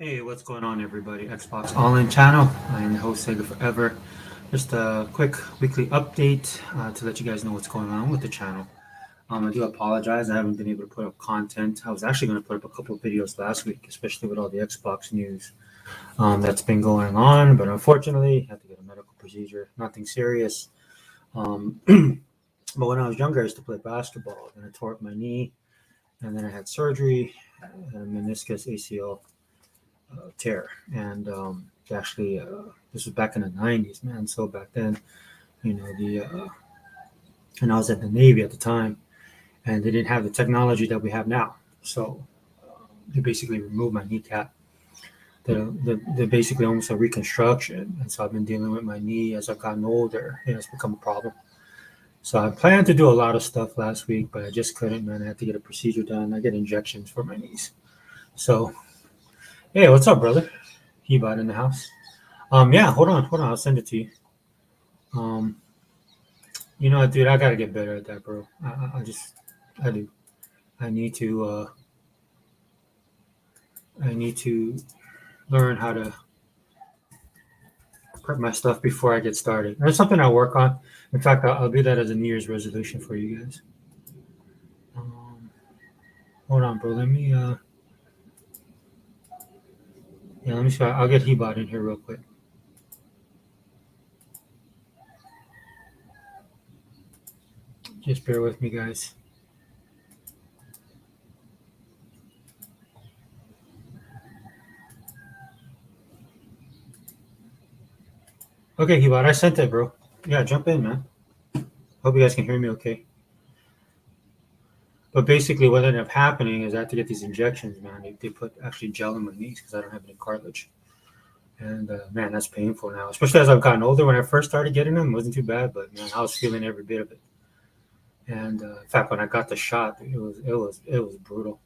Hey, what's going on, everybody? Xbox All-In channel. I am your host, Sega Forever. Just a quick weekly update to let you guys know what's going on with the channel. I do apologize. I haven't been able to put up content. I was actually going to put up a couple of videos last week, especially with all the Xbox news that's been going on. But unfortunately, I had to get a medical procedure. Nothing serious. Um, but when I was younger, I used to play basketball. Then I tore up my knee, and then I had surgery, and meniscus ACL tear. And actually, this was back in the 90s, man. So back then, and I was at the Navy at the time, and they didn't have the technology that we have now. So they basically removed my kneecap. They're basically almost a reconstruction. And so I've been dealing with my knee as I've gotten older. It's become a problem. So I planned to do a lot of stuff last week, but I just couldn't, man. I had to get a procedure done. I get injections for my knees. So, hey, what's up, brother? He bought in the house. Yeah, hold on. I'll send it to you. Um, dude, I gotta get better at that, bro. I do. I need to, I need to learn how to prep my stuff before I get started. That's something I work on. In fact, I'll do that as a New Year's resolution for you guys. Um, Hold on, bro. Let me see. I'll get Hebot in here real quick. Just bear with me, guys. Okay, Hebot, I sent it, bro. Yeah, jump in, man. Hope you guys can hear me okay. But basically, what ended up happening is I had to get these injections, man. They put actually gel in my knees because I don't have any cartilage. And man, that's painful now, especially as I've gotten older. When I first started getting them, it wasn't too bad, but man, I was feeling every bit of it. And in fact, when I got the shot, it was brutal.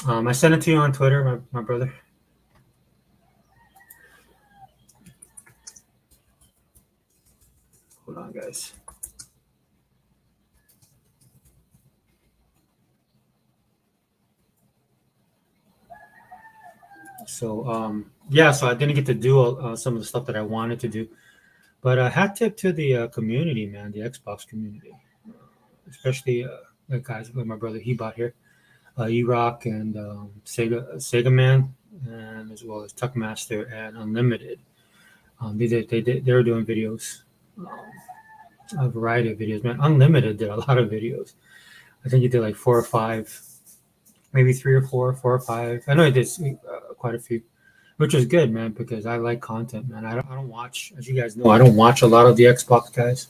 I sent it to you on Twitter, my brother. Hold on, guys. So so I didn't get to do some of the stuff that I wanted to do, but hat tip to the community, man, the Xbox community, especially the guys like my brother Hebot here, E-Rock and Sega Man, and as well as Tuckmaster and Unlimited. They were doing videos, um, a variety of videos. Man, Unlimited did a lot of videos. I think he did like four or five, maybe three or four or five. I know he did quite a few, which is good, man, because I like content, man. I don't watch, as you guys know, I don't watch a lot of the Xbox guys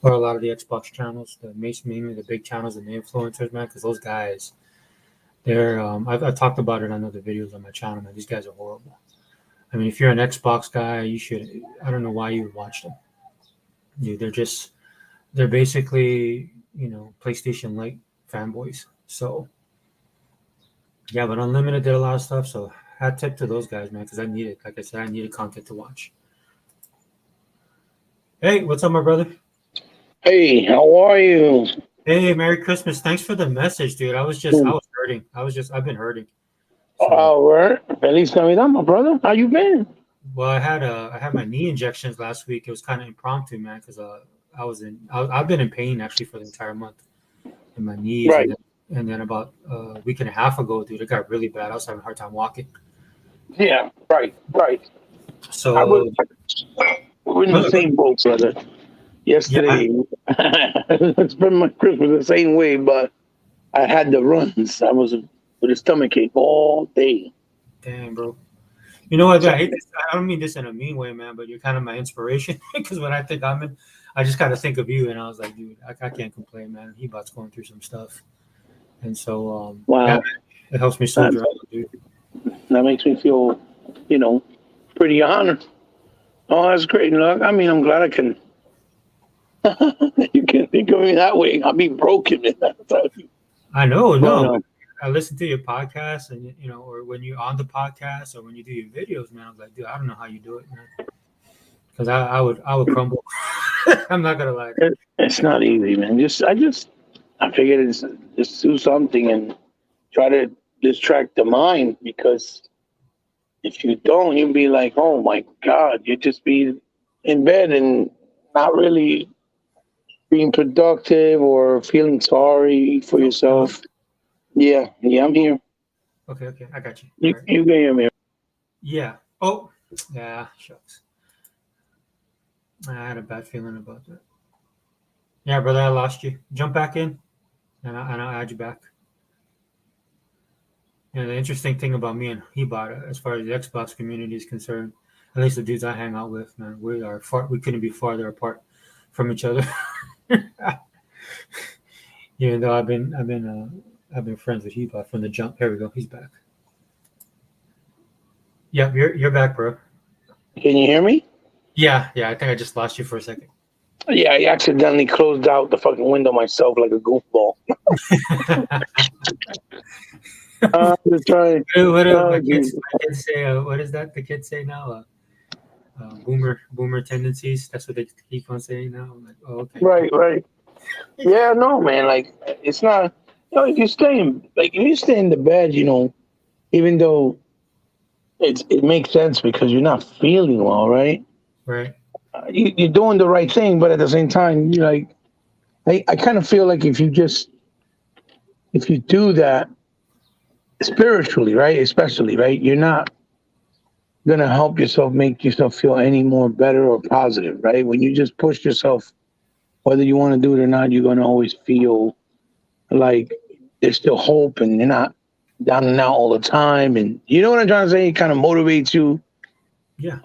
or a lot of the Xbox channels, mainly the big channels and the influencers, man, because those guys, I've talked about it on other videos on my channel, man. These guys are horrible. I mean, if you're an Xbox guy, I don't know why you would watch them. Dude, they're basically, PlayStation like fanboys. So, yeah, but Unlimited did a lot of stuff. So, hat tip to those guys, man, because like I said, I needed content to watch. Hey, what's up, my brother? Hey, how are you? Hey, Merry Christmas. Thanks for the message, dude. I was hurting. I've been hurting. So, All right. Feliz Navidad, my brother. How you been? well, I had my knee injections last week. It was kind of impromptu, man, because I've been in pain actually for the entire month in my knees, Right. and then about a week and a half ago, dude, it got really bad. I was having a hard time walking. Yeah, right, right. I was So, we're in the no, same boat, brother. yeah, Yesterday, I spent my Christmas the same way, but I had the runs. I was with a stomach ache all day. damn, bro. You know what? So, I hate this. I don't mean this in a mean way, man, but you're kind of my inspiration because when I think I just got to think of you, and I was like, dude, I can't complain, man. He going through some stuff, and so yeah, wow, it helps me that, soldier on, dude. that makes me feel, you know, pretty honored. Oh, that's great. Look, I mean, I'm glad I can. You can think of me that way. I'll be broken. I know, But no, but I listen to your podcast, and or when you're on the podcast, or when you do your videos, man. I was like, dude, I don't know how you do it, man, because I would crumble. I'm not gonna lie. it's not easy, man. I figured just do something and try to distract the mind because If you don't, you'll be like, oh my God, you just be in bed and not really being productive or feeling sorry for Oh, hello. yourself. Yeah, yeah, I'm here. Okay, I got you. All You, right. you can hear me. Yeah. Oh, yeah. Shucks. I had a bad feeling about that. Yeah, brother, I lost you. Jump back in, and I'll add you back. And the interesting thing about me and Hebot, as far as the Xbox community is concerned, at least the dudes I hang out with, man, we are far. We couldn't be farther apart from each other. Even though I've been friends with Hebot from the jump. Here we go. He's back. Yep, you're back, bro. Can you hear me? Yeah. I think I just lost you for a second. Yeah, I accidentally closed out the fucking window myself like a goofball. Just trying. What do Oh, geez. my kids say? What is that the kids say now? Boomer tendencies. That's what they keep on saying now. I'm like, oh, okay. Right, right. Yeah, no, man. Like, it's not. If you stay in, like, if you stay in the bed, even though it makes sense because you're not feeling well, right? Right. You're doing the right thing, but at the same time, you're like, I kind of feel like if you do that spiritually, right, especially, right, you're not gonna help yourself make yourself feel any more better or positive, right? When you just push yourself, whether you want to do it or not, you're gonna always feel like there's still hope and you're not down and out all the time. And you know what I'm trying to say? It kind of motivates you Yeah.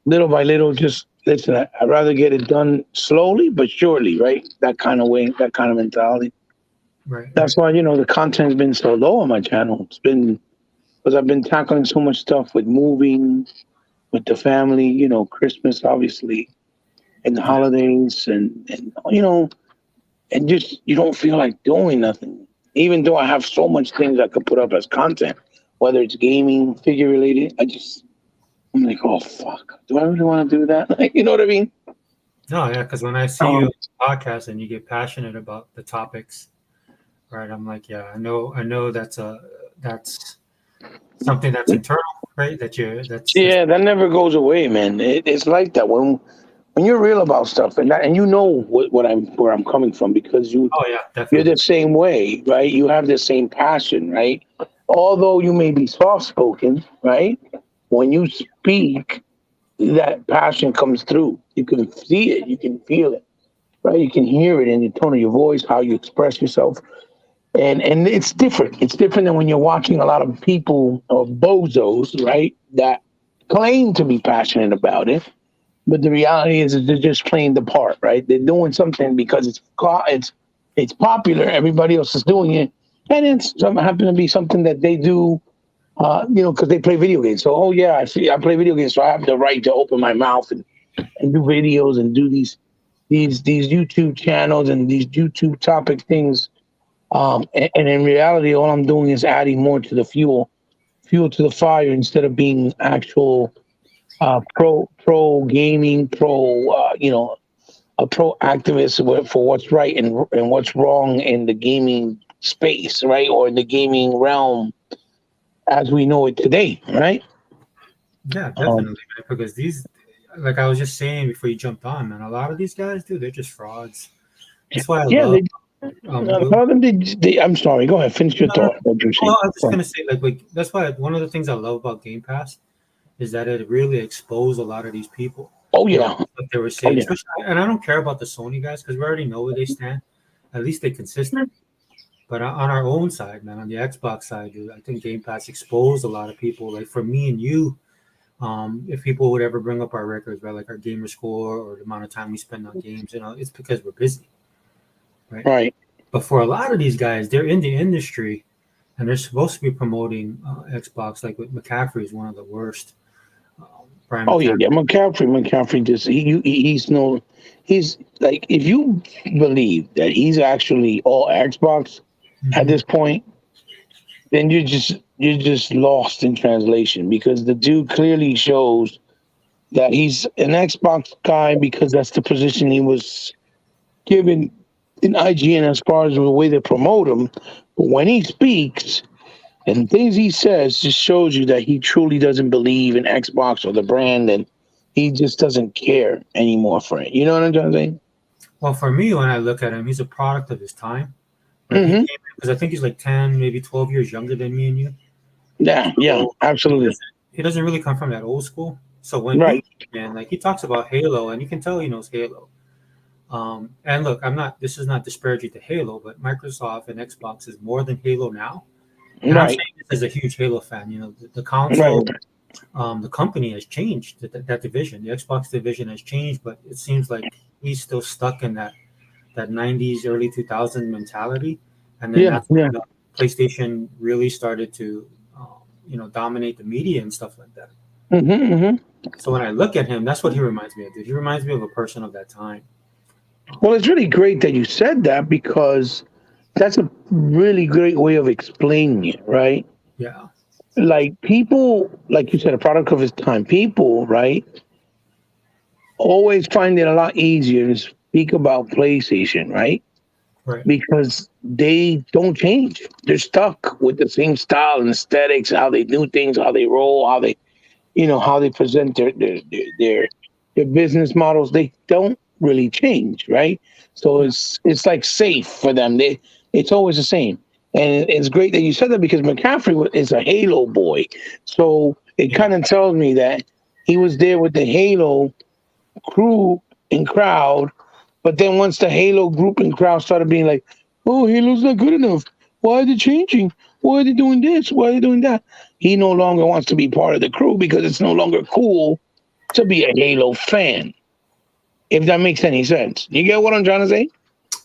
little by little. Just listen, I'd rather get it done slowly but surely, right? That kind of way, that kind of mentality. Right. That's why, the content's been so low on my channel. It's been because I've been tackling so much stuff with moving, with the family, Christmas, obviously, and the Yeah. holidays, and just you don't feel like doing nothing. Even though I have so much things I could put up as content, whether it's gaming, figure related, I'm like, oh fuck, do I really want to do that? Like, you know what I mean? No, yeah, because when I see you Um, on the podcast and you get passionate about the topics, right? I'm like, yeah, I know that's something that's internal, right? That's yeah, that never goes away, man. It's like that when you're real about stuff, and you know where I'm coming from because oh yeah, you're the definitely. same way, right? You have the same passion, right? Although you may be soft spoken, right? When you speak, that passion comes through. You can see it, you can feel it, right? You can hear it in the tone of your voice, how you express yourself. And it's different. It's different than when you're watching a lot of people or bozos, right? That claim to be passionate about it. But the reality is that they're just playing the part, right? They're doing something because it's popular. Everybody else is doing it, and it's happen to be something that they do, because they play video games. So, oh yeah, I play video games, so I have the right to open my mouth and do videos and do these YouTube channels and these YouTube topic things. And in reality, all I'm doing is adding more to the fuel to the fire instead of being actual pro gaming, a pro activist for what's right and what's wrong in the gaming space, right, or in the gaming realm as we know it today, right? Yeah, Um, definitely, man. Because these, like I was just saying before you jumped on, man, a lot of these guys, dude, they're just frauds. That's why I yeah, love. a lot of them. I'm sorry. Go ahead. Finish your No, no, thought. What you're saying. well, I was just gonna say, like that's why one of the things I love about Game Pass is that it really exposed a lot of these people. Oh You know, yeah. like they were Oh saying, yeah. especially, and I don't care about the Sony guys because we already know where they stand. At least they're consistent. But on our own side, man, on the Xbox side, dude, I think Game Pass exposed a lot of people. Like for me and you, if people would ever bring up our records, right, like our gamer score or the amount of time we spend on games, it's because we're busy, right? Right. But for a lot of these guys, they're in the industry and they're supposed to be promoting Xbox. Like with McCaffrey is one of the worst. Brian Oh yeah. McCaffrey. Yeah. McCaffrey just he's like if you believe that he's actually all Xbox at Mhm. this point, then you're just lost in translation because the dude clearly shows that he's an Xbox guy because that's the position he was given in IGN as far as the way they promote him. But when he speaks, And things he says just shows you that he truly doesn't believe in Xbox or the brand, and he just doesn't care anymore for it. You know what I'm trying to say? Well, for me, when I look at him, he's a product of his time. Right? He Mm-hmm. came in because I think he's like 10, maybe 12 years younger than me and you. Yeah, yeah, So absolutely. he doesn't really come from that old school. So when he Right. came in, like he talks about Halo, and you can tell he knows Halo. And look, I'm not. This is not disparaging to Halo, but Microsoft and Xbox is more than Halo now. And I'm Right. saying this as a huge Halo fan. You know, the Right. console, the company has changed. That division, the Xbox division has changed, but it seems like he's still stuck in that '90s, early 2000 mentality. And then Yeah, that's yeah. when PlayStation really started to, dominate the media and stuff like that. Mm-hmm, mm-hmm. So when I look at him, that's what he reminds me of, dude. He reminds me of a person of that time. Well, it's really great that you said that because that's a really great way of explaining it, right? Yeah, Like people, like you said, a product of his time. People, right, always find it a lot easier to speak about PlayStation, right? right. Because they don't change. They're stuck with the same style and aesthetics, how they do things, how they roll, how they, how they present their business models. They don't really change, right? So Yeah, it's like safe for them. It's always the same. And it's great that you said that because is a Halo boy. So it yeah, kind of tells me that he was there with the Halo crew and crowd. But then once the Halo group and crowd started being like, oh, Halo's not good enough. Why are they changing? Why are they doing this? Why are they doing that? He no longer wants to be part of the crew because it's no longer cool to be a Halo fan. If that makes any sense. You get what I'm trying to say?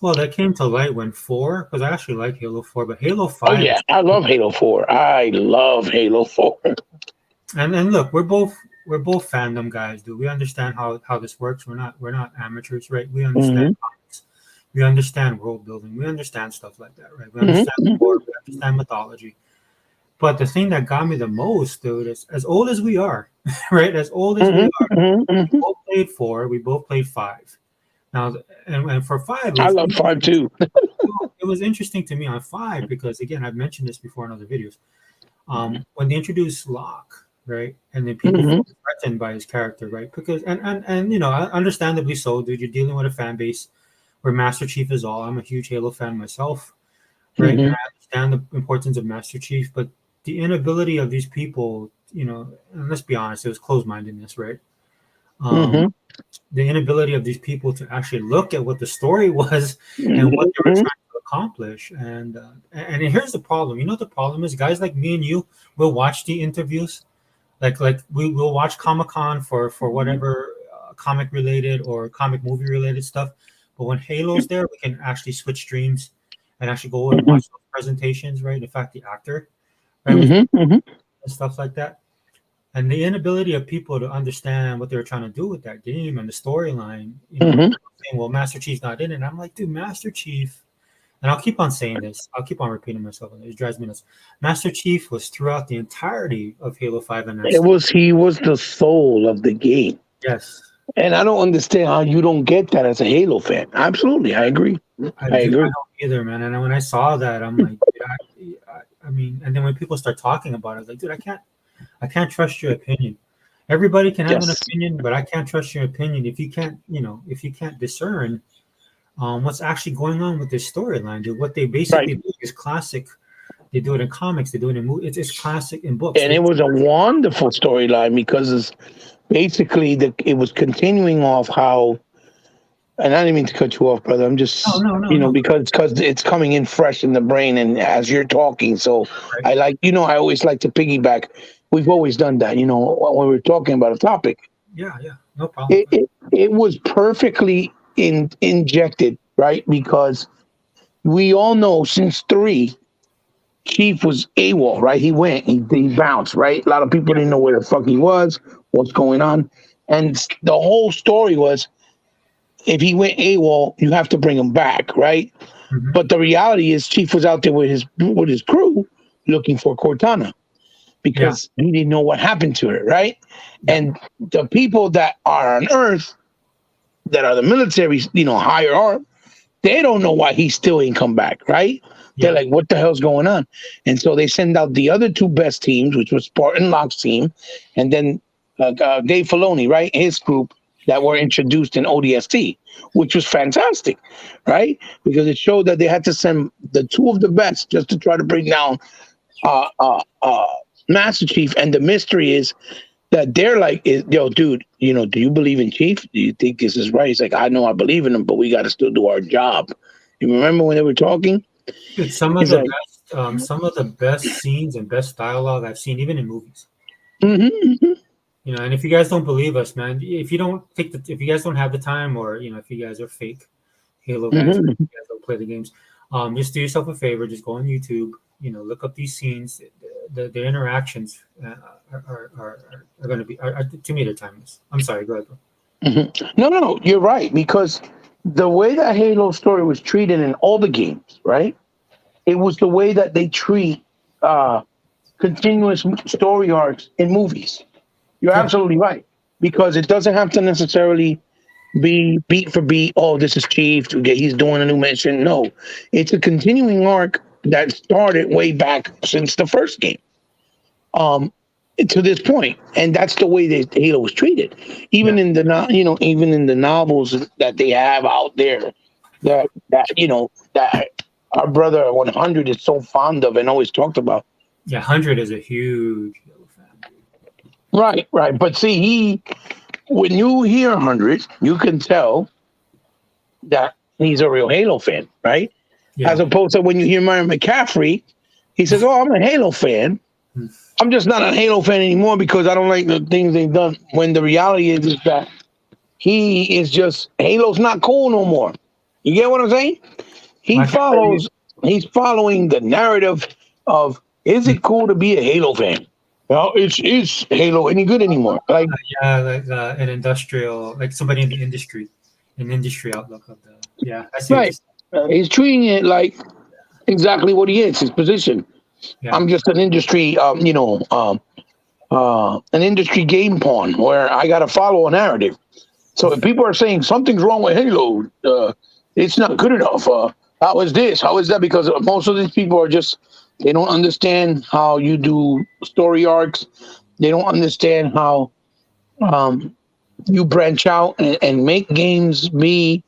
well, that came to light when 4, because I actually like Halo 4, but Halo Oh 5 yeah, is, I love Halo 4. I love Halo 4. and look, we're both fandom guys, dude. We understand how this works. We're not amateurs, right? We understand Mm-hmm. comics. We understand world building. We understand stuff like that, right? We understand Mm-hmm. lore. We understand mythology. But the thing that got me the most, dude, is as old as we are, right? As old as we are, Mm-hmm. we Hmm. both played 4. We both played 5. Now, and for 5, it I was love 5 interesting. too. It was interesting to me on 5 because again, I've mentioned this before in other videos. When they introduced Locke, right, and then people Mm-hmm. felt threatened by his character, right, because and understandably so, dude. You're dealing with a fan base where Master Chief is all. I'm a huge Halo fan myself, right, and Mm-hmm. I understand the importance of Master Chief, but the inability of these people, and let's be honest, it was closed mindedness, right? Um, Mm-hmm. the inability of these people to actually look at what the story was and what they were Mm-hmm. trying to accomplish. And here's the problem. You know, the problem is guys like me and you will watch the interviews, like we will watch Comic Con for whatever comic related or comic movie related stuff. But when Halo's there, we can actually switch streams and actually go and watch those presentations, right? In fact, the actor, right, we can Mm-hmm. and stuff like that. And the inability of people to understand what they were trying to do with that game and the storyline, Mm-hmm. people saying, well, Master Chief's not in it. And I'm like, dude, Master Chief, and I'll keep on saying this, I'll keep on repeating myself, and it drives me nuts. Master Chief was throughout the entirety of Halo 5 and It X. was he was the soul of the game. Yes. And I don't understand how you don't get that as a Halo fan. Absolutely, I agree. I Dude, I agree. don't either, man. And when I saw that, I'm like, dude, I mean, and then when people start talking about it, I was like, dude, I can't trust your opinion. Everybody can have an Yes. opinion, but I can't trust your opinion if you can't discern what's actually going on with this storyline, dude. What they Right. basically do is classic. They do it in comics. They do it in movies. It's classic in books. And it was a wonderful storyline because it's basically it was continuing off how, and I didn't mean to cut you off, brother. I'm No, just, no, no, no. because it's coming in fresh in the brain and as you're talking. So Right. I like, I always like to piggyback. We've always done that, when we're talking about a topic. Yeah, yeah. No problem. It was perfectly injected, right? Because we all know since 3, Chief was AWOL, right? He went, he bounced, right? A lot of people Yeah. didn't know where the fuck he was, what's going on. And the whole story was if he went AWOL, you have to bring him back, right? Hmm. But the reality is Chief was out there with his crew looking for Cortana Yeah. because he didn't know what happened to her, right? Yeah. And the people that are on Earth, that are the military, higher arm, they don't know why he still ain't come back, right? They're like, what the hell's going on? And so they send out the other two best teams, which was Spartan Locke's team, and then Dave Filoni, right? His group that were introduced in ODST, which was fantastic, right? Because it showed that they had to send the two of the best just to try to bring down Master Chief. And the mystery is that they're like, yo, dude, do you believe in Chief? Do you think this is right? He's like, I know I believe in him, but we got to still do our job. You remember when they were talking? Dude, some of the best scenes and best dialogue I've seen, even in movies. And if you guys don't believe us, man, if you guys don't have the time, or if you guys are fake Halo guys, if you guys don't play the games, just do yourself a favor, just go on YouTube, look up these scenes. The interactions are going to be, to me, they're timeless. I'm sorry, go ahead, bro. No, you're right, because the way that Halo story was treated in all the games, right? It was the way that they treat continuous story arcs in movies. You're absolutely right, because it doesn't have to necessarily be beat for beat. Oh, this is Chief. He's doing a new mission. No, it's a continuing arc that started way back since the first game, to this point, and that's the way that Halo was treated. Even in the even in the novels that they have out there, that our brother 100 is so fond of and always talked about. Yeah, 100 is a huge Halo fan. Right. But see, when you hear 100, you can tell that he's a real Halo fan, right? Yeah. As opposed to when you hear Myron McCaffrey, he says, "Oh, I'm a Halo fan. I'm just not a Halo fan anymore because I don't like the things they've done." When the reality is that he is just, Halo's not cool no more. You get what I'm saying? He's following the narrative of, is it cool to be a Halo fan? Well, is Halo any good anymore? Like an industrial, like somebody in the industry, an industry outlook of the. Yeah, I see. Right. He's treating it like exactly what he is, his position. Yeah. I'm just an industry, an industry game pawn where I got to follow a narrative. So if people are saying something's wrong with Halo, it's not good enough. How is this? How is that? Because most of these people are just, they don't understand how you do story arcs. They don't understand how you branch out and make games be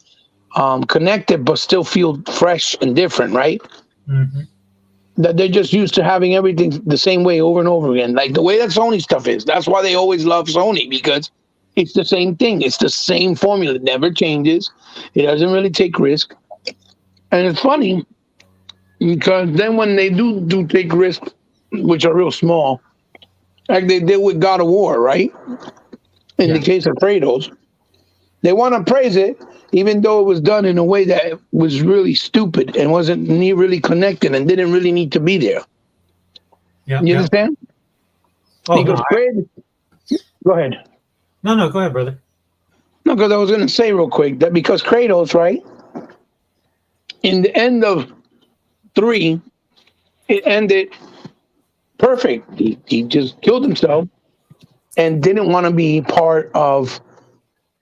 connected but still feel fresh and different, right? Mm-hmm. That they're just used to having everything the same way over and over again, like the way that Sony stuff is. That's why they always love Sony, because it's the same thing. It's the same formula. It never changes. It doesn't really take risk. And it's funny because then when they do take risks, which are real small, like they did with God of War, right? In the case of Kratos, they want to praise it, even though it was done in a way that was really stupid and wasn't really connected and didn't really need to be there. Yeah, you understand? Oh, because go ahead. No, go ahead, brother. No, because I was going to say real quick that because Kratos, right, in the end of 3, it ended perfect. He just killed himself and didn't want to be part of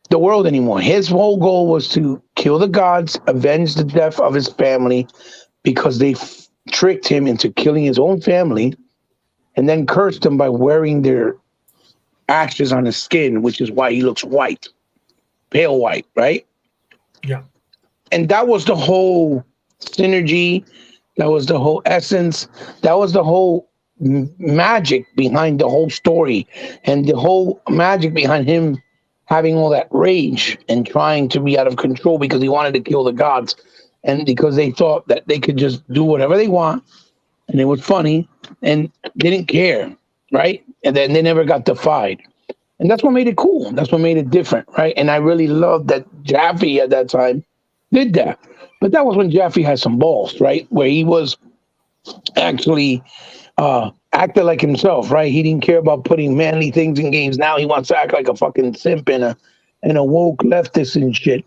the world anymore. His whole goal was to kill the gods, avenge the death of his family, because they tricked him into killing his own family and then cursed him by wearing their ashes on his skin, which is why he looks white, pale white, right? Yeah. And that was the whole synergy. That was the whole essence. That was the whole magic behind the whole story, and the whole magic behind him having all that rage and trying to be out of control because he wanted to kill the gods, and because they thought that they could just do whatever they want, and it was funny, and they didn't care, right? And then they never got defied. And that's what made it cool. That's what made it different, right? And I really loved that Jaffe at that time did that. But that was when Jaffe had some balls, right? Where he was actually acted like himself, right? He didn't care about putting manly things in games. Now he wants to act like a fucking simp and a woke leftist and shit.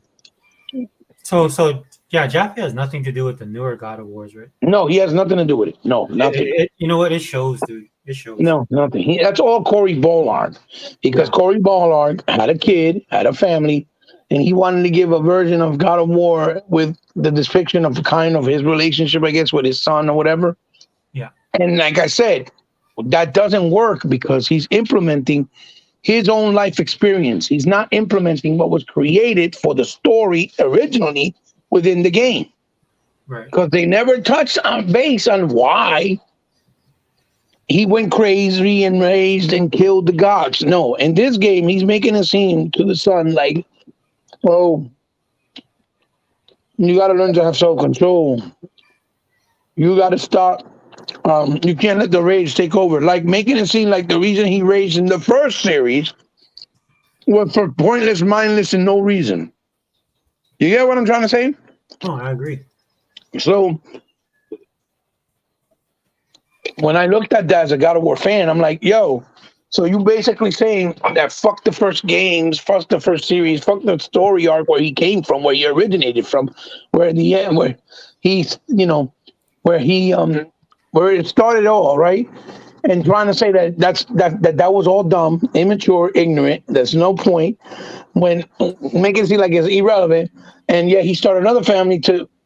So yeah, Jaffe has nothing to do with the newer God of Wars, right? No, he has nothing to do with it. No, nothing. You know what? It shows, dude. It shows. No, nothing. That's all Cory Ballard. Because Cory Ballard had a kid, had a family, and he wanted to give a version of God of War with the depiction of kind of his relationship, I guess, with his son or whatever. Yeah. And like I said, that doesn't work because he's implementing his own life experience. He's not implementing what was created for the story originally within the game. Right. Because they never touched on base on why he went crazy and raged and killed the gods. No, in this game, he's making a scene to the son like, oh, you got to learn to have self-control. You got to stop. You can't let the rage take over. Like making it seem like the reason he raged in the first series was for pointless, mindless, and no reason. You get what I'm trying to say? Oh, I agree. So when I looked at that as a God of War fan, I'm like, yo, so you basically saying that fuck the first games, fuck the first series, fuck the story arc where he came from, where he originated from, where in the end, where he's, where it started all, right? And trying to say that was all dumb, immature, ignorant. There's no point when making it seem like it's irrelevant. And yet he started another family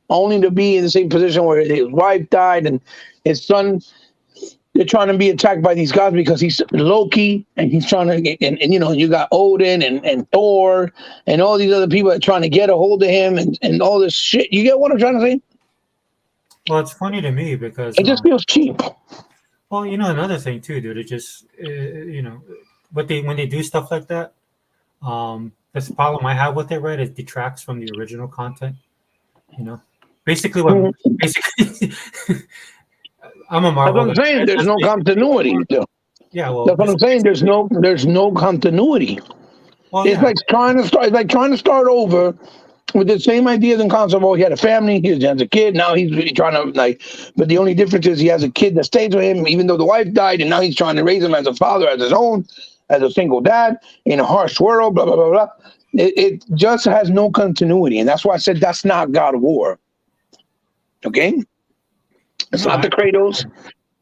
only to be in the same position where his wife died and his son. They're trying to be attacked by these gods because he's Loki and he's trying to get, and you got Odin and Thor and all these other people that are trying to get a hold of him and all this shit. You get what I'm trying to say? Well, it's funny to me because It just feels cheap. well, another thing too, dude. It just when they do stuff like that, that's the problem I have with it. Right, it detracts from the original content. Basically I'm a Marvel. That's what I'm saying. There's no continuity. Yeah, well, that's what I'm saying. There's no continuity. Well, it's like trying to start over with the same ideas and concept. Oh, he had a family, he has a kid. Now he's really trying to but the only difference is he has a kid that stays with him, even though the wife died, and now he's trying to raise him as a father, as his own, as a single dad in a harsh world. Blah blah blah blah. It just has no continuity, and that's why I said that's not God of War. Okay. It's not the Kratos.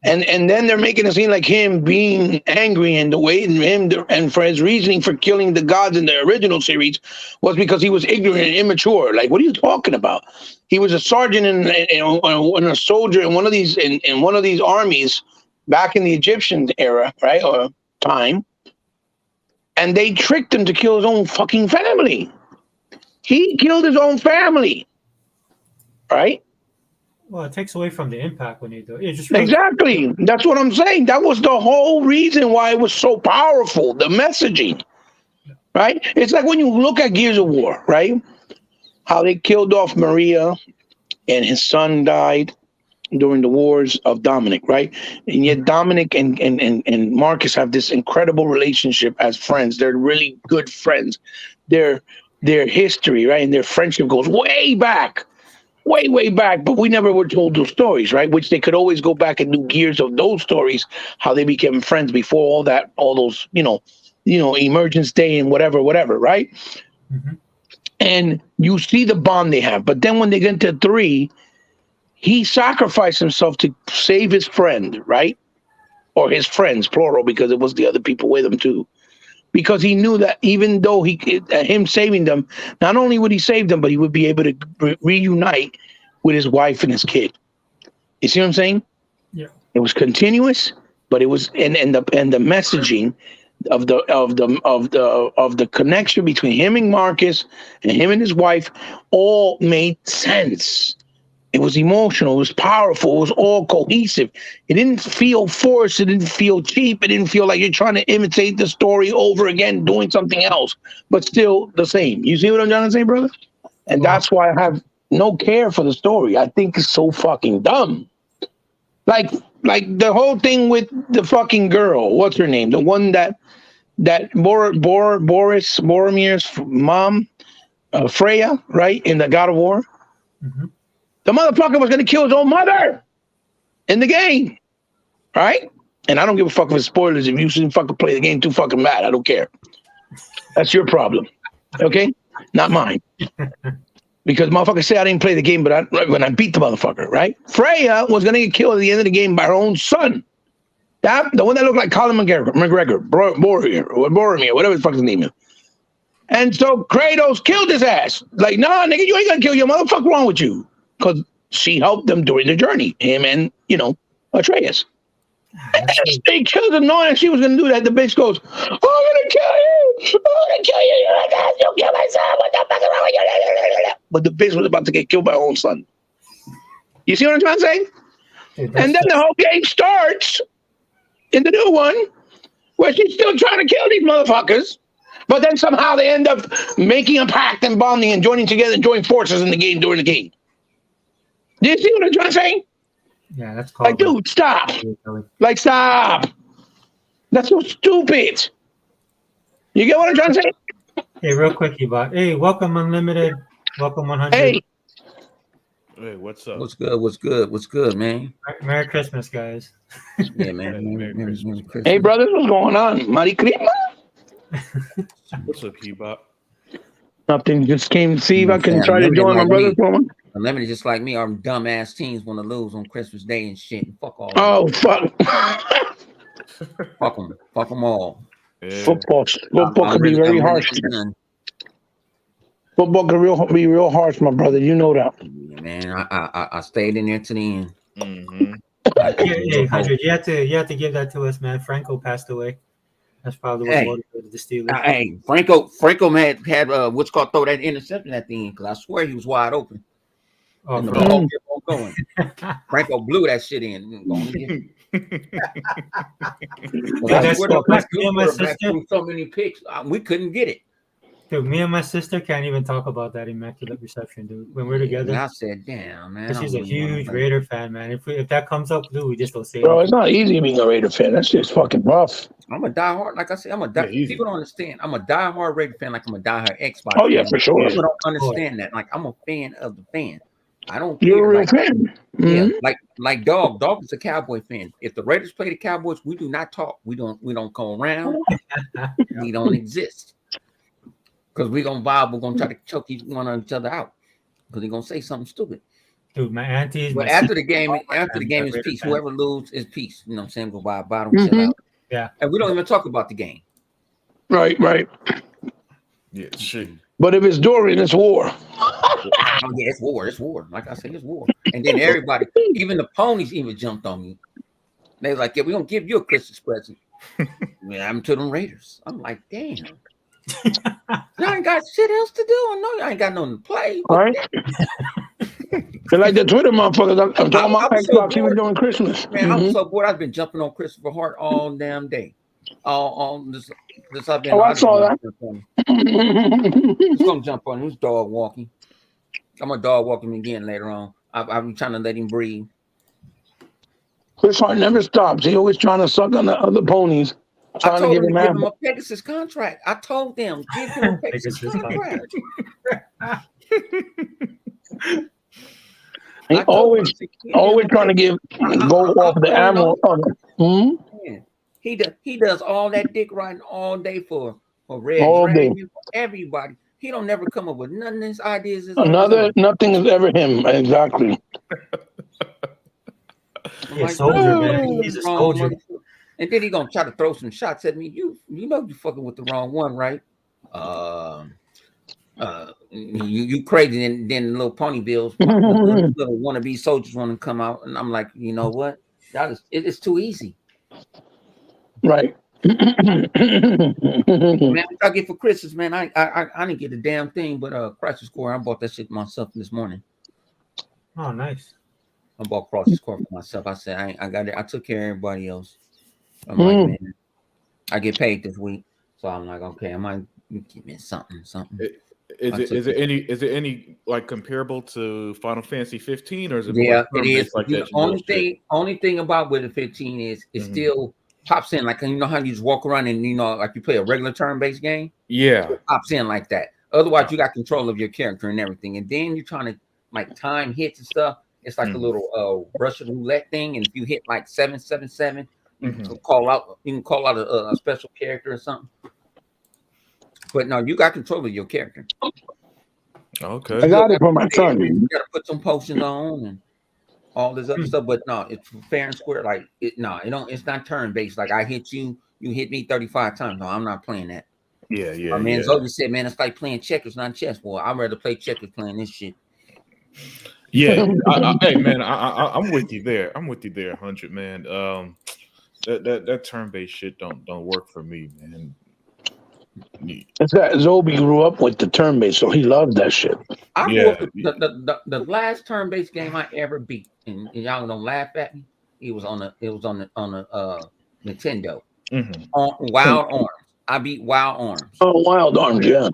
And then they're making it seem like him being angry and the way and for his reasoning for killing the gods in the original series was because he was ignorant and immature. Like, what are you talking about? He was a sergeant and a soldier in one of these armies back in the Egyptian era, right, or time, and they tricked him to kill his own fucking family. He killed his own family, right? Well, it takes away from the impact when you do it. Exactly. That's what I'm saying. That was the whole reason why it was so powerful, the messaging, right? It's like when you look at Gears of War, right? How they killed off Maria and his son died during the wars of Dominic, right? And yet Dominic and Marcus have this incredible relationship as friends. They're really good friends. Their history, right? And their friendship goes way back. Way back, but we never were told those stories, right? Which they could always go back and do gears of those stories, how they became friends before all those, Emergence Day and whatever, right? Mm-hmm. And you see the bond they have. But then when they get into 3, he sacrificed himself to save his friend, right? Or his friends, plural, because it was the other people with him too. Because he knew that even though him saving them, not only would he save them, but he would be able to reunite with his wife and his kid. You see what I'm saying? Yeah. It was continuous, but it was and the messaging of the connection between him and Marcus and him and his wife all made sense. It was emotional. It was powerful. It was all cohesive. It didn't feel forced. It didn't feel cheap. It didn't feel like you're trying to imitate the story over again, doing something else, but still the same. You see what I'm trying to say, brother? And that's why I have no care for the story. I think it's so fucking dumb. Like the whole thing with the fucking girl. What's her name? The one that Boromir's mom, Freya, right? In the God of War. Mm-hmm. The motherfucker was going to kill his own mother in the game, right? And I don't give a fuck if it's spoilers. If you shouldn't fucking play the game too fucking bad, I don't care. That's your problem, okay? Not mine. Because motherfucker say I didn't play the game, but when I beat the motherfucker, right? Freya was going to get killed at the end of the game by her own son. The one that looked like Colin McGregor, Boromir, whatever the fuck his name is. And so Kratos killed his ass. Like, nah, nigga, you ain't gonna kill your motherfucker. Wrong with you? Because she helped them during the journey. Him and Atreus. That's so, They killed him knowing she was gonna do that. The bitch goes, "I'm gonna kill you! I'm gonna kill you! You kill my son! What the fuck is wrong with you?" But the bitch was about to get killed by her own son. You see what I'm trying to say? dude, And then the whole game starts in the new one, where she's still trying to kill these motherfuckers. But then somehow they end up making a pact and bonding and joining together and joining forces in the game during the game. Do you see what I'm trying to say? yeah, that's called Like, dude, stop. Like, stop. That's so stupid. You get what I'm trying to say? Hey, real quick, Ebot. Hey, welcome Unlimited. Welcome 100. Hey, Hey, what's up? What's good? What's good? What's good, man? Merry Christmas, guys. Yeah, man. Merry Christmas. hey, brothers, what's going on? Mari Krima? What's up, Kebop? Nothing. Just came to see if I can Yeah, try to limited join my like brother me. for one. Unlimited, just like me, our dumbass teams want to lose on Christmas Day and shit. And fuck all. Them. Oh, fuck. Fuck them. Fuck them all. Yeah. Football can be very harsh. Done. Football can be real harsh, my brother. You know that. Yeah, man, I stayed in there to the end. Mm-hmm. Hey, 100. You have to give that to us, man. Franco passed away. That's probably what Hey. motivated the Steelers. Hey, Franco had what's called throw that interception at the end because I swear he was wide open. Oh, And the for ball kept on going. Franco blew that shit in. that's so bad. Me and my sister- threw so many picks, we couldn't get it. Dude, me and my sister can't even talk about that immaculate reception, dude. When we're And together, I said, "Damn, man." because she's a I wouldn't wanna huge play. Raider fan, man. If that comes up, dude, we just don't say Bro, it. it's not easy being a Raider fan. That shit's fucking rough. I'm a diehard, like I said, Yeah, easy. people don't understand. I'm a diehard Raider fan, like I'm a diehard Xbox. Oh, yeah, fan. for sure. People don't understand that. Like I'm a fan of the fan. I don't You're a care. real Like, fan. yeah, Mhm. like Dog. Dog is a Cowboy fan. If the Raiders play the Cowboys, we do not talk. We don't come around. We don't exist. Because we're gonna vibe, we're gonna try to choke one of each other out. Because they're gonna say something stupid. Dude, my aunties. But my after sister- the game, after the game is Raider peace. fan. Whoever loses is peace. You know what I'm saying? Go by bottom, Mhm. chill out. Yeah. And we don't even talk about the game. Right. Yeah, shit. But if it's during, it's war. Oh yeah, it's war. It's war. Like I said, it's war. And then everybody, even the ponies, even jumped on me. They was like, "Yeah, we gonna give you a Christmas present." Man, I'm to them Raiders. I'm like, damn. Y'all ain't got shit else to do. I know y'all ain't got nothing to play. All right. They're like the Twitter motherfuckers. I'm talking about I'm so Xbox even bored. during Christmas. Man, I'm Mhm. so bored. I've been jumping on Christopher Hart all damn day. All this I've been. Oh, I saw that. Just gonna jump on him. He's dog walking. I'm gonna dog walk him again later on. I'm trying to let him breathe. Chris Hart never stops. He always trying to suck on the other ponies, I trying to told give him him to give him ammo. a Pegasus contract. I told them, give him a Pegasus Pegasus contract. He I told him, always trying to go off the ammo. Hmm? Man, he does all that dick riding all day for Red All day. Dragon, for everybody. He don't never come up with none of his ideas. Nothing is ever him. Exactly. I'm He's a like, soldier, no, man. He's a wrong soldier. motherfucker. And then he gonna try to throw some shots at me. You know you fucking with the wrong one, right? You crazy. And then little pony bills, little wannabe soldiers want to come out, and I'm like, you know what? It's too easy. Right. Man, what I get for Christmas, man, I didn't get a damn thing, but Crisis Core. I bought that shit myself this morning. Oh, nice. I bought Crisis Core for myself. I said I got it. I took care of everybody else. I'm like, man, I get paid this week, so I'm like, okay, I might give me something. Is it any like comparable to Final Fantasy 15 or is it Yeah, more it is. like You that? know, only thing about with the 15 is it still pops in, like, you know how you just walk around and, you know, like you play a regular turn-based game. Yeah, It pops in like that. Otherwise, you got control of your character and everything, and then you're trying to like time hits and stuff. It's like a little Russian roulette thing, and if you hit like 777, you can call out a special character or something. But no, you got control of your character. okay. I got it for my son. You got to put some potions on and all this other stuff. But no, it's fair and square. Like it's not turn based. Like I hit you, you hit me 35 times. No, I'm not playing that. Yeah. My man Zodi said, man, it's like playing checkers, not chess. Boy, I'd rather play checkers playing this shit. Yeah. Hey, man, I'm with you there. I'm with you there, 100, man. That turn-based shit don't work for me, man. It's that Zobi grew up with the turn-based, so he loved that shit. I grew up with the last turn-based game I ever beat, and y'all don't laugh at me. It was on the Nintendo. Mm-hmm. On Wild Arms. I beat Wild Arms. Oh, Wild Arms, yeah.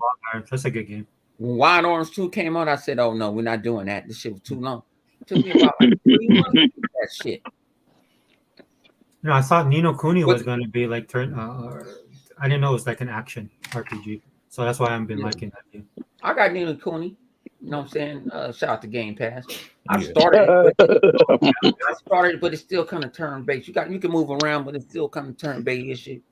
That's a good game. When Wild Arms 2 came out, I said, "Oh no, we're not doing that. This shit was too long." It took me about like 3 months to do that shit. You know, I thought Nino Kuni was going to be like I didn't know it was like an action RPG, so that's why I haven't been liking that game. I got Nino Kuni. You know what I'm saying? Shout out to Game Pass. I started it, but it's still kind of turn-based. You can move around, but it's still kind of turn-based shit.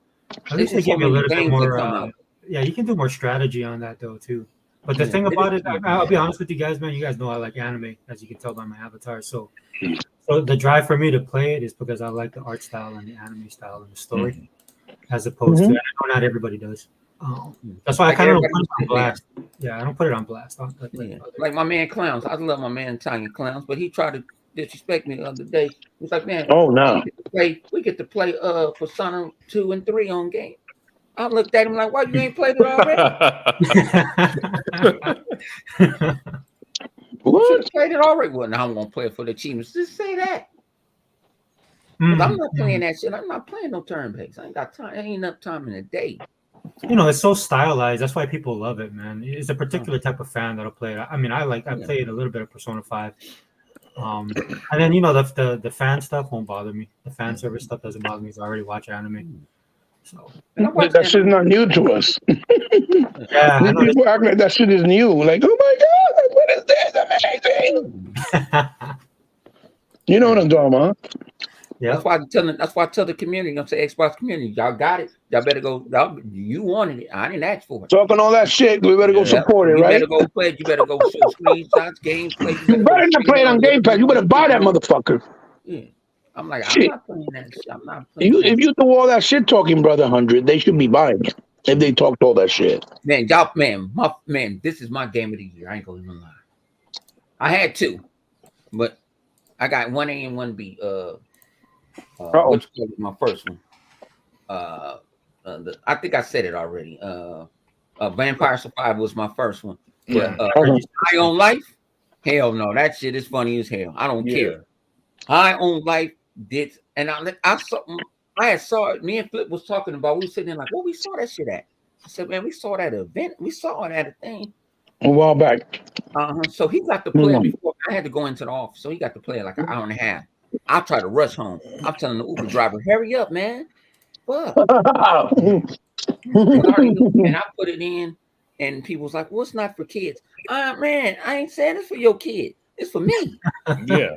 At least they give you a little bit more. Yeah, you can do more strategy on that though too. But the thing about it, I'll be honest with you guys, man. You guys know I like anime, as you can tell by my avatar. So the drive for me to play it is because I like the art style and the anime style and the story, as opposed to I know not everybody does. That's why I kind of don't put it on blast. Yeah, I don't put it on blast. Like my man Clowns. I love my man Italian Clowns, but he tried to disrespect me the other day. He's like, man, oh no, we get to play Persona 2 and 3 on game. I looked at him like, why you ain't played it already? You should have played it already. Well, now I'm gonna play it for the achievements. Just say that. I'm not playing that shit. I'm not playing no turn-based. I ain't got time. Ain't enough time in a day. You know, it's so stylized. That's why people love it, man. It's a particular type of fan that'll play it. I mean, I played a little bit of Persona 5. And then, you know, the fan stuff won't bother me. The fan service stuff doesn't bother me because I already watch anime. So that shit's not new to us. Yeah, people act like that shit is new. Like, oh my god, what is this? Amazing. You know what I'm talking about? Yeah. That's why I tell the community, I'm saying Xbox community, y'all got it. Y'all better go. You wanted it. I didn't ask for it. Talking all that shit, we better go support it, right? You better go play it. You better go show screenshots, gameplay. You better not play it on Game Pass. You better buy that motherfucker. Yeah. I'm like, I'm not playing that shit. I'm not playing if you do all that shit talking, brother 100, they should be buying it. If they talked all that shit. Man, this is my game of the year. I ain't gonna even lie. I had 2, but I got 1A and 1B. Which was my first one? I think I said it already. Vampire Survivor was my first one. Yeah. High on Life? Hell no, that shit is funny as hell. I don't care. High on Life did, and I saw it. Me and Flip was talking about. We were sitting there like, "Well, we saw that shit at." I said, "Man, we saw that event. We saw it at a thing a while back." So he got to play it before I had to go into the office. So he got to play it like an hour and a half. I try to rush home. I'm telling the Uber driver, "Hurry up, man!" Fuck. And I put it in, and people was like, "Well, it's not for kids." Man, I ain't saying it's for your kid. It's for me. Yeah.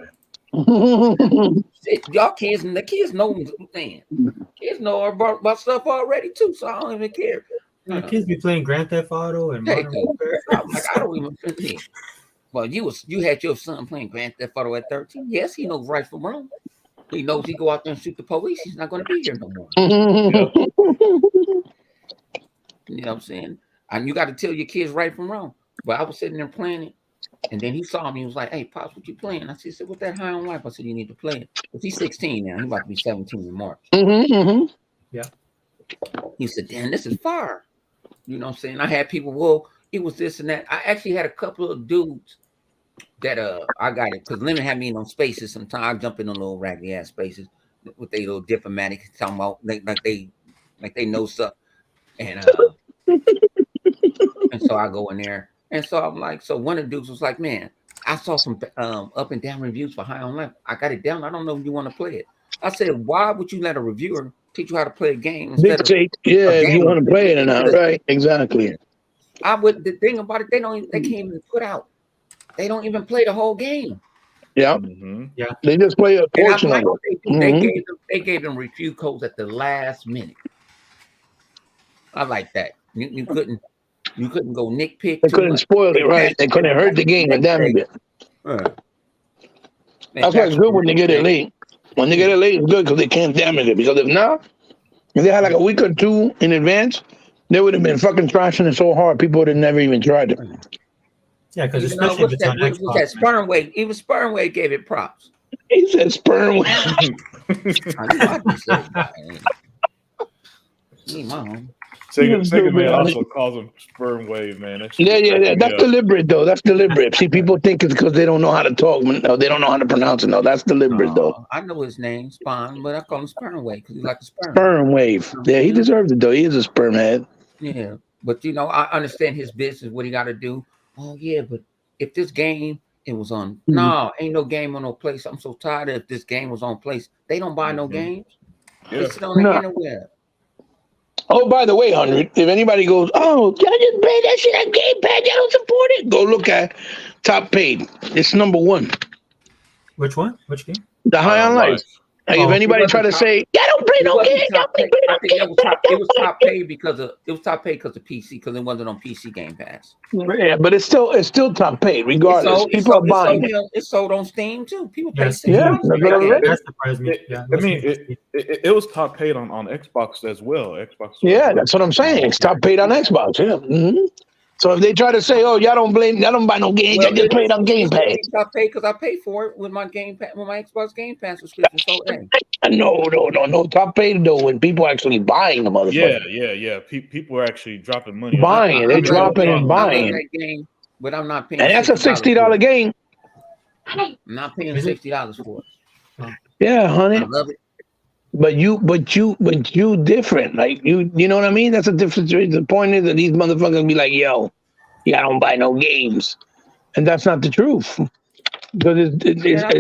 Y'all kids and the kids know what I'm saying. Kids know about stuff already too, so I don't even care. Kids be playing Grand Theft Auto and Modern Warfare. I'm like, I don't even think. Well, you had your son playing Grand Theft Auto at 13. Yes, he knows right from wrong. He knows he go out there and shoot the police. He's not going to be here no more. You know what I'm saying? And you got to tell your kids right from wrong. But I was sitting there playing it. And then he saw me. He was like, "Hey, Pops, what you playing?" I said, "What's that High on Life?" I said, "You need to play it." Because he's 16 now. He's about to be 17 in March. Yeah. He said, "Damn, this is fire." You know what I'm saying? I had people, well, it was this and that. I actually had a couple of dudes that I got it. Because Lemon had me in on spaces. Sometimes I jump in on little raggedy ass spaces with their little diplomatic talking about like they know stuff. And and so I go in there. And so I'm like, so one of the dudes was like, "Man, I saw some up and down reviews for High on Life. I got it down. I don't know if you want to play it." I said, "Why would you let a reviewer teach you how to play a game instead of if you want to play it or not?" Right? Exactly. The thing about it, they can't even put out. They don't even play the whole game. Yeah. Mm-hmm. Yeah. They just play a portion of it. They gave them review codes at the last minute. I like that. You couldn't go nitpick. They couldn't spoil it, right? They couldn't hurt the game and damage it. That's why it's good when they get it late. When they get it late, it's good because they can't damage it. Because if not, if they had like a week or two in advance, They would have been fucking trashing it so hard, people would have never even tried it. Yeah, because You know, especially if it's on what's Xbox. that Sperm Wave? Even Sperm Wave gave it props. He said sperm. I knew I just said that. He my home. Sega Man also calls him Sperm Wave, man. That shit Yeah. That's yeah. deliberate, though. That's deliberate. See, people think it's because they don't know how to talk. No, they don't know how to pronounce it. No, that's deliberate, though. I know his name, Spawn, but I call him Sperm Wave because he's like a sperm. Sperm wave. Yeah, he deserves it, though. He is a sperm head. Yeah, but you know, I understand his business, what he got to do. Oh yeah, but if this game it was on, no, ain't no game on no place. I'm so tired of if this game was on place. They don't buy no games. Yeah. They sit on the interweb. Oh, by the way, 100, if anybody goes, oh, y'all just play that shit on Game Pass, y'all don't support it, go look at Top Paid. It's number 1. Which one? Which game? The High on Life. Like, if anybody try to say, y'all don't play no game, y'all play no game. It was top paid because of PC because it wasn't on PC Game Pass. Yeah, but it's still top paid regardless. People are buying it. It's sold on Steam too. People pay Yes. Yeah, $6. that's what I read. That surprised me. Yeah, I mean, it was top paid on Xbox as well. Xbox. Yeah, that's what I'm saying. It's top paid on Xbox. Yeah. Mm-hmm. So if they try to say, "Oh, y'all don't buy no games, y'all just play it on Game Pass," Top paid because I pay for it with my Game Pass, with my Xbox Game Pass subscription. So hey. No. Top paid though when people actually buying the motherfucker. Yeah. People are actually dropping money. Buying, they're dropping and I buying. love that game, but I'm not paying. And that's a $60 game. I'm not paying $60 for it. Yeah, honey. I love it. But you different. Like you know what I mean? That's a difference. The point is that these motherfuckers be like, yo, I don't buy no games. And that's not the truth. Because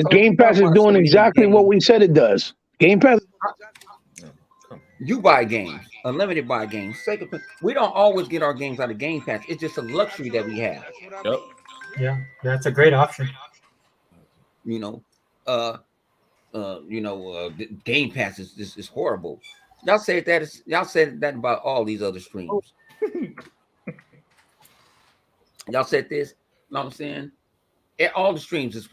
Game Pass is doing exactly what we said it does. Game Pass. You buy games, unlimited buy games. We don't always get our games out of Game Pass. It's just a luxury that we have. Yep. Yeah, that's a great option. You know, Game Pass is horrible. Y'all said that about all these other streams. Y'all said this. You know what I'm saying? All the streams is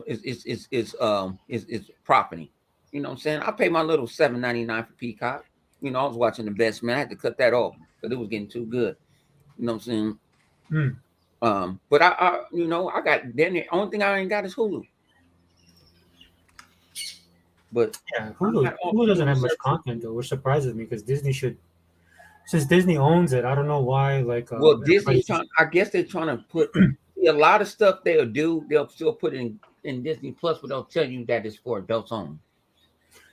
profiting. You know what I'm saying? I pay my little $7.99 for Peacock. You know, I was watching The Best Man. I had to cut that off because it was getting too good. You know what I'm saying? But I got then the only thing I ain't got is Hulu. But yeah, Hulu doesn't have much content though, which surprises me because since Disney owns it, I don't know why. Like, well, Disney's I guess they're trying to put a lot of stuff they'll do. They'll still put in Disney Plus, but they'll tell you that it's for adults only.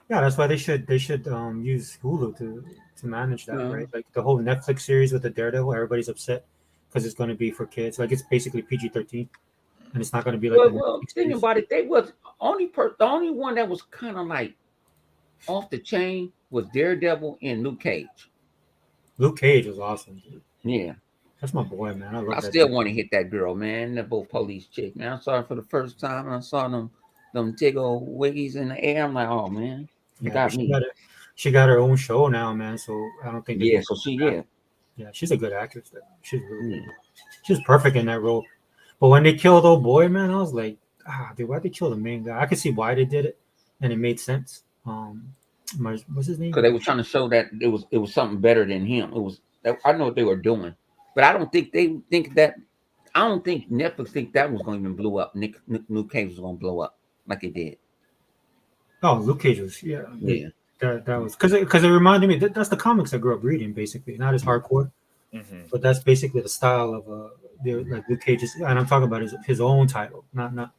Yeah, that's why they should use Hulu to manage that, right? Like the whole Netflix series with the Daredevil, everybody's upset because it's going to be for kids. Like it's basically PG-13, and it's not going to be like. Well, thinking about it, they was the only one that was kind of like off the chain was Daredevil and Luke Cage. Luke Cage was awesome, dude. Yeah, that's my boy, man. I still want to hit that girl, man. They're both police chick, man. I saw her for the first time, and I saw them Tiggle wiggies in the air. I'm like, oh man, she got her own show now, man. So I don't think. Yeah, she's a good actress. She's really good. She was perfect in that role. But when they killed old boy, man, I was like, dude, why'd they kill the main guy? I could see why they did it, and it made sense. What's his name? Because they were trying to show that it was something better than him. I know what they were doing, but I don't think they think that. I don't think Netflix think that was going to even blow up. Luke Cage was going to blow up like it did. Oh, Luke Cage was That was because it reminded me that's the comics I grew up reading, basically, not as hardcore, but that's basically the style of like Luke Cage's, and I'm talking about his own title, not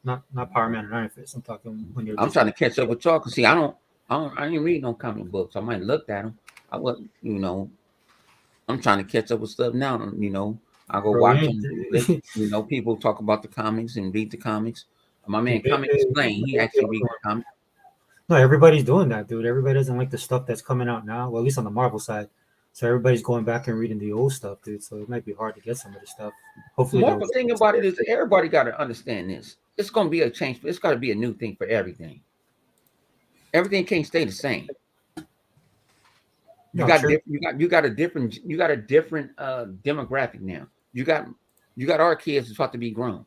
Power Man and Iron Fist. I'm talking when you're. I'm trying to catch up with y'all because see, I didn't read no comic books. I might have looked at them. I wasn't, I'm trying to catch up with stuff now. I go watch them. People talk about the comics and read the comics. My man, Comic Explain, he actually reads the comics. No, everybody's doing that, dude. Everybody doesn't like the stuff that's coming out now. Well, at least on the Marvel side. So everybody's going back and reading the old stuff, dude. So it might be hard to get some of the stuff. Hopefully, the Marvel thing about it is that everybody got to understand this. It's going to be a change. It's got to be a new thing for everything. Everything can't stay the same. You got a different demographic now. You got our kids who's about to be grown.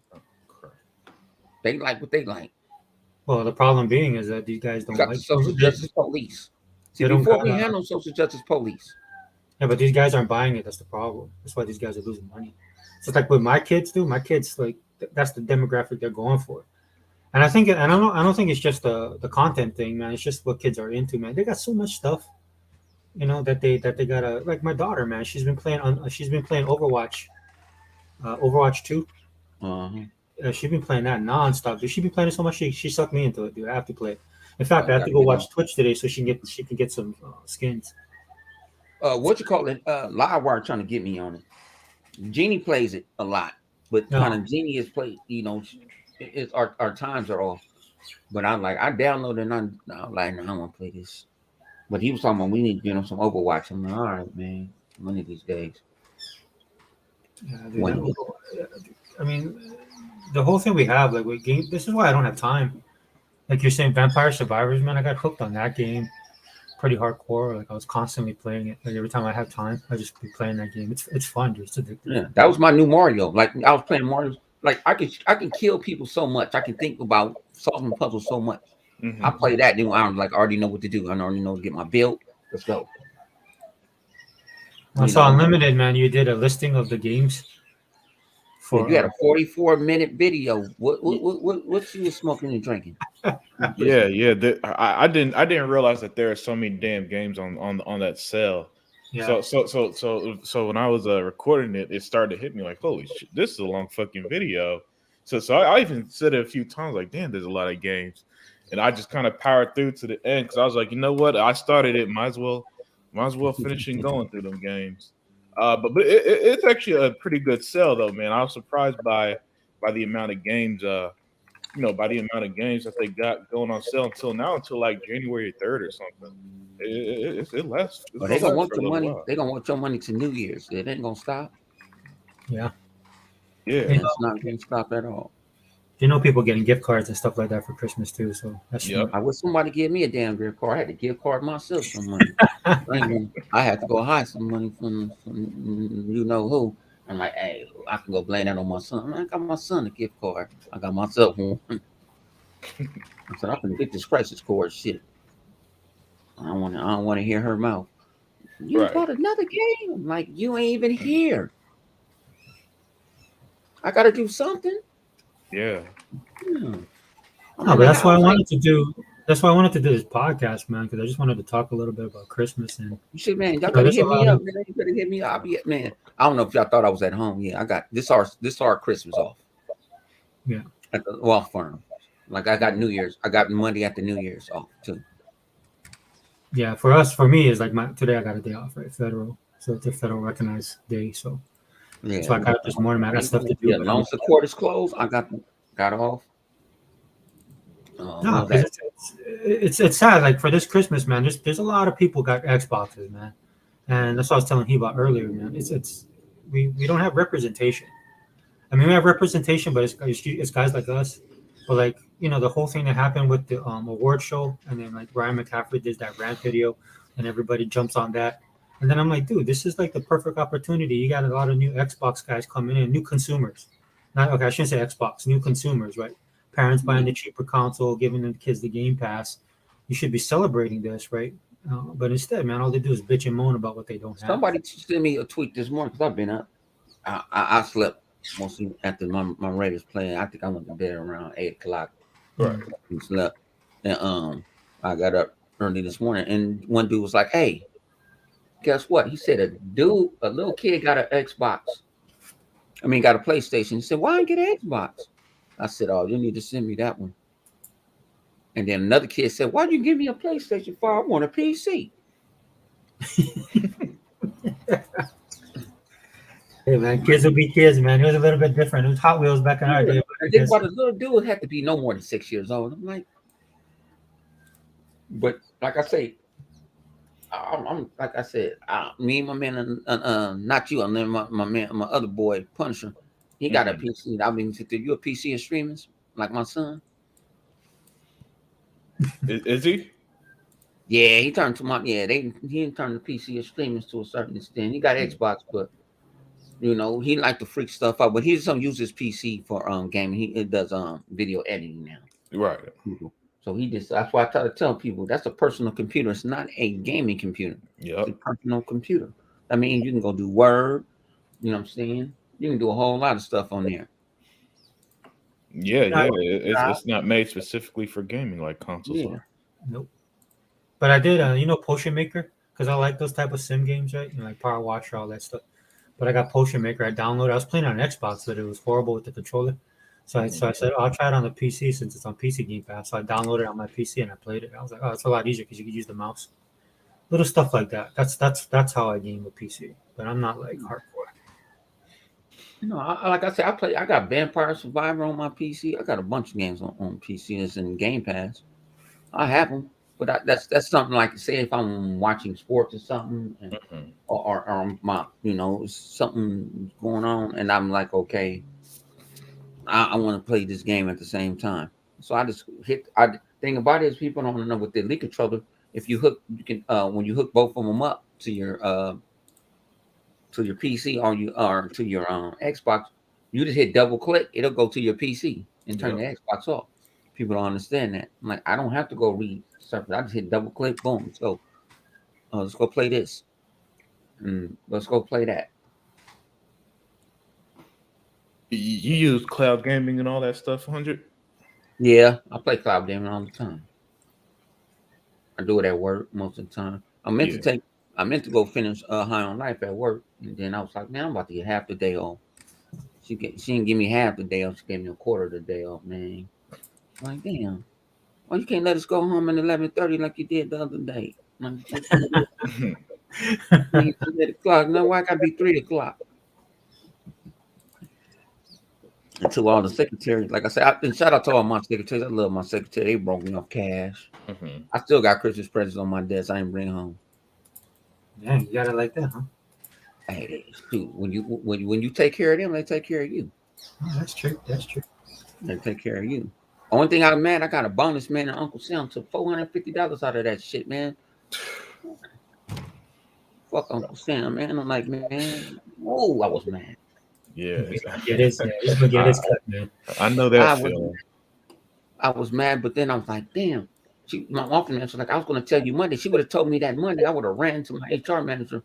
They like what they like. Well, the problem being is that these guys don't like the social justice police. See, before we had no social justice police, Yeah, but these guys aren't buying it. That's the problem. That's why these guys are losing money. So it's like what my kids do. My kids like that's the demographic they're going for. And I think, and I don't think it's just the content thing, man. It's just what kids are into, man. They got so much stuff, that they gotta like my daughter, man. She's been playing Overwatch, Overwatch 2. Uh-huh. She's been playing that nonstop. Dude, she's been playing it so much she sucked me into it, dude. I have to play it. In fact, I I have to gotta go get watch on. Twitch today so she can get some skins. What you call it? Livewire trying to get me on it. Jeannie plays it a lot, but No. kind of Jeannie is play. It's our times are off. But I downloaded and I'm like, no, I don't want to play this. But he was talking about we need to get on some Overwatch. I'm like, all right, man. One of these days. Yeah, dude, One day. I mean, the whole thing we have, like, with game. This is why I don't have time. Like you're saying, Vampire Survivors, man. I got hooked on that game, pretty hardcore. Like I was constantly playing it. Like every time I have time, I just be playing that game. It's fun, dude. It's addictive. Yeah, that was my new Mario. Like I was playing Mario. Like I can kill people so much. I can think about solving puzzles so much. Mhm. I play that new. I'm like I already know what to do. I already know to get my build. Let's go. I saw Unlimited, man. You did a listing of the games. You had a 44-minute video. What you was smoking and drinking? Yeah. I didn't realize that there are so many damn games on that cell. Yeah. So when I was recording it, it started to hit me like, holy shit, this is a long fucking video. So I even said it a few times, like, damn, there's a lot of games, and I just kind of powered through to the end because I was like, you know what, I started it, might as well finishing going through them games. But it's actually a pretty good sell though, man. I was surprised by the amount of games, by the amount of games that they got going on sale until like January 3rd or something. It lasts. But they're gonna want your money. They're gonna want your money to New Year's. It ain't gonna stop. Yeah. It's not gonna stop at all. People getting gift cards and stuff like that for Christmas too. So that's I wish somebody give me a damn gift card. I had to gift card myself some money. I had to go hide some money from you know who. I'm like, hey, I can go blame that on my son. I got my son a gift card. I got myself one. I said, I'm gonna get this crisis cord shit. I don't want to hear her mouth. You bought another game? I'm like, you ain't even here. I gotta do something. Yeah. No, but that's why I wanted to do. That's why I wanted to do this podcast, man, because I just wanted to talk a little bit about Christmas and. You should, man. Y'all gotta hit me up, man. You better hit me up, man. I don't know if y'all thought I was at home. Yeah, I got this our Christmas off. Yeah. At the law firm. Like I got New Year's. I got Monday after New Year's off too. Yeah, for me, is like today I got a day off, right? Federal, so it's a federal recognized day. So yeah, so I got this morning, man. I got stuff to do. Yeah, long as the court is closed, I got off. No, it's sad. Like for this Christmas, man, there's a lot of people got Xboxes, man, and that's what I was telling you about earlier, man. We don't have representation. I mean, we have representation, but it's guys like us. But like the whole thing that happened with the award show, and then like Ryan McCaffrey did that rant video, and everybody jumps on that, and then I'm like, dude, this is like the perfect opportunity. You got a lot of new Xbox guys coming in, new consumers. I shouldn't say Xbox, new consumers, right? Parents buying the cheaper console, giving the kids the Game Pass. You should be celebrating this, right? But instead, man, all they do is bitch and moan about what they don't have. Somebody sent me a tweet this morning because I've been up. I slept mostly after my Raiders playing. I think I went to bed around 8:00. Right. And slept, and I got up early this morning, and one dude was like, "Hey, guess what?" He said, "A little kid got an Xbox. Got a PlayStation." He said, "Why didn't get an Xbox?" I said, "Oh, you need to send me that one." And then another kid said, "Why'd you give me a PlayStation 4? I want a PC." Hey man, kids will be kids, man. It was a little bit different. It was Hot Wheels back in our day. And then the little dude had to be no more than 6 years old. I'm like, but like I say, I'm like I said, me and my man, not you, and then my man, my other boy, Punisher, he got a PC. I mean, you a PC and streaming like my son? Is he? Yeah, he turned to he turned the PC and streaming to a certain extent. He got Xbox, but he like to freak stuff out. But he doesn't use his PC for gaming. He does video editing now. Right. So that's why I try to tell people that's a personal computer. It's not a gaming computer. Yeah. It's a personal computer. I mean, you can go do Word. You know what I'm saying? You can do a whole lot of stuff on there. Yeah, Yeah, yeah. It's not made specifically for gaming like consoles Yeah. are. Nope. But I did, Potion Maker, because I like those type of sim games, right? Like Power Washer, all that stuff. But I got Potion Maker. I downloaded. I was playing on Xbox, but it was horrible with the controller. So I said, I'll try it on the PC since it's on PC Game Pass. So I downloaded it on my PC and I played it. I was like, oh, it's a lot easier because you can use the mouse. Little stuff like that. That's how I game with PC. But I'm not like hardcore. Like I said, I got Vampire Survivor on my PC. I got a bunch of games on PC that's in Game Pass. I have them, but that's something like say if I'm watching sports or something, and, or my something going on, and I'm like, okay, I want to play this game at the same time. So I just hit. Thing about it is people don't know with the Elite controller. If you hook, you can when you hook both of them up to your PC or to your Xbox, you just hit double click, it'll go to your PC and turn the Xbox off. People don't understand that. I'm like, I don't have to go read stuff. I just hit double click, boom. So let's go play this. Let's go play that. You use cloud gaming and all that stuff, 100? Yeah, I play cloud gaming all the time. I do it at work most of the time. I meant to go finish High on Life at work, and then I was like, man, I'm about to get half the day off. She didn't give me half the day off. She gave me a quarter of the day off, man. I'm like, damn. Well, you can't let us go home at 11:30 like you did the other day. Like, 3 o'clock. No, why gotta be 3 o'clock? And to all the secretaries, like I said, and shout out to all my secretaries. I love my secretary. They broke me off cash. I still got Christmas presents on my desk. I ain't bring home. Yeah, you got it like that, huh? Hey, shoot, when you take care of them, they take care of you. Oh, that's true. That's true. They take care of you. Only thing I'm mad, I got a bonus, man, and Uncle Sam took $450 out of that shit, man. Fuck Uncle Sam, man. I'm like, man, oh, I was mad. Yeah. He's gonna get his cut, man. I know that feeling. I was mad, but then I was like, damn. My office manager was like, I was going to tell you Monday. She would have told me that Monday. I would have ran to my HR manager.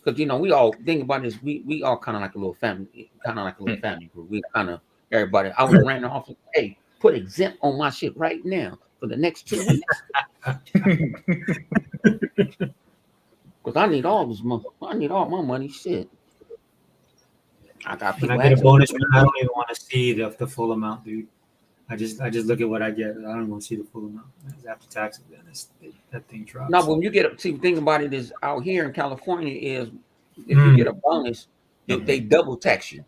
Because, we all think about this. We all kind of like a little family, group. We kind of, everybody. I would have ran the office. Hey, put exempt on my shit right now for the next 2 weeks. Because I need all this money. I need all my money. Shit. I got people. When I get a bonus, man, I don't even want to see the full amount, dude. I just look at what I get. I don't want to see the full amount. After taxes, then that thing drops. No, but when you get see, the thing about it is out here in California is if you get a bonus, they double tax you.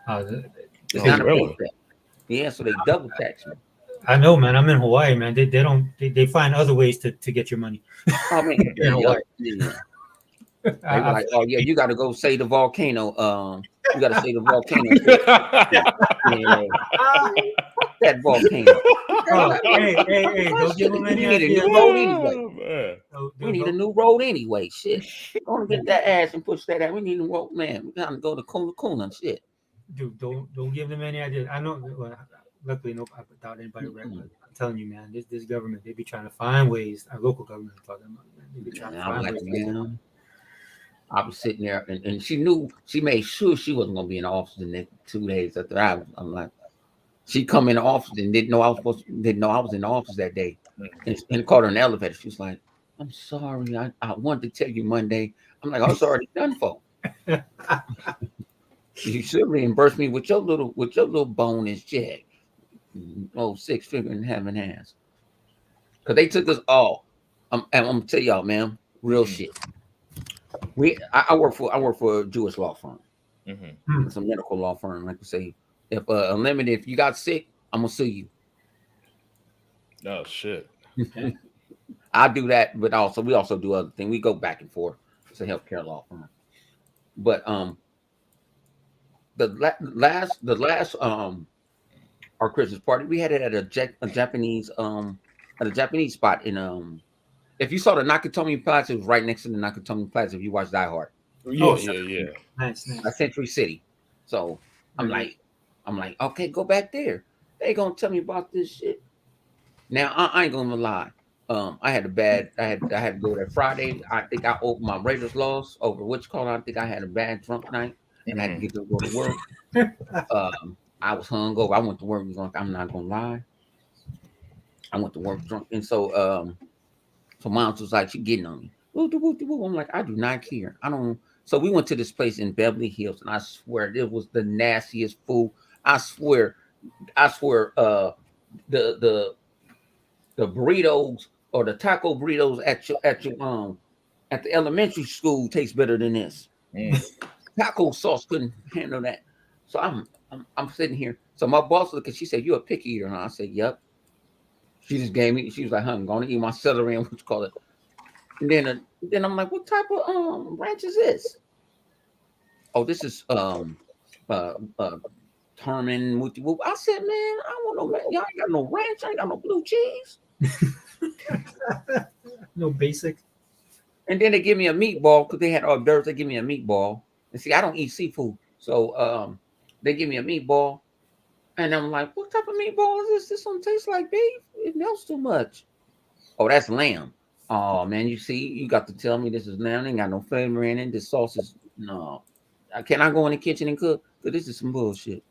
It's not a paycheck. Yeah, so they double tax you. I know, man. I'm in Hawaii, man. They find other ways to get your money. Oh man, in Hawaii. Yeah. They were like, oh yeah, you got to go say the volcano. You got to say the volcano. Yeah. That volcano. Oh, hey! Don't give them any idea. We need a new road anyway. Shit, gonna get that ass and push that out. We need a road, man. We gotta go to Kuna and shit. Dude, don't give them any idea. I know. Well, luckily, without anybody. I'm telling you, man. This government, they be trying to find ways. Our local government is talking about, man. They be trying to find ways. Man. I was sitting there, and she made sure she wasn't gonna be in the office the next 2 days after I'm like, she come in the office and didn't know I was in the office that day, and called her in the elevator. She was like, "I'm sorry, I wanted to tell you Monday." I'm like, "I was already done for." You should reimburse me with your little bonus check, 6 figure and having ass, because they took us all. I'm gonna tell y'all, man, real shit. I work for a Jewish law firm. It's a medical law firm. Like I say, if Unlimited, if you got sick, I'm gonna sue you. Oh shit. I do that, but we also do other things. We go back and forth. It's a healthcare law firm. But the last our Christmas party, we had it at a Japanese spot in if you saw the Nakatomi Plaza, it was right next to the Nakatomi Plaza. If you watch Die Hard, yeah. Nice. Century City. So I'm like, okay, go back there. They gonna tell me about this shit. Now I ain't gonna lie. I had to go there Friday. I think I opened my Raiders loss over which call. I think I had a bad drunk night and I had to get to go to work. I was hungover. I went to work drunk. I'm not gonna lie. I went to work drunk, and so Moms was like, she getting on me. I'm like, I do not care. I don't. So we went to this place in Beverly Hills, and I swear it was the nastiest food. I swear, the burritos or the taco burritos at your at the elementary school taste better than this. Taco sauce couldn't handle that. So I'm sitting here. So my boss looked and she said, "You're a picky eater, huh?" I said, "Yep." She just gave me. She was like, "I'm gonna eat my celery and what you call it." And then I'm like, "What type of ranch is this?" Oh, this is Herman. I said, "Man, I want no. Y'all ain't got no ranch. I ain't got no blue cheese." No basic. And then they give me a meatball because they had hors d'oeuvres. They give me a meatball. And see, I don't eat seafood, so they give me a meatball. And I'm like, what type of meatball is this? This don't taste like beef. It melts too much. Oh, that's lamb. Oh, man, you see, you got to tell me this is lamb. Ain't got no flavor in it. This sauce is, no. Can I go in the kitchen and cook? Because this is some bullshit.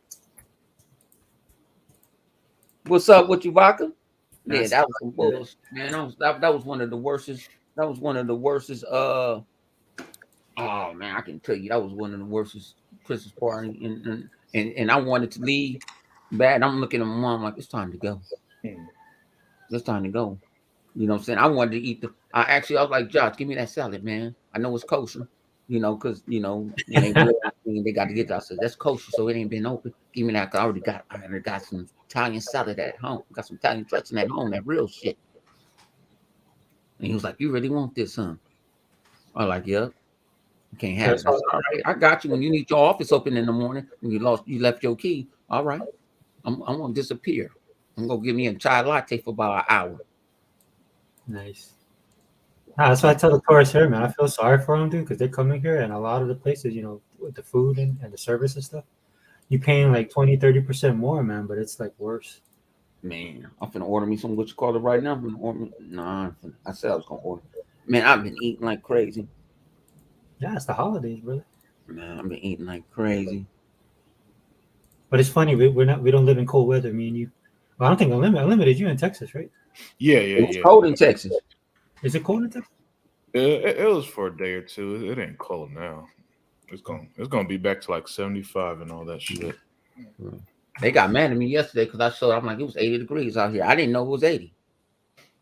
What's up with you, Vodka? Yeah, that was some bullshit, man. That was one of the worstest. That was one of the worstest. Oh, man, I can tell you that was one of the worstest Christmas party. And I wanted to leave bad. I'm looking at my mom like, it's time to go. It's time to go. You know what I'm saying? I wanted to eat I was like, Josh, give me that salad, man. I know it's kosher, because, they got to get that. I said, that's kosher, so it ain't been open. Give me that, because I already got some Italian salad at home. Got some Italian dressing at home, that real shit. And he was like, you really want this, huh? I was like, yep. You can't have it. I said, all right, I got you. When you need your office open in the morning, when you left your key, all right, I'm gonna disappear. I'm gonna give me a chai latte for about an hour. Nice. That's why I tell the tourists here, man. I feel sorry for them, dude, because they're coming here, and a lot of the places, with the food and the service and stuff, you paying like 20-30% more, man. But it's like worse. Man, I'm finna order me some what you call it right now. I said I was gonna order. Man, I've been eating like crazy. Yeah, it's the holidays, brother. Man, I've been eating like crazy. But it's funny, we don't live in cold weather. Me and you. Well, I don't think Unlimited. You in Texas, right? Yeah. It's cold in Texas. Is it cold in Texas? It was for a day or two. It ain't cold now. It's gonna be back to like 75 and all that shit. They got mad at me yesterday because I showed. I'm like, it was 80 degrees out here. I didn't know it was 80.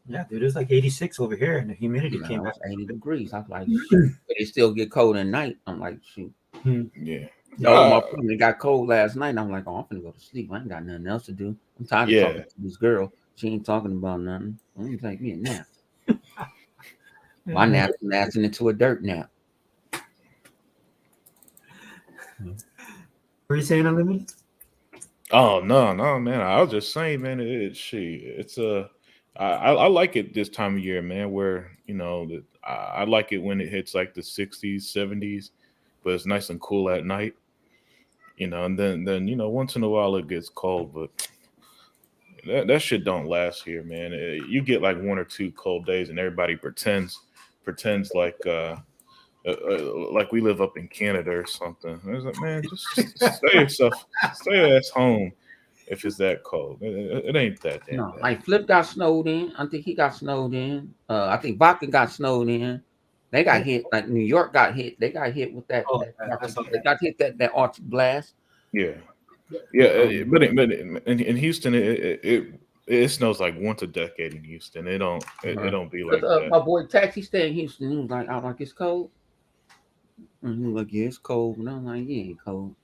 Yeah, dude, it's like 86 over here, and the humidity came back. 80 degrees. I was like, shoot. But it still get cold at night. I'm like, shoot. Yeah. My it got cold last night. I'm like, I'm finna go to sleep. I ain't got nothing else to do. I'm tired of talking to this girl. She ain't talking about nothing. I'm gonna take me a nap. My nap's lasting into a dirt nap. Were you saying Unlimited? Oh no, man. I was just saying, man. I like it this time of year, man. Where I like it when it hits like the 60s, 70s, but it's nice and cool at night. And then once in a while it gets cold, but that shit don't last here, man. You get like 1 or 2 cold days, and everybody pretends like we live up in Canada or something. I was like, man, just stay your ass home if it's that cold. It ain't that damn bad. Like Flip got snowed in. I think he got snowed in. I think Vodka got snowed in. They got hit. Like New York got hit. They got hit with that. They got hit that Arctic blast. Yeah. But in Houston, it snows like once a decade in Houston. It don't be like that. My boy Taxi stayed in Houston. He was like, "I like it's cold." And he was like, "Yeah, it's cold." And I'm like, "Yeah, it's cold."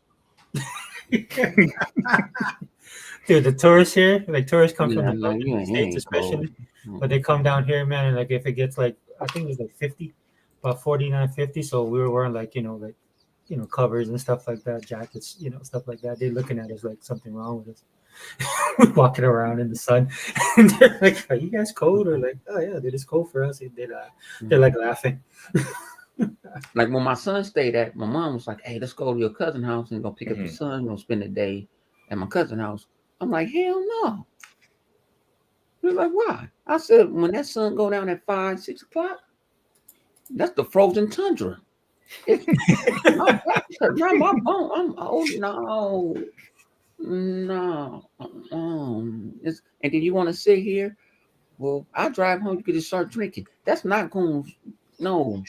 Dude, the tourists here, like tourists come from the States especially, but they come down here, man, and like if it gets like, I think it's like 50, about 49, 50, so we were wearing like, covers and stuff like that, jackets, stuff like that. They're looking at us like something wrong with us. We're walking around in the sun, and they're like, "Are you guys cold?" Or like, "Oh yeah, dude, it's cold for us." They're like laughing. Like when my son stayed at, my mom was like, "Hey, let's go to your cousin's house and go pick up your son. We're gonna spend the day at my cousin's house." I'm like, "Hell no! He was like, why? I said, when that sun go down at 5, 6 o'clock, that's the frozen tundra. My bone. I'm no. And then you want to sit here? Well, I drive home. You could just start drinking. That's not going. No.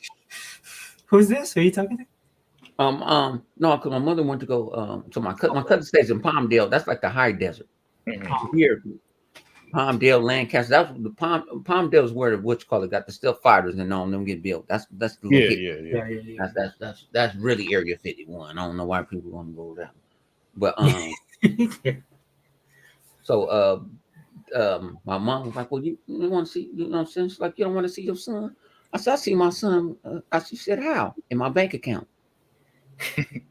Who's this? Who are you talking to? No, because my mother went to go. So my cousin stays in Palmdale. That's like the high desert. Mhm. Here, Palmdale, Lancaster. That's the Palmdale is where the got the stealth fighters and all them get built. That's the Yeah, little yeah. That's really Area 51. I don't know why people want to go there, but so my mom was like, well, you want to see, you know what I'm saying? She's like, you don't want to see your son? I said, I see my son. She said, how? In my bank account. And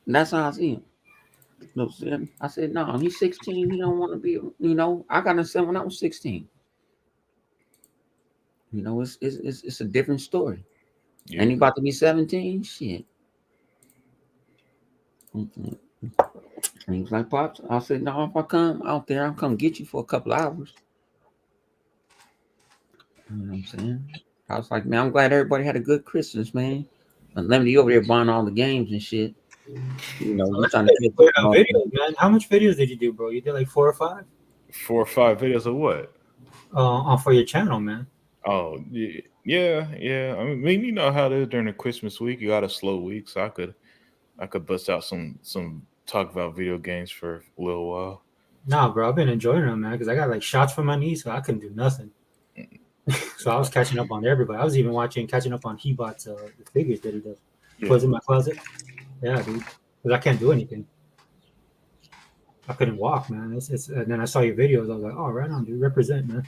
that's how I see him. You know what I'm saying? I said, no, he's 16. He don't want to be, I got a son when I was 16. It's a different story. Yeah. And he about to be 17. Shit. And he was like, Pops, I said, no, if I come out there, I'll come get you for a couple hours. You know what I'm saying? I was like, man, I'm glad everybody had a good Christmas, man. And let me over there buying all the games and shit. You trying to get videos, man. How much videos did you do, bro? You did like 4 or 5? 4 or 5 videos of what? For your channel, man. Oh, yeah. I mean, you know how it is during the Christmas week. You got a slow week, so I could bust out some talk about video games for a little while. Nah, bro, I've been enjoying them, man, because I got like shots from my knees, so I couldn't do nothing. So I was catching up on everybody. I was even catching up on Hebot's the figures that he does. Yeah. Was in my closet. Yeah, dude, because I can't do anything. I couldn't walk, man. And then I saw your videos. I was like, oh, right on, dude, represent, man.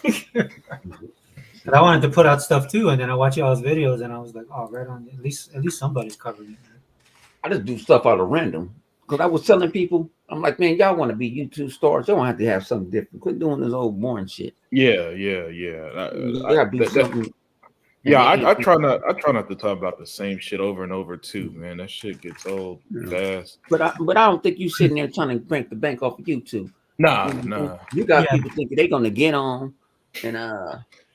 And I wanted to put out stuff too, and then I watched y'all's videos, and I was like, oh, right on. At least somebody's covering it, man. I just do stuff out of random. Because I was telling people, I'm like, man, y'all want to be YouTube stars. You don't have to have something different. Quit doing this old boring shit. Yeah. I try not to talk about the same shit over and over too, man. That shit gets old fast. But I don't think you sitting there trying to break the bank off of YouTube. Nah. You got people thinking they're gonna get on and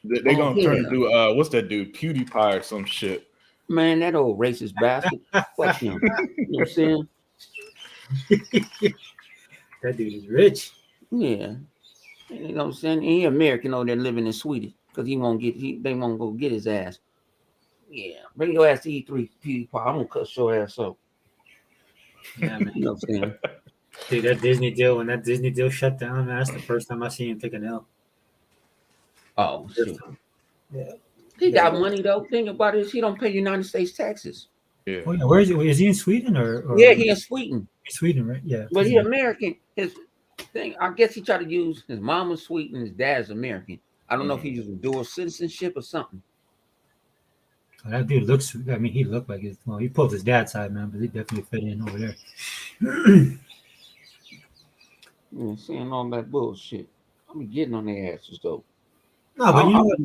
they're gonna turn into what's that dude, PewDiePie or some shit. Man, that old racist bastard. Fuck him. You know what I'm saying? That dude is rich. Yeah. You know what I'm saying? He American over there living in Sweden because they won't go get his ass. Yeah. Bring your ass to E3, PewDiePie. I'm gonna cut your ass up. Yeah, man. You know what I'm saying? Dude, when that Disney deal shut down, man, that's the first time I see him take an L. Oh shit. Yeah. He got money though. Think about it, he don't pay United States taxes. Yeah. Oh, yeah. Where is he? Is he in Sweden or? Yeah, he in Sweden. Sweden, right? Yeah. But he American. His thing, I guess he tried to use his mama's Sweden, his dad's American. I don't know if he used dual citizenship or something. Oh, that dude looks. I mean, he looked like he pulled his dad's side, man, but he definitely fit in over there. Yeah, saying all that bullshit. I'm getting on their asses though. No, but you know what?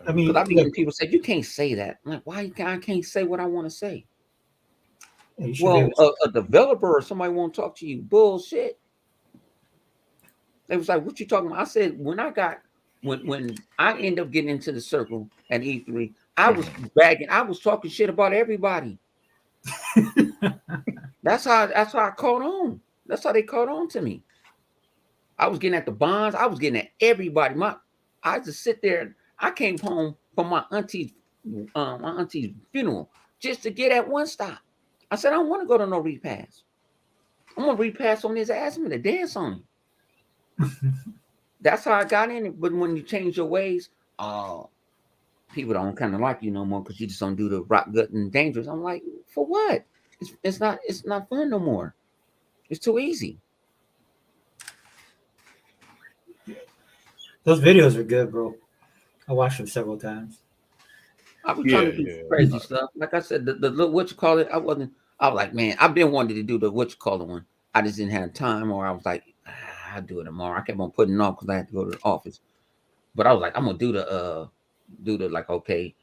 I mean, because I be getting people say you can't say that. I'm like, why I can't say what I want to say? Yeah, well, a developer or somebody won't talk to you. Bullshit. They was like, what you talking about? I said, when I end up getting into the circle at E3, I was bragging. I was talking shit about everybody. That's how I caught on. That's how they caught on to me. I was getting at the bonds. I was getting at everybody. I just sit there. I came home from my auntie's funeral just to get at one stop. I said, I don't want to go to no repass. I'm gonna repass on his ass. I'm gonna dance on him. That's how I got in it. But when you change your ways, people don't kind of like you no more because you just don't do the rock gut and dangerous. I'm like, for what? It's not fun no more. It's too easy. Those videos are good, bro. I watched them several times. I was trying to do crazy stuff. Like I said, the what you call it, I was like, man, I've been wanting to do the what you call it one. I just didn't have time, or I was like, I'll do it tomorrow. I kept on putting it off because I had to go to the office. But I was like, I'm gonna do the like, okay,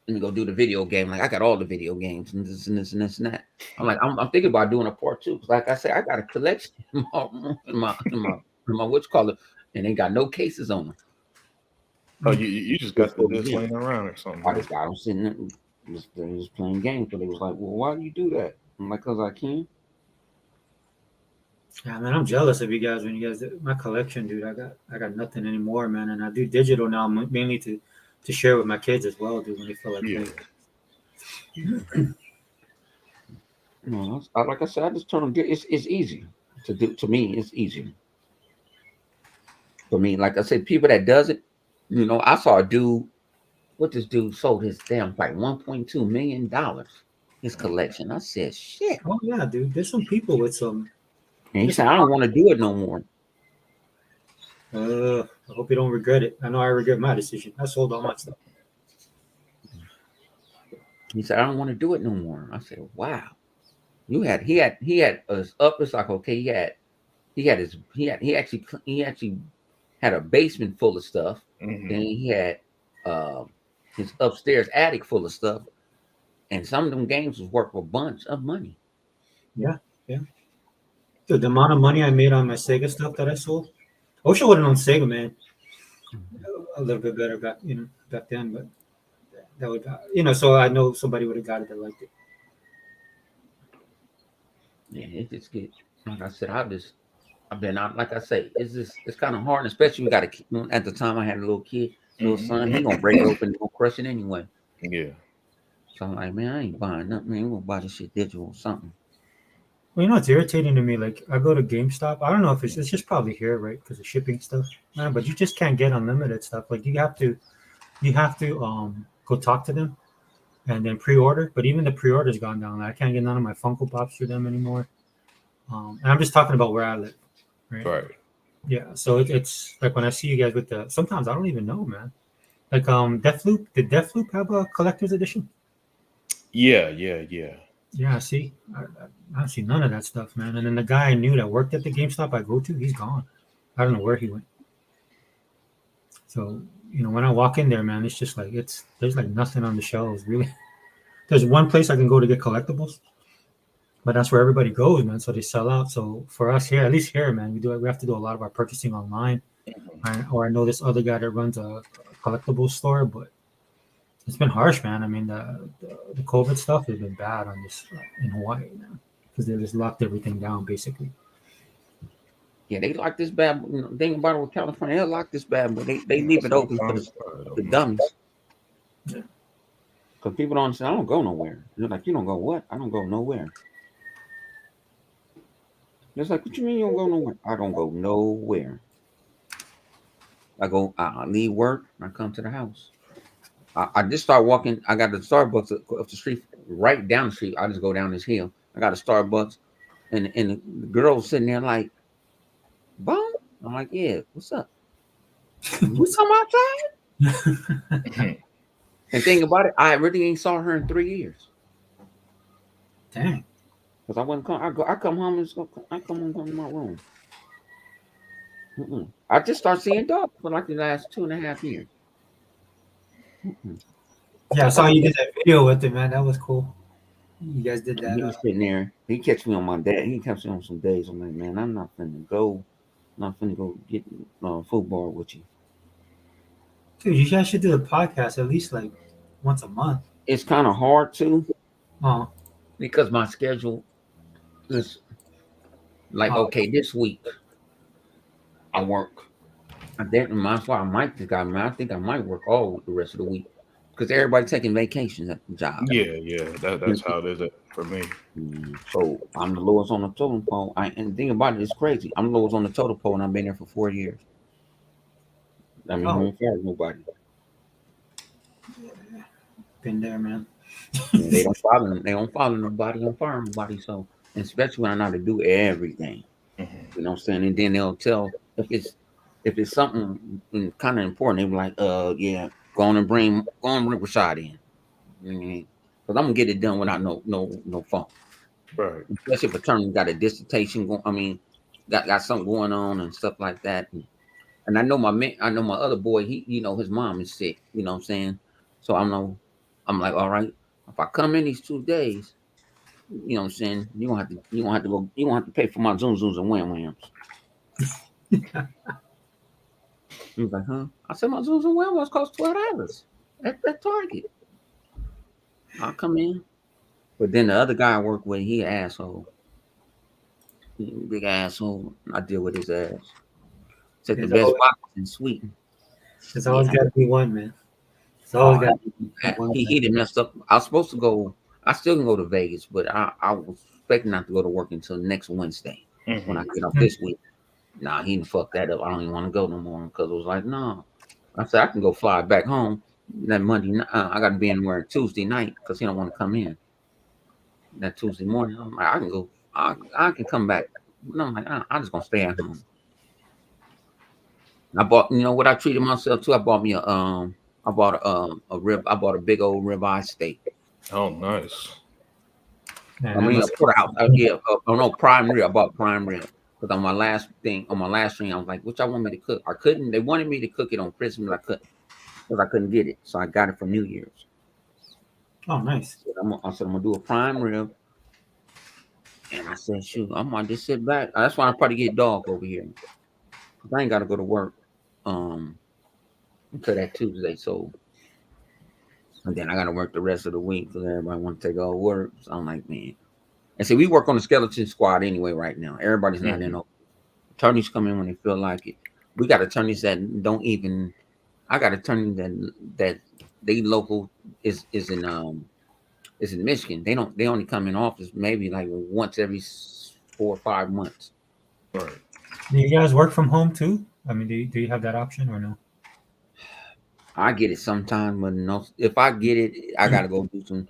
let me go do the video game. Like I got all the video games and this and this and this and that. I'm like, I'm thinking about doing a part 2. Like I said, I got a collection in my what you call it. and they got no cases on them. Oh, you just got the disc laying around or something. I just got them sitting there, just playing games. But they was like, "Well, why do you do that?" I'm like, "Cause I can." Yeah, man, I'm jealous of you guys when you guys my collection, dude. I got nothing anymore, man, and I do digital now mainly to share with my kids as well, dude, when they feel like Yeah. playing. No, like I said, I just told them it's easy to do. To me, it's easier. For me, like I said, people that does it, I saw a dude. What this dude sold his damn like $1.2 million his collection. I said, shit. Oh yeah, dude. There's some people with some. And he said, I don't want to do it no more. I hope you don't regret it. I know I regret my decision. I sold all my stuff. He said, I don't want to do it no more. I said, wow. He had us up. It's like, okay, he actually had a basement full of stuff. Mhm. Then he had his upstairs attic full of stuff. And some of them games was worth a bunch of money. Yeah. Dude, the amount of money I made on my Sega stuff that I sold. I wish I would have known Sega, man. A little bit better back then, but that would, so I know somebody would have got it that liked it. Yeah, it just get like I said, I've been out, like I say, it's kind of hard, especially we got at the time I had a little kid, little son, he gonna break it open and gonna crush it anyway. Yeah. So I'm like, man, I ain't buying nothing, man. I'm gonna buy this shit digital or something. Well, it's irritating to me. Like, I go to GameStop. I don't know if it's just probably here, right? Because of shipping stuff. Man, but you just can't get unlimited stuff. Like, you have to go talk to them and then pre-order. But even the pre-order's gone down. Like, I can't get none of my Funko Pops through them anymore. And I'm just talking about where I live, right? Right. Yeah. So it's like when I see you guys with sometimes I don't even know, man. Like Deathloop. Did Deathloop have a collector's edition? Yeah. Yeah, see, I see none of that stuff, man. And then the guy I knew that worked at the GameStop I go to, he's gone. I don't know where he went. So, when I walk in there, man, it's just like there's like nothing on the shelves, really. There's one place I can go to get collectibles, but that's where everybody goes, man. So they sell out. So for us here, at least here, man, we have to do a lot of our purchasing online. Or I know this other guy that runs a collectibles store, but it's been harsh, man. I mean, the COVID stuff has been bad on this in Hawaii, man, because they just locked everything down, basically. Yeah, they lock this bad. Thing about it with California, they lock this bad, but they leave it open for the dummies. Yeah. Because people don't say, I don't go nowhere. They're like, you don't go what? I don't go nowhere. It's like, what you mean you don't go nowhere? I don't go nowhere. I leave work and I come to the house. I just start walking. I got the Starbucks up the street, right down the street. I just go down this hill. I got a Starbucks, and the girl's sitting there like, "Bone." I'm like, "Yeah, what's up? You come outside?" And think about it, I really ain't saw her in 3 years. Dang. Because I wouldn't come. I come home and come to my room. I just start seeing dogs for like the last 2.5 years. Yeah, I saw you did that video with it, man. That was cool. You guys did that. He was sitting there. He catch me on my day. He catch me on some days. I'm like, man, I'm not finna go get football with you. Dude, you guys should do a podcast at least like once a month. It's kind of hard to, because my schedule is like, okay, this week I work. That's why I think I might work all the rest of the week because everybody taking vacations at the job. Yeah. That's how it is for me. So I'm the lowest on the totem pole. And the thing about it is crazy. I'm the lowest on the totem pole, and I've been there for 4 years. I mean, I don't fire nobody. Been there, man. They don't follow nobody. Don't fire nobody. So, especially when I know how to do everything. You know what I'm saying? And then they'll tell if it's something kind of important, they be like, yeah, go on and bring Rashad in. Because I'm gonna get it done without no phone. Right. Especially if a attorney got a dissertation going. I mean, got something going on and stuff like that. And I know my other boy. He his mom is sick. You know what I'm saying? So I'm like, all right, if I come in these 2 days, you know what I'm saying, you don't have to pay for my zoom zooms and wham whams. He was like, huh? I said, my Zeus and Wellmos cost $12 at Target. I'll come in. But then the other guy I work with, he an asshole. He a big asshole. I deal with his ass. Said the It's best always- box in Sweden. It's always got to be one, man. It's always got to be one. He done messed up. I was supposed to go. I still can go to Vegas, but I was expecting not to go to work until next Wednesday when I get off this week. Nah, he done fucked that up. I don't even want to go no more because it was like, no. I said I can go fly back home that Monday night. I got to be in work Tuesday night because he don't want to come in that Tuesday morning. I'm like, I can go. I can come back. No, I'm like, I'm just gonna stay at home. I bought, you know what I treated myself to? I bought me a big old ribeye steak. Oh, nice. Man, I mean, that a porterhouse. No, prime rib. I bought prime rib because on my last stream, I was like, "Which I want me to cook?" I couldn't. They wanted me to cook it on Christmas. I couldn't because I couldn't get it, so I got it for New Year's. oh, nice. I said I'm gonna do a prime rib, and I said, "Shoot, I'm gonna just sit back." That's why I probably get dog over here. I ain't got to go to work until that Tuesday, so. And then I got to work the rest of the week because everybody want to take all work. So I'm like, man. And see, we work on the skeleton squad anyway right now. Everybody's not in. Attorneys come in when they feel like it. We got attorneys that don't even. I got attorneys that they local is in Michigan. They only come in office maybe like once every 4 or 5 months. Right. Do you guys work from home too? I mean, do you have that option or no? I get it sometimes, but no. If I get it, I gotta go do some.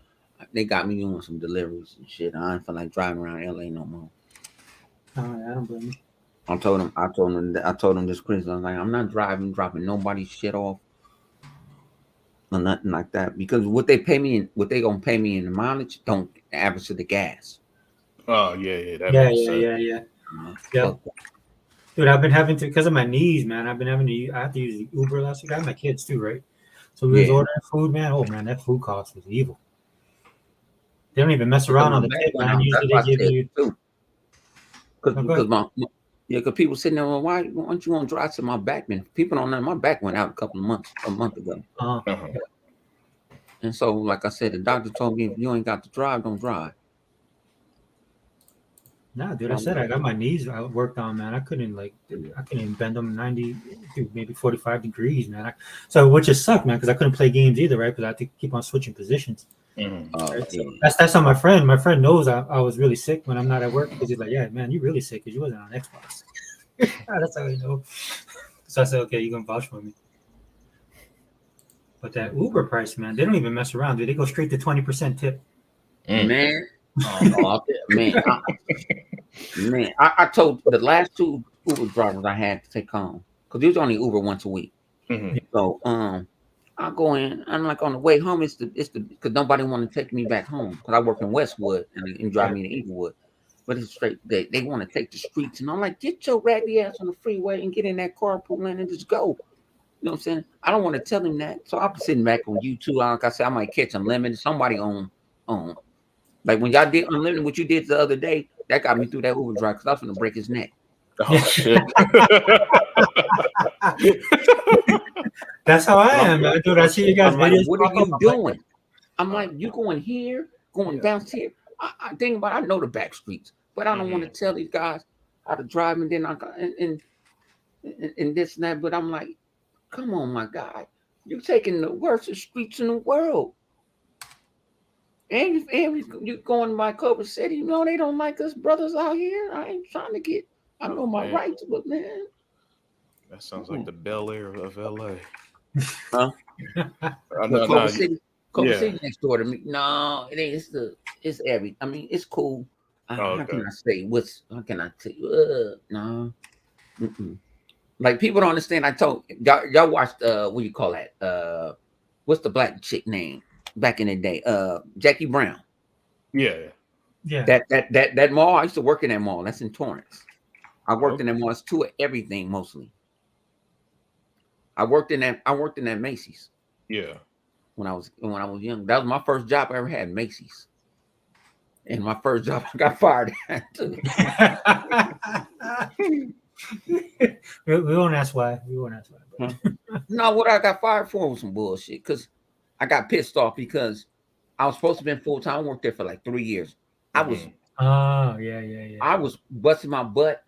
They got me doing some deliveries and shit. I don't feel like driving around LA no more. Oh, I don't blame you. I told him this Christmas. I was like, I'm not dropping nobody's shit off or nothing like that because what they gonna pay me in the mileage don't average to the gas. Oh, yeah. That Yeah, makes sense. yeah. Fuck that. Dude, I've been having to because of my knees, man. I have to use the Uber last week. I have my kids too, right? So we was ordering food, man. Oh man, that food cost was evil. They don't even mess around on the tip, man. Usually they give you because people sitting there, well, why don't you want to drive to my back, man? People don't know my back went out a month ago. And so, like I said, the doctor told me if you ain't got to drive, don't drive. Nah, dude, I said I got my knees worked on, man. I couldn't even bend them 90, dude, maybe 45 degrees, man. So which is sucked, man, because I couldn't play games either, right? Because I had to keep on switching positions. Right? So that's how my friend knows I was really sick when I'm not at work because he's like, yeah, man, you're really sick because you wasn't on Xbox. That's how he knows. So I said, okay, you can vouch for me. But that Uber price, man, they don't even mess around, dude. They go straight to 20% tip. Man. I told the last 2 Uber drivers I had to take home because there was only Uber once a week. So I go in. I'm like on the way home. It's the because nobody want to take me back home because I work in Westwood and drive me to Inglewood. But it's straight. They want to take the streets, and I'm like, get your raggedy ass on the freeway and get in that carpool lane and just go. You know what I'm saying? I don't want to tell him that. So I'm sitting back on YouTube. Like I said, I might catch Unlimited. Somebody on. Like when y'all did Unlimited, what you did the other day, that got me through that Uber drive because I was going to break his neck. Oh, shit. That's how I am, man. Dude, I see you guys like, videos. what are you doing? I'm like, you going here, going bounce here. I think about I know the back streets, but I don't want to tell these guys how to drive and then and this and that. But I'm like, come on, my guy. You're taking the worst streets in the world. And you going by Culver City, you know they don't like us brothers out here. I ain't trying to get, I know my rights, but man. That sounds like the Bel Air of LA. Huh? Culver City next door to me. No, it ain't. It's every. I mean, it's cool. How can I say? How can I tell you? No. Like people don't understand. I told y'all watched what do you call that? What's the black chick name? Back in the day, Jackie Brown. Yeah. That mall. I used to work in that mall. That's in Torrance. I worked in that mall. It's two of everything mostly. I worked in that Macy's. Yeah. When I was young, that was my first job I ever had, Macy's. And my first job, I got fired at too. We won't ask why. No, what I got fired for was some bullshit because I got pissed off because I was supposed to be full time. I worked there for like 3 years. I was Oh, yeah. I was busting my butt.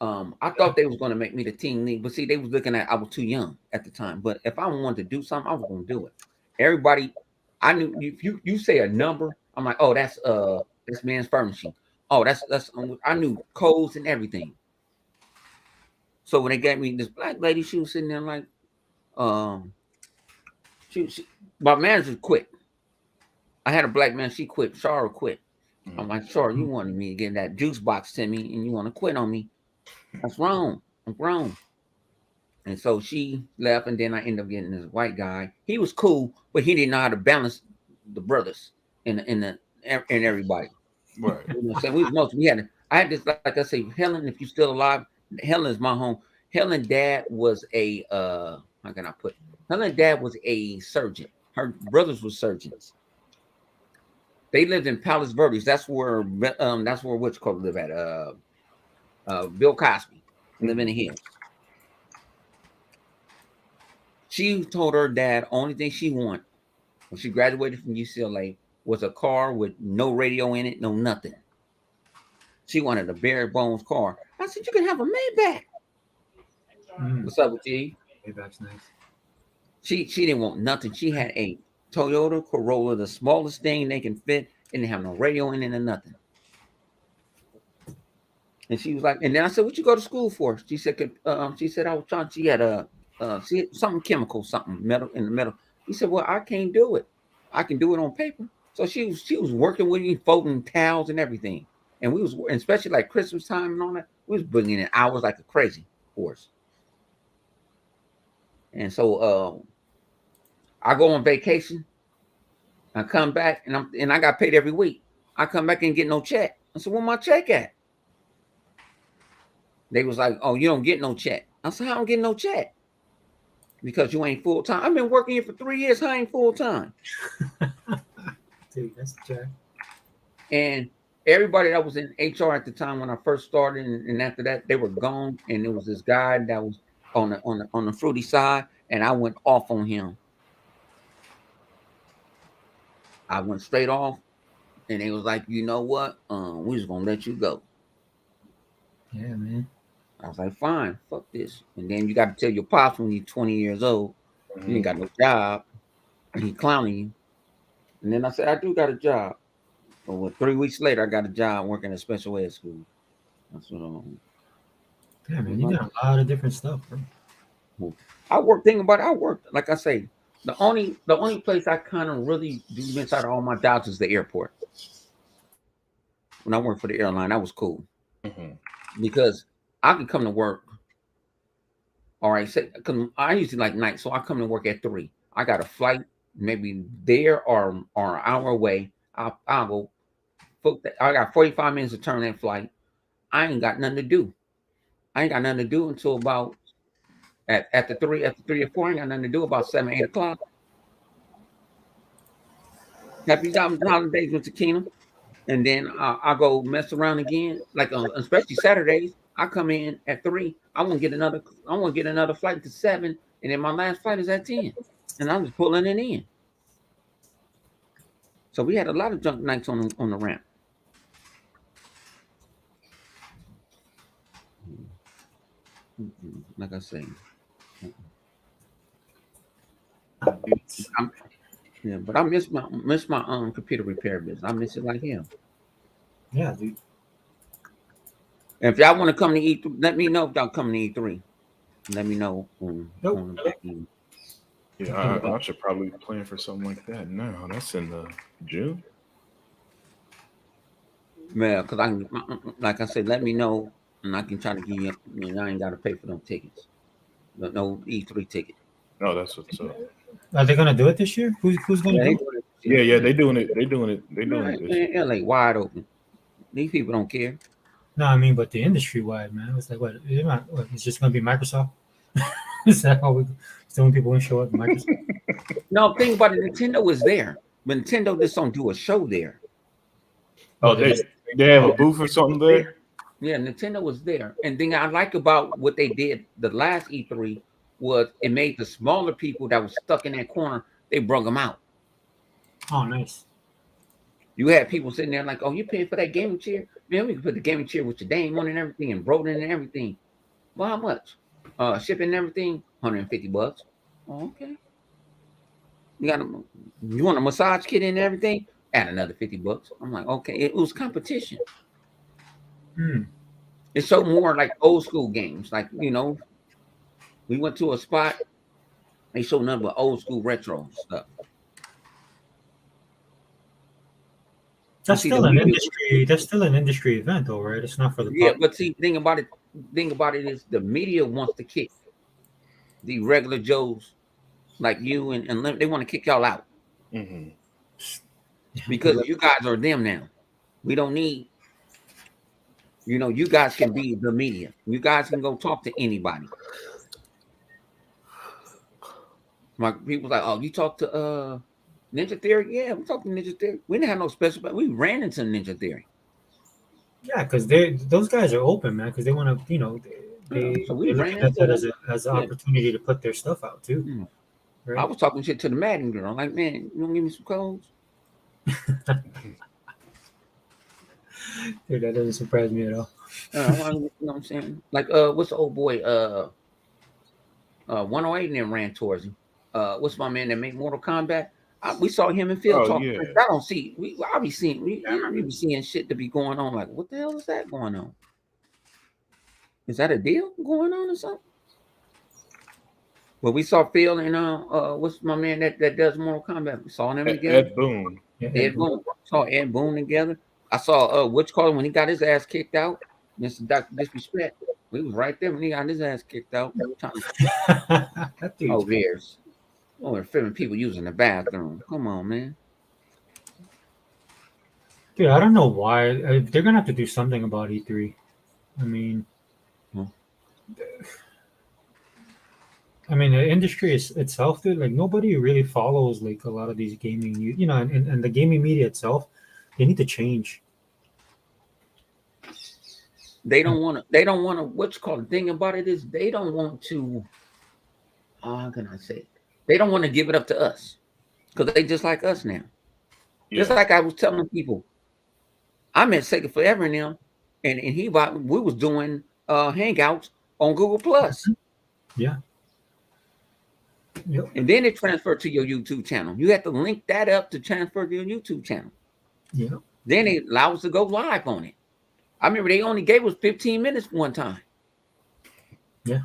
I thought they was going to make me the team lead, but see, they was looking at I was too young at the time. But if I wanted to do something, I was going to do it. Everybody, I knew if you say a number, I'm like, oh, that's man's furnishing. Oh, that's I knew codes and everything. So when they gave me this black lady, she was sitting there like, she my manager quit. I had a black man, she quit. Shara quit. I'm like, Shara, you wanted me to get that juice box to me and you want to quit on me. That's wrong. I'm grown. And so she left, and then I ended up getting this white guy. He was cool, but he didn't know how to balance the brothers and everybody. Right. You know what I'm saying? I had this, like I say, Helen, if you're still alive, Helen is my home. Helen's dad was a how can I put it? Helen's dad was a surgeon. Her brothers were surgeons. They lived in Palos Verdes. That's where what's called live at. Bill Cosby live in the hills. She told her dad only thing she wanted when she graduated from UCLA was a car with no radio in it, no nothing. She wanted a bare bones car. I said, you can have a Maybach. What's up with you? Maybach's nice. She didn't want nothing. She had a Toyota Corolla, the smallest thing they can fit, and they have no radio in it or nothing. And she was like, and then I said, what you go to school for? She said, I was trying, she had something chemical, something metal in the metal. He said, well, I can't do it. I can do it on paper. So she was working with me, folding towels and everything. And we was, especially like Christmas time and all that, we was bringing in hours like a crazy horse. And so I go on vacation. I come back and I got paid every week. I come back and get no check. I said, where my check at? They was like, oh, you don't get no check. I said, I don't get no check. Because you ain't full time. I've been working here for 3 years. I ain't full time. Dude, that's Jack. And everybody that was in HR at the time when I first started, and after that, they were gone. And there was this guy that was on the fruity side, and I went off on him. I went straight off, and they was like, you know what? We just gonna let you go. Yeah, man. I was like, fine, fuck this. And then you got to tell your pops when you're 20 years old, you ain't got no job, and he clowning you. And then I said, I do got a job. But 3 weeks later, I got a job working at special ed school. That's what Yeah, man, you got a lot of different stuff, bro. I worked, like I say, the only place I kind of really do miss out of all my jobs is the airport. When I worked for the airline, that was cool. Because I can come to work. All right, because I usually like night, so I come to work at 3. I got a flight, maybe there or an hour away. I'll go. I got 45 minutes to turn that flight. I ain't got nothing to do. I ain't got nothing to do until about after 3 or 4. I ain't got nothing to do about 7, 8 o'clock. Happy holidays with Takina. And then I go mess around again, like especially Saturdays. I come in at 3. I want to get another flight to 7, and then my last flight is at 10, and I'm just pulling it in. So we had a lot of junk nights on the ramp. Like I say, but I miss my computer repair business. I miss it like hell. Yeah, dude. And if y'all want to come to E3, let me know if y'all coming to E3. Let me know. Yeah, I should probably plan for something like that now. That's in June. Yeah, because like I said, let me know, and I can try to give you. I ain't got to pay for them tickets. No E3 ticket. No, that's what's up. Are they gonna do it this year? Who's gonna do it? Yeah, they doing it. They doing it. LA wide open. These people don't care. No, I mean, but the industry wide, man. It's like what? It's just gonna be Microsoft. Is that how when people won't show up? Microsoft. No, think about it. Nintendo is there, but Nintendo just don't do a show there. Oh, they have a booth or something there. Yeah, Nintendo was there, and thing I like about what they did the last E3 was it made the smaller people that was stuck in that corner, they brung them out. Oh, nice. You had people sitting there like, oh, you paid for that gaming chair? Man, we can put the gaming chair with your name on and everything and wrote in and everything. Well, how much? Shipping and everything, $150. Oh, okay. You want a massage kit and everything? Add another $50. I'm like, okay, it was competition. Hmm. It showed more like old school games. Like, you know, we went to a spot, they showed nothing but old school retro stuff. That's see still the an video- industry. That's still an industry event, though, right? It's not for the Yeah, public. but see, thing about it is the media wants to kick the regular Joes like you and they want to kick y'all out Mhm. because you guys are them now. We don't need, you know, you guys can be the media. You guys can go talk to anybody. Like people like, oh, you talk to Ninja Theory? Yeah, we talked to Ninja Theory. We didn't have no special, but we ran into Ninja Theory. Yeah, because those guys are open, man. Because they want to, you know, they So we they're ran looking at into that them. as an Yeah. opportunity to put their stuff out too. Mm. I Right? was talking shit to the Madden girl. Like, man, you don't give me some codes? Dude, that doesn't surprise me at all. You know what I'm saying? Like, what's the old boy? 108 and then ran towards him. What's my man that made Mortal Kombat? We saw him and Phil Oh, talking. yeah. I don't see. I be seeing. We be seeing shit to be going on. Like, what the hell is that going on? Is that a deal going on or something? Well, we saw Phil and what's my man that does Mortal Kombat? We saw them together. Ed Boon. Yeah, Ed Boon. Saw Ed Boon together. I saw which call when he got his ass kicked out. Mr. Dr. Disrespect. We was right there when he got his ass kicked out. that dude's Oh, there's we're filming people using the bathroom. Come on, man. Dude, I don't know why they're gonna have to do something about E3. I mean, Hmm. the industry itself, dude. Like nobody really follows like a lot of these gaming, you know, and the gaming media itself. They need to change. They don't want to. They don't want to. What's called the thing about it is they don't want to. How can I say? They don't want to give it up to us because they just like us now. Just Yeah. like I was telling people, I met Sega Forever now, and we was doing hangouts on Google Plus, Yeah. Yep. and then it transferred to your YouTube channel. You have to link that up to transfer to your YouTube channel. Yeah. Then it allows us to go live on it. I remember they only gave us 15 minutes one time. Yeah.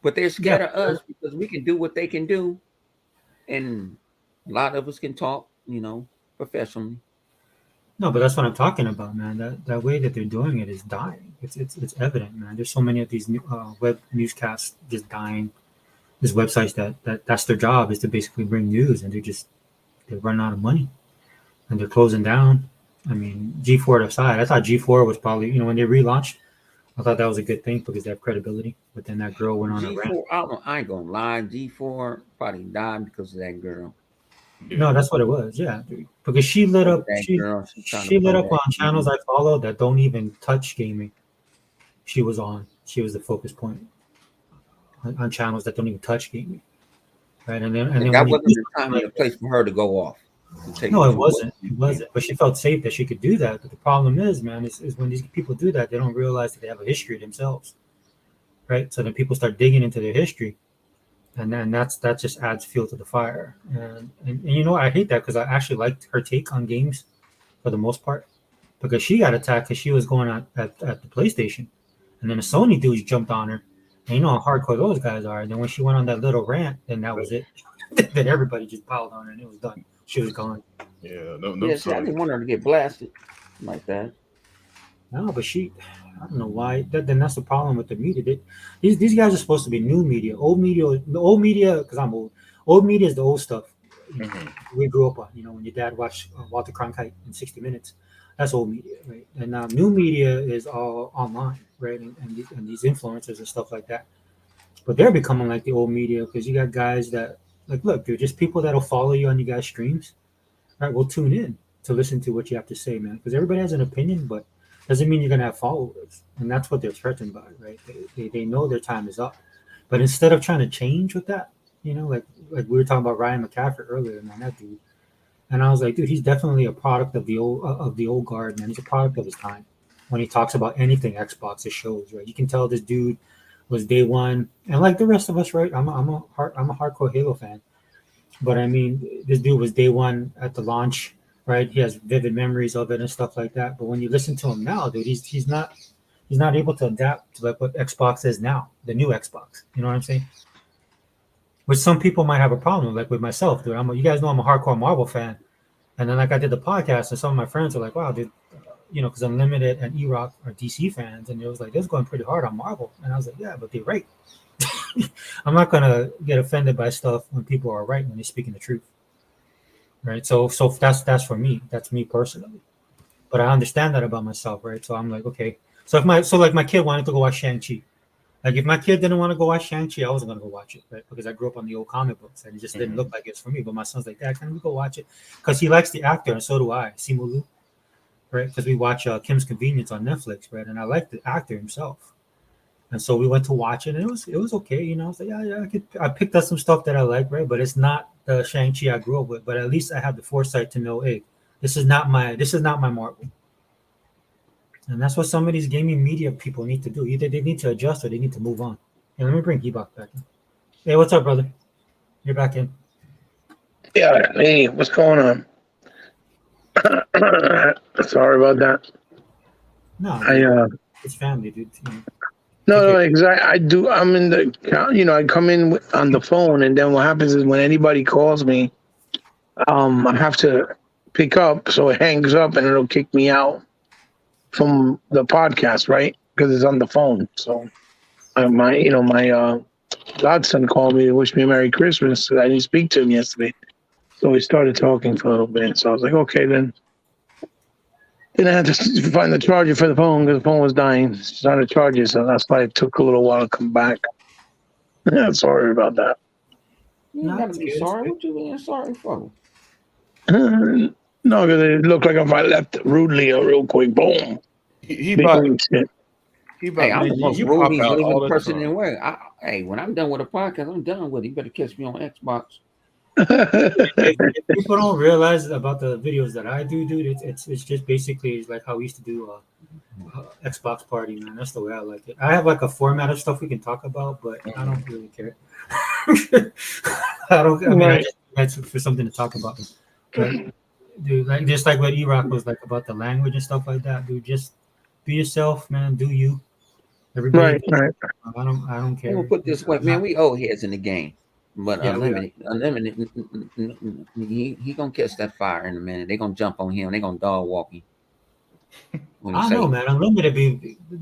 But they're scared of us because we can do what they can do. And a lot of us can talk, you know, professionally. No, but that's what I'm talking about, man. That way that they're doing it is dying. It's evident, man. There's so many of these web newscasts just dying. There's websites that's their job is to basically bring news, and they run out of money, and they're closing down. I mean, G4 aside, I thought G4 was probably, you know, when they relaunched, I thought that was a good thing because they have credibility. But then that girl went on a rant. G4, I ain't gonna lie, G4 probably died because of that girl. No, that's what it was. Yeah, dude. Because she lit up. That She girl, she's trying to she lit pull up that on channels I follow that don't even touch gaming. She was on. She was the focus point on channels that don't even touch gaming. Right, and then that when wasn't the time and the place for her to go off. no, it wasn't. It wasn't. But she felt safe that she could do that. But the problem is, man, is when these people do that, they don't realize that they have a history themselves. Right. So then people start digging into their history, and then that just adds fuel to the fire. And you know, I hate that because I actually liked her take on games for the most part, because she got attacked because she was going at the PlayStation, and then the Sony dudes jumped on her. And you know how hardcore those guys are. And then when she went on that little rant, then that was it. Then everybody just piled on her, and it was done. She was gone. Yeah. No. Yeah, see, I didn't want her to get blasted like that. No, but I don't know why. Then that's the problem with the media. These guys are supposed to be new media. The old media, because I'm old. Old media is the old stuff. You know, we grew up on. You know, when your dad watched Walter Cronkite in 60 Minutes, that's old media, right? And now new media is all online, right? And these influencers and stuff like that. But they're becoming like the old media because you got guys that like, look, dude, just people that'll follow you on you guys' streams, right? Will tune in to listen to what you have to say, man. Because everybody has an opinion, but doesn't mean you're gonna have followers, and that's what they're threatened by, right? They know their time is up, but instead of trying to change with that, like we were talking about Ryan McCaffrey earlier, man, that dude, and I was like, dude, he's definitely a product of the old guard, man. He's a product of his time. When he talks about anything Xbox, it shows, right? You can tell this dude was day one, and like the rest of us, right? I'm a hardcore Halo fan, but I mean, this dude was day one at the launch, right? He has vivid memories of it and stuff like that. But when you listen to him now, dude, he's not able to adapt to like what Xbox is now, the new Xbox. You know what I'm saying? Which some people might have a problem with, like with myself, dude. You guys know I'm a hardcore Marvel fan, and then like I did the podcast, and some of my friends are like, "Wow, dude," because Unlimited and E-Rock are DC fans, and it was like they're going pretty hard on Marvel, and I was like, "Yeah, but they're right." I'm not gonna get offended by stuff when people are right when they're speaking the truth, right? So that's for me. That's me personally. But I understand that about myself, right? So I'm like, okay. So like my kid wanted to go watch Shang-Chi. Like if my kid didn't want to go watch Shang-Chi, I wasn't gonna go watch it, right? Because I grew up on the old comic books and it just didn't look like it's for me. But my son's like, Dad, can we go watch it? Because he likes the actor and so do I, Simu Liu, right? Because we watch Kim's Convenience on Netflix, right? And I like the actor himself. And so we went to watch it, and it was okay, I was like, yeah, I picked up some stuff that I like, right? But it's not the Shang-Chi I grew up with. But at least I have the foresight to know, hey, this is not my Marvel. And that's what some of these gaming media people need to do. Either they need to adjust or they need to move on. Hey, let me bring Ebok back in. Hey, what's up, brother? You're back in. Yeah, hey, what's going on? Sorry about that. No, it's family, dude. No, exactly. I do. I'm in the, I come in on the phone, and then what happens is when anybody calls me, I have to pick up, so it hangs up, and it'll kick me out from the podcast, right? Because it's on the phone. So, my godson called me to wish me a Merry Christmas. I didn't speak to him yesterday, so we started talking for a little bit. So I was like, okay, then. Then I had to find the charger for the phone because the phone was dying. It's not a charger, so that's why it took a little while to come back. Sorry about that. You ain't gotta be sorry. What you being sorry for? No, because it looked like if I left rudely or real quick, boom. He about shit. Hey, I'm the most you pop rudest out all living the person in time. the world. Hey, when I'm done with a podcast, I'm done with it. You better catch me on Xbox. If people don't realize about the videos that I do, dude, it's just basically like how we used to do Xbox party, man. That's the way I like it. I have like a format of stuff we can talk about, but I don't really care. I mean, I just that's for something to talk about. But dude, like just like what E-Rock was like about the language and stuff like that, dude. Just be yourself, man. Do you? Everybody. Right. I don't care. I'm gonna put this way, man. We old heads in the game, but Yeah, Unlimited, he gonna catch that fire in a minute. They gonna jump on him. They gonna dog walk him. I don't know, man. Unlimited,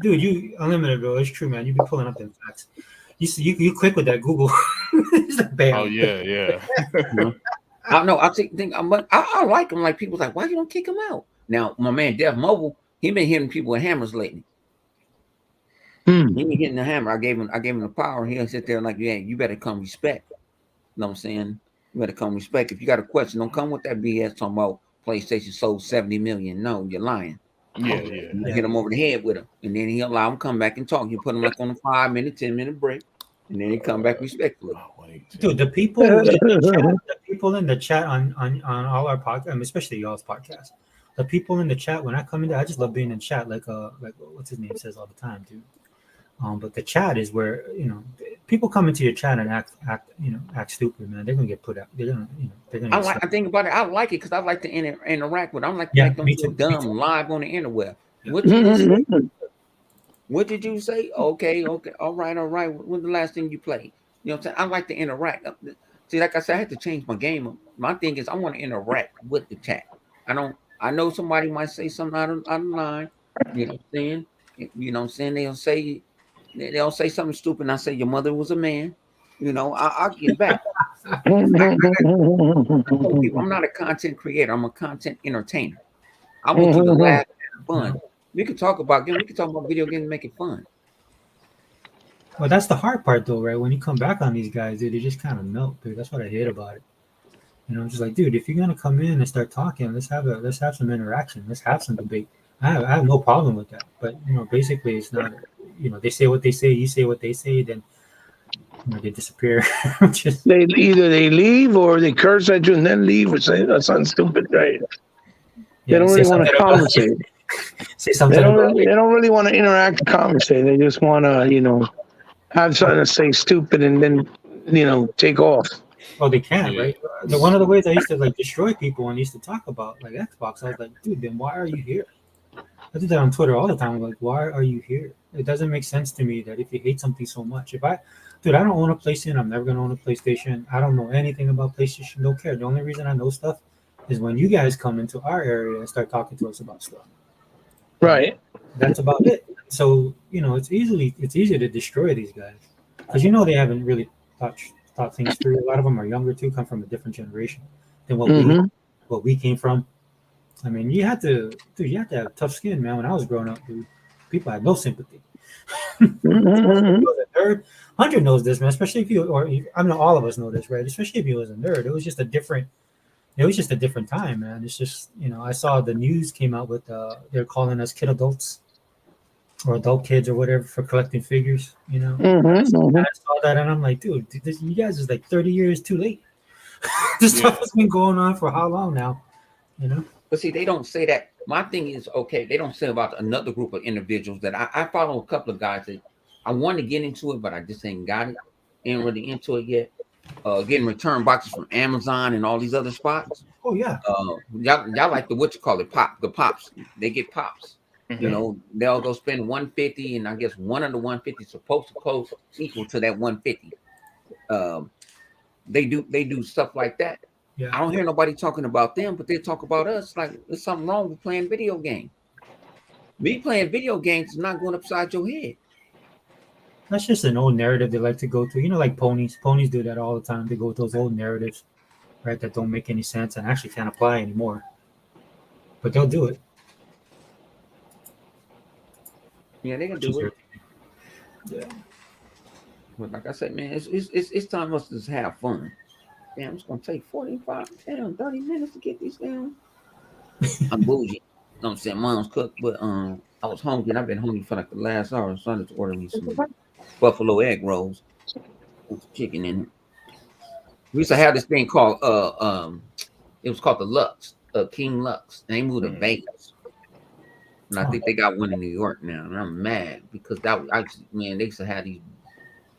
dude. Unlimited, bro. It's true, man. You be pulling up them facts. You quick with that Google. It's like, bam. Oh yeah. I don't know. I like him. Like people's like, why you don't kick him out? Now, my man Def Mobile, he been hitting people with hammers lately. He been hitting the hammer. I gave him the power. He'll sit there like, yeah, you better come respect. You know what I'm saying? You better come respect. If you got a question, don't come with that BS talking about PlayStation sold 70 million. No, you're lying. Yeah. You hit him over the head with him, and then he'll allow him to come back and talk. You put him like on a 5-minute, 10-minute break, and then he come back respectfully. Dude, the people in the chat on all our podcasts, especially y'all's podcast, the people in the chat when I come in there, I just love being in chat. Like what's his name says all the time, dude. But the chat is where people come into your chat and act stupid, man. They're gonna get put out. They're gonna. I think about it. I like it because I like to interact with. I don't like to Yeah, make them me feel too, dumb me too. live on the interweb. Mm-hmm. What did you say? Okay, all right. When's the last thing you played? You know what I'm saying? I like to interact. See, like I said, I had to change my game up. My thing is I want to interact with the chat. I know somebody might say something out of line. You know what I'm saying? You know what I'm saying? They'll say something stupid and I say your mother was a man. I'll get back. I told people I'm not a content creator, I'm a content entertainer. I want you to laugh and have fun. We could talk about video games and make it fun. Well, that's the hard part, though, right? When you come back on these guys, dude, they just kind of melt, dude. That's what I hate about it. I'm just like, dude, if you're gonna come in and start talking, let's have some interaction. Let's have some debate. I have no problem with that. But basically, it's not. They say what they say, you say what they say, then they disappear. Just They either they leave or they curse at you and then leave or say something stupid, right? They don't say really want to something about conversate. say something about They don't really want to interact and conversate. They just want to, have something to say stupid and then, take off. well, they can, Yeah. right? One of the ways I used to like destroy people and used to talk about like Xbox, I was like, dude, then why are you here? I do that on Twitter all the time. I'm like, why are you here? It doesn't make sense to me that if you hate something so much, dude, I don't own a PlayStation. I'm never gonna own a PlayStation. I don't know anything about PlayStation. Don't care. The only reason I know stuff is when you guys come into our area and start talking to us about stuff. Right. That's about it. So it's easy to destroy these guys because they haven't really thought things through. A lot of them are younger too, come from a different generation than what we came from. I mean, you have to have tough skin, man. When I was growing up, dude, people had no sympathy. Mm-hmm. Nerd. Hunter knows this, man. Especially if all of us know this, right? Especially if he was a nerd. It was just a different time, man. It's just, I saw the news came out with they're calling us kid adults or adult kids or whatever for collecting figures. I saw that and I'm like, dude, you guys is like 30 years too late. This stuff has been going on for how long now? But see, they don't say that. My thing is, okay, they don't say about another group of individuals that I follow a couple of guys that I want to get into it, but I just ain't got it. Ain't really into it yet. Getting return boxes from Amazon and all these other spots. Oh yeah. Y'all like the the pops. They get pops. They'll go spend 150, and I guess one of the 150 is supposed to close equal to that 150. They do stuff like that. Yeah. I don't hear nobody talking about them, but they talk about us like there's something wrong with playing video games. Me playing video games is not going upside your head. That's just an old narrative they like to go to. Like ponies. Ponies do that all the time. They go with those old narratives, right, that don't make any sense and actually can't apply anymore. But they'll do it. Yeah, they can do it. Yeah. But like I said, man, it's time for us to just have fun. Damn, it's gonna take 30 minutes to get these down. I'm bougie. You know what I'm saying? Mom's cooked, but I was hungry and I've been hungry for like the last hour. So I had to order me some buffalo egg rolls with chicken in it. We used to have this thing called it was called the Lux, King Lux. And they moved to Vegas. And I think they got one in New York now. And I'm mad because they used to have these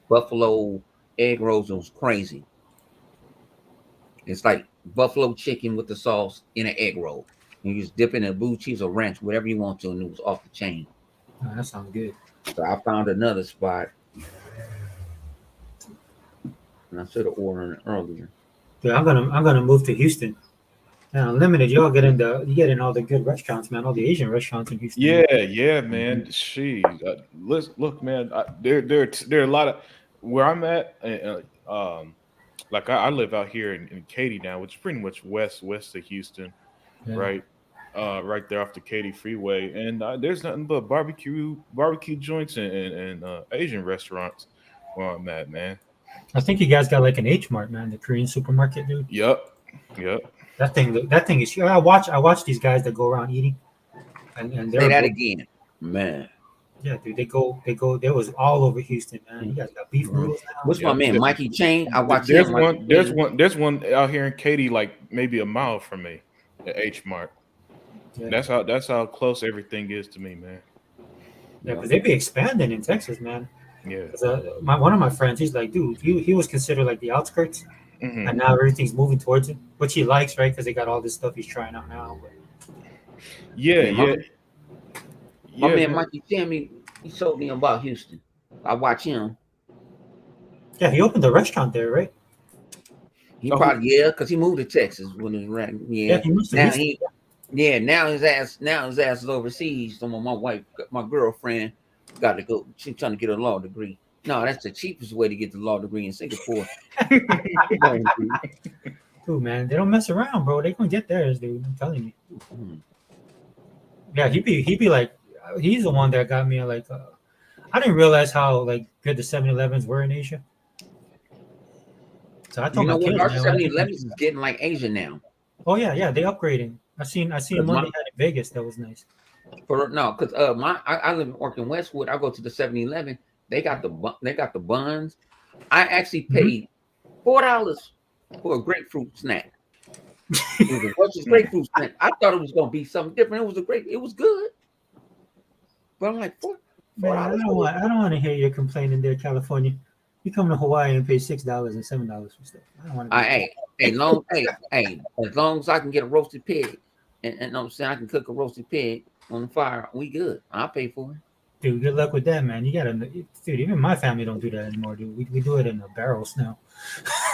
buffalo egg rolls. It was crazy. It's like buffalo chicken with the sauce in an egg roll. You just dip it in a blue cheese or ranch, whatever you want to, and it was off the chain. Oh, that sounds good. So I found another spot. And I should have ordered it earlier. Yeah, I'm gonna move to Houston. Yeah, Unlimited, you get in all the good restaurants, man. All the Asian restaurants in Houston. Yeah, man. Look, man. There are a lot of where I'm at. Like I live out here in Katy now, which is pretty much west of Houston, right? Right there off the Katy Freeway, and there's nothing but barbecue joints and Asian restaurants where I'm at, man. I think you guys got like an H Mart, man, the Korean supermarket, dude. Yep. That thing is. I watch these guys that go around eating, and they're say that again, man. Yeah, dude, they go. There was all over Houston, man. You guys got beef noodles now. What's my man, Mikey Chain? I watch There's him. There's one out here in Katy, like maybe a mile from me, at H Mart. Yeah. That's how close everything is to me, man. Yeah, because they be expanding in Texas, man. Yeah. One of my friends, he's like, dude, he was considered like the outskirts, and now everything's moving towards it, which he likes, right? Because they got all this stuff he's trying out now. But... Yeah. My man Mikey Chain, he told me about Houston. I watch him. Yeah, he opened a restaurant there, right? He probably because he moved to Texas when he ran. Yeah, he moved to Houston. Now his ass is overseas. So my girlfriend, got to go. She's trying to get a law degree. No, that's the cheapest way to get the law degree in Singapore. Dude, man, they don't mess around, bro. They gonna get theirs, dude. I'm telling you. Yeah, he be like, he's the one that got me like. I didn't realize how like good the 7-Elevens were in Asia. So I told my kids, our 7-Elevens is getting like Asia now. Oh yeah, they upgrading. I seen one they had in Vegas that was nice. For no, because I live work in Westwood. I go to the 7-Eleven. They got the buns. I actually paid $4 for a grapefruit snack. It was a Russian grapefruit snack. I thought it was gonna be something different. It was good. But I'm like, Man, I don't want to hear you complaining there, California. You come to Hawaii and pay $6 and $7 for stuff. I don't want to. hey, as long as I can get a roasted pig, and I'm saying I can cook a roasted pig on the fire, we good. I'll pay for it. Dude, good luck with that, man. You gotta, dude. Even my family don't do that anymore, dude. We do it in the barrels now.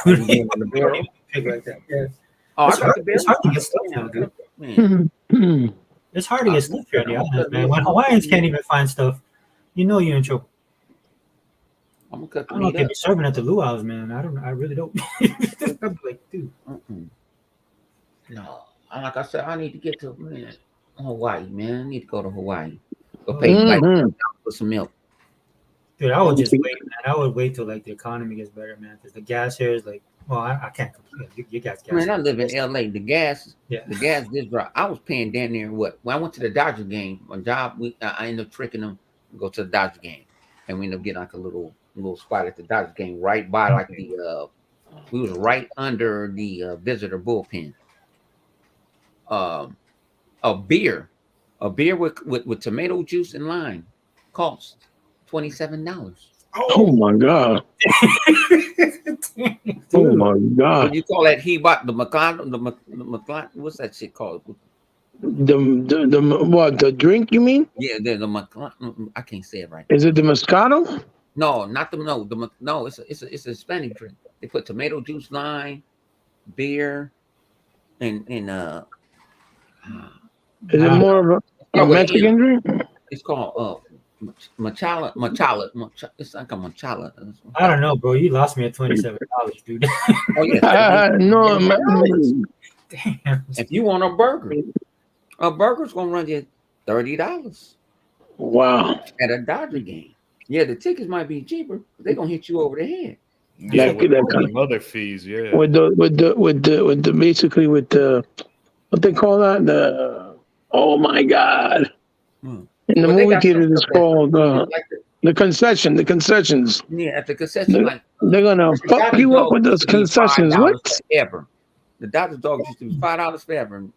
You do it in the barrel? Pig like that. Yeah. Oh, It's hard to get stuff now, dude. Man. It's hard to get stuff here on the island, man. When Hawaiians can't even find stuff, you know you're in trouble. I'm gonna cut I the don't know if meat they up. be serving at the luau's, man. I really don't. I'm like, dude. No, like I said, I need to get to Hawaii, man. I need to go to Hawaii. Go pay like for some milk. Dude, I would just wait, man. I would wait till like the economy gets better, man. Because the gas here is like, well, I can't complain. You guys gas. Man, I live in LA. The gas Yeah. just dropped. I was paying down there when I went to the Dodger game. My job, I ended up tricking them to go to the Dodger game, and we ended up getting like a little spot at the Dodger game, right by like the we was right under the visitor bullpen. A beer with tomato juice and lime cost $27. Oh my god! Oh my god! You call that Hebot the McLaren? What's that shit called? The what? The drink? You mean? Yeah, the McLaren. I can't say it right. Is it the Moscato? No, not the no. It's a Hispanic drink. They put tomato juice, lime, beer, and Is it more of a Mexican drink? it's called machala. It's like a machala. I don't know, bro. You lost me at $27, dude. Oh yeah. No, Damn. If you want a burger's gonna run you $30 wow. at a Dodger game. Yeah, the tickets might be cheaper, but they're gonna hit you over the head. Yeah, That- with that all kind the other fees, yeah. With the basically with the what they call that, the oh my god. Hmm. In the But they movie got theater some it's stuff that- called like the concessions. yeah, at the concession, like They're gonna the fuck Dodger you up dog with those used to be concessions. $5 What? forever. The Dodger dog used to be $5 forever, and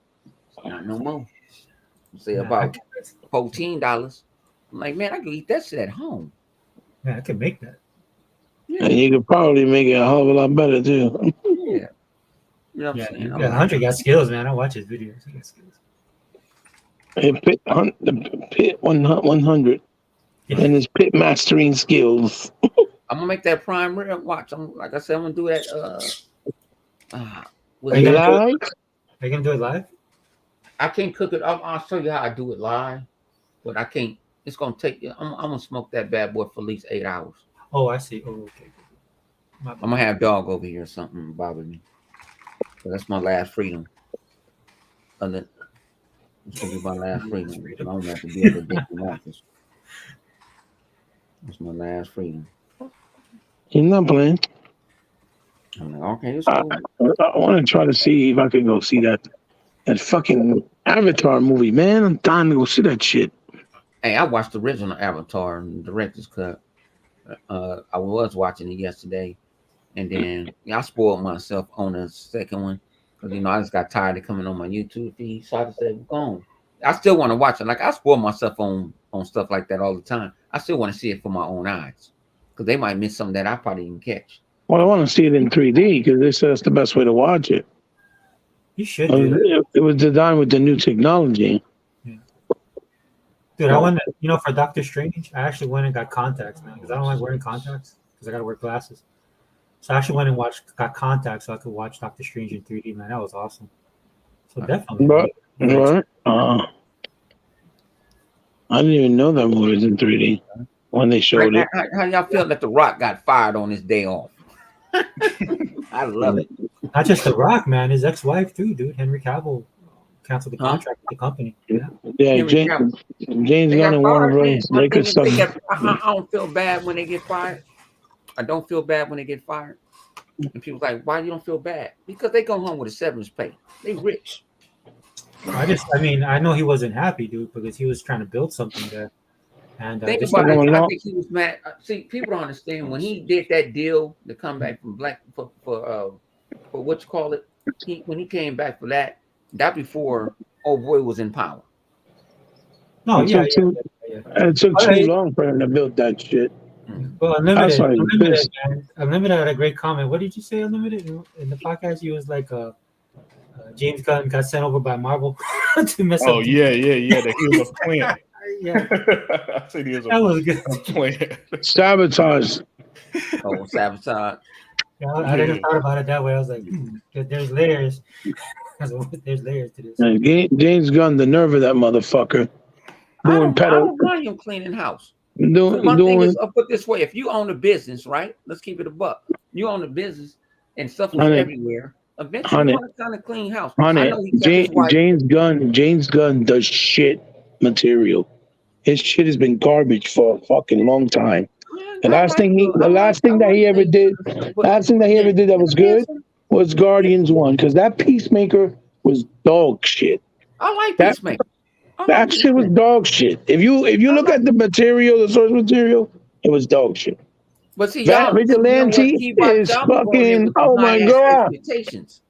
not no more. Say about $14. I'm like, man, I can eat that shit at home. Yeah, I can make that. And you could probably make it a hell of a lot better too. Yeah. You know what Yeah, I'm saying? I'm yeah, like, 100 got skills, man. I watch his videos. He got skills. The pit 100 and his pit mastering skills. I'm gonna make that prime rib watch. Like I said, I'm gonna do that. Are you gonna Live? Are you gonna do it live? I can't cook it. I'll show you how I do it live, but I can't. It's gonna take. I'm gonna smoke that bad boy for at least 8 hours. Oh, I see. Oh, okay. My bad. I'm gonna have dog over here or something bother me. So that's my last freedom. It's gonna be my last freedom. I don't have to be able to get in office. It's my last freedom. He's not playing. I'm like, okay, it's I cool. want to try to see if I can go see that fucking Avatar movie, man. I'm dying to go see that shit. Hey, I watched the original Avatar and the director's cut. I was watching it yesterday, and then I spoiled myself on the second one because I just got tired of coming on my YouTube feed. So I just said, "Go on." I still want to watch it. Like I spoil myself on stuff like that all the time. I still want to see it for my own eyes because they might miss something that I probably didn't catch. Well, I want to see it in 3D because they said that's the best way to watch it. You should do that. It was designed with the new technology. Dude, I went, for Doctor Strange, I actually went and got contacts, man, because I don't like wearing contacts because I got to wear glasses. So I actually went and got contacts so I could watch Doctor Strange in 3D, man. That was awesome. So definitely. But, right? I didn't even know that movie was in 3D when they showed it. How y'all feel that The Rock got fired on his day off? I love it. Not just The Rock, man. His ex-wife, too, dude. Henry Cavill canceled the contract with the company. Yeah. Yeah, Henry James They Gunn got and Warner fired, Bros. man. They could stop. I don't feel bad when they get fired. I don't feel bad when they get fired. And people like, why you don't feel bad? Because they go home with a severance pay. They rich. I mean, I know he wasn't happy, dude, because he was trying to build something there. And Think just about like it. a I lot- think he was mad. See, people don't understand when he did that deal to come back from Black for what you call it. When he came back for that before old boy was in power. no, It yeah, took too- yeah. It took All too right. long for him to build that shit. Well, That's why he's Unlimited, pissed. man. Unlimited had a great comment. What did you say, Unlimited? In the podcast, he was like, James Gunn got sent over by Marvel to mess Oh up. yeah. That he was a plant. Yeah, I said he was that was good. a plant. Sabotage. Oh, sabotage. Yeah, I didn't thought about it that way. I was like, there's layers. There's layers to this. James Gunn, the nerve of that motherfucker. I Doing don't mind him cleaning house. doing, My thing doing is, I'll put this way: if you own a business, right? Let's keep it a buck. You own a business, and stuff is Honey. everywhere. Eventually, Honey. you want to kind of clean house. on I it. know he kept his wife. James Gunn does shit material. His shit has been garbage for a fucking long time. The last thing that he ever did that was good was Guardians 1, because that Peacemaker was dog shit. I like That- Peacemaker. That shit was dog shit. If you look at the material, the source material, it was dog shit. But see, That y'all, Vigilante is fucking, oh my God. Expectations.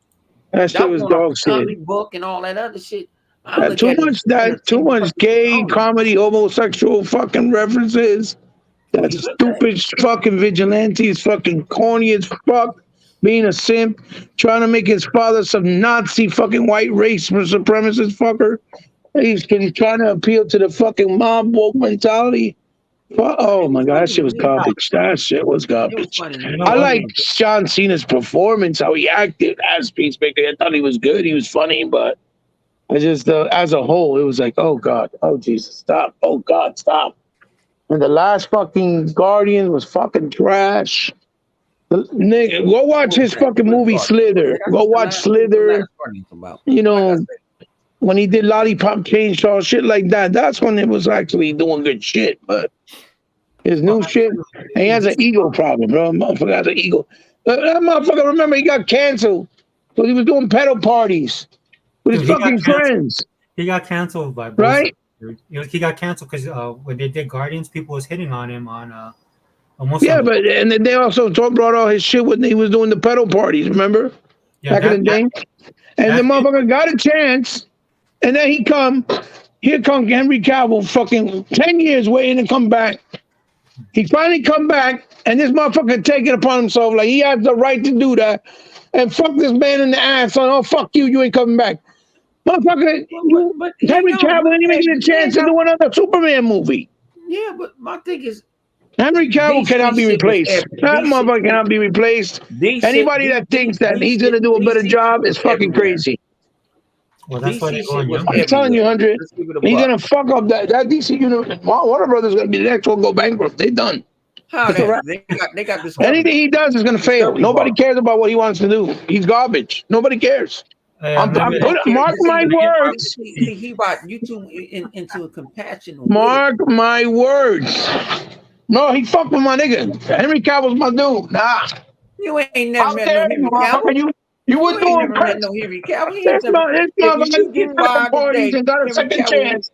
That shit Y'all was going off dog the shit. comic book and all that other shit. I look Too at it much as too much gay entertainment. comedy, homosexual fucking references. That stupid fucking vigilante is fucking corny as fuck. Being a simp, trying to make his father some Nazi fucking white race supremacist fucker. He's trying to appeal to the fucking mob woke mentality. Oh my God, that shit was garbage. That shit was It was garbage. funny. I like John Cena's performance, how he acted as Peacemaker. I thought he was good. He was funny, but I just, as a whole, it was like, oh God, oh Jesus, stop. Oh God, stop. And the last fucking Guardian was fucking trash. Nigga, go watch his fucking movie Slither. Go watch Slither. You know, when he did Lollipop Chainsaw, shit like that, that's when it was actually doing good shit. But his new shit, and he has an ego problem, bro. Motherfucker has an ego. That motherfucker, remember, he got canceled because he was doing pedal parties with his Dude, he got fucking canceled. friends. He got canceled by both Right? sides, dude. He got canceled because when they did Guardians, people was hitting on him on almost. Yeah, but and then they also brought all his shit when he was doing the pedal parties, remember? Back in the day. And the motherfucker got a chance, and then here come Henry Cavill, fucking 10 years waiting to come back. He finally come back, and this motherfucker take it upon himself, like he has the right to do that, and fuck this man in the ass, on, oh, fuck you, you ain't coming back. Motherfucker, Henry Cavill ain't even get a chance to do another Superman movie. Yeah, but my thing is, Henry Cavill DC cannot be shit was replaced. every- That DC motherfucker cannot be replaced. Anybody that thinks that he's gonna do a better job is fucking crazy. Well, that's why they're going young. I'm telling you, 100, he's gonna fuck up that DC universe. Warner Brothers is gonna be the next one to go bankrupt. They done. How That's that? right. They got this. Anything he does is gonna fail. Discovery Nobody Bar. cares about what he wants to do. He's garbage. Nobody cares. Mark my words. He brought YouTube into a compassion. Mark my words. No, he fucked with my nigga. Henry Cavill's my dude. Nah. You ain't never met no Henry Cavill. You were ain't doing never met no Henry Cavill. He ain't It's not if you get fired parties today, and got a Henry second Cavill- chance.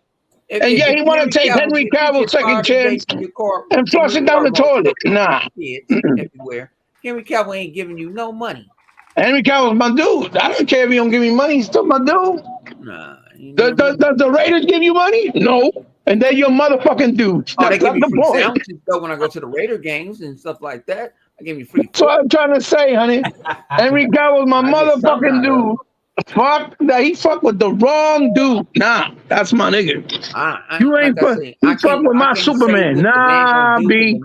if- And if yeah, he want to take Henry if you get Cavill's second fired today chance from your car, and flush it down the toilet. Nah. Kids everywhere. Henry Cavill ain't giving you no money. Henry Cavill's my dude. I don't care if he don't give me money. He's still my dude. Nah. Does the Raiders give you money? No. And they're your motherfucking dudes. Oh, they That's give me not the free point. sounds and stuff when I go to the Raider games and stuff like that. I give you free. That's what I'm trying to say, honey. Henry Cavill's my motherfucking dude. Fuck that. He fuck with the wrong dude. Nah, that's my nigga. You ain't fuck. You fuck with my Superman. Nah, B.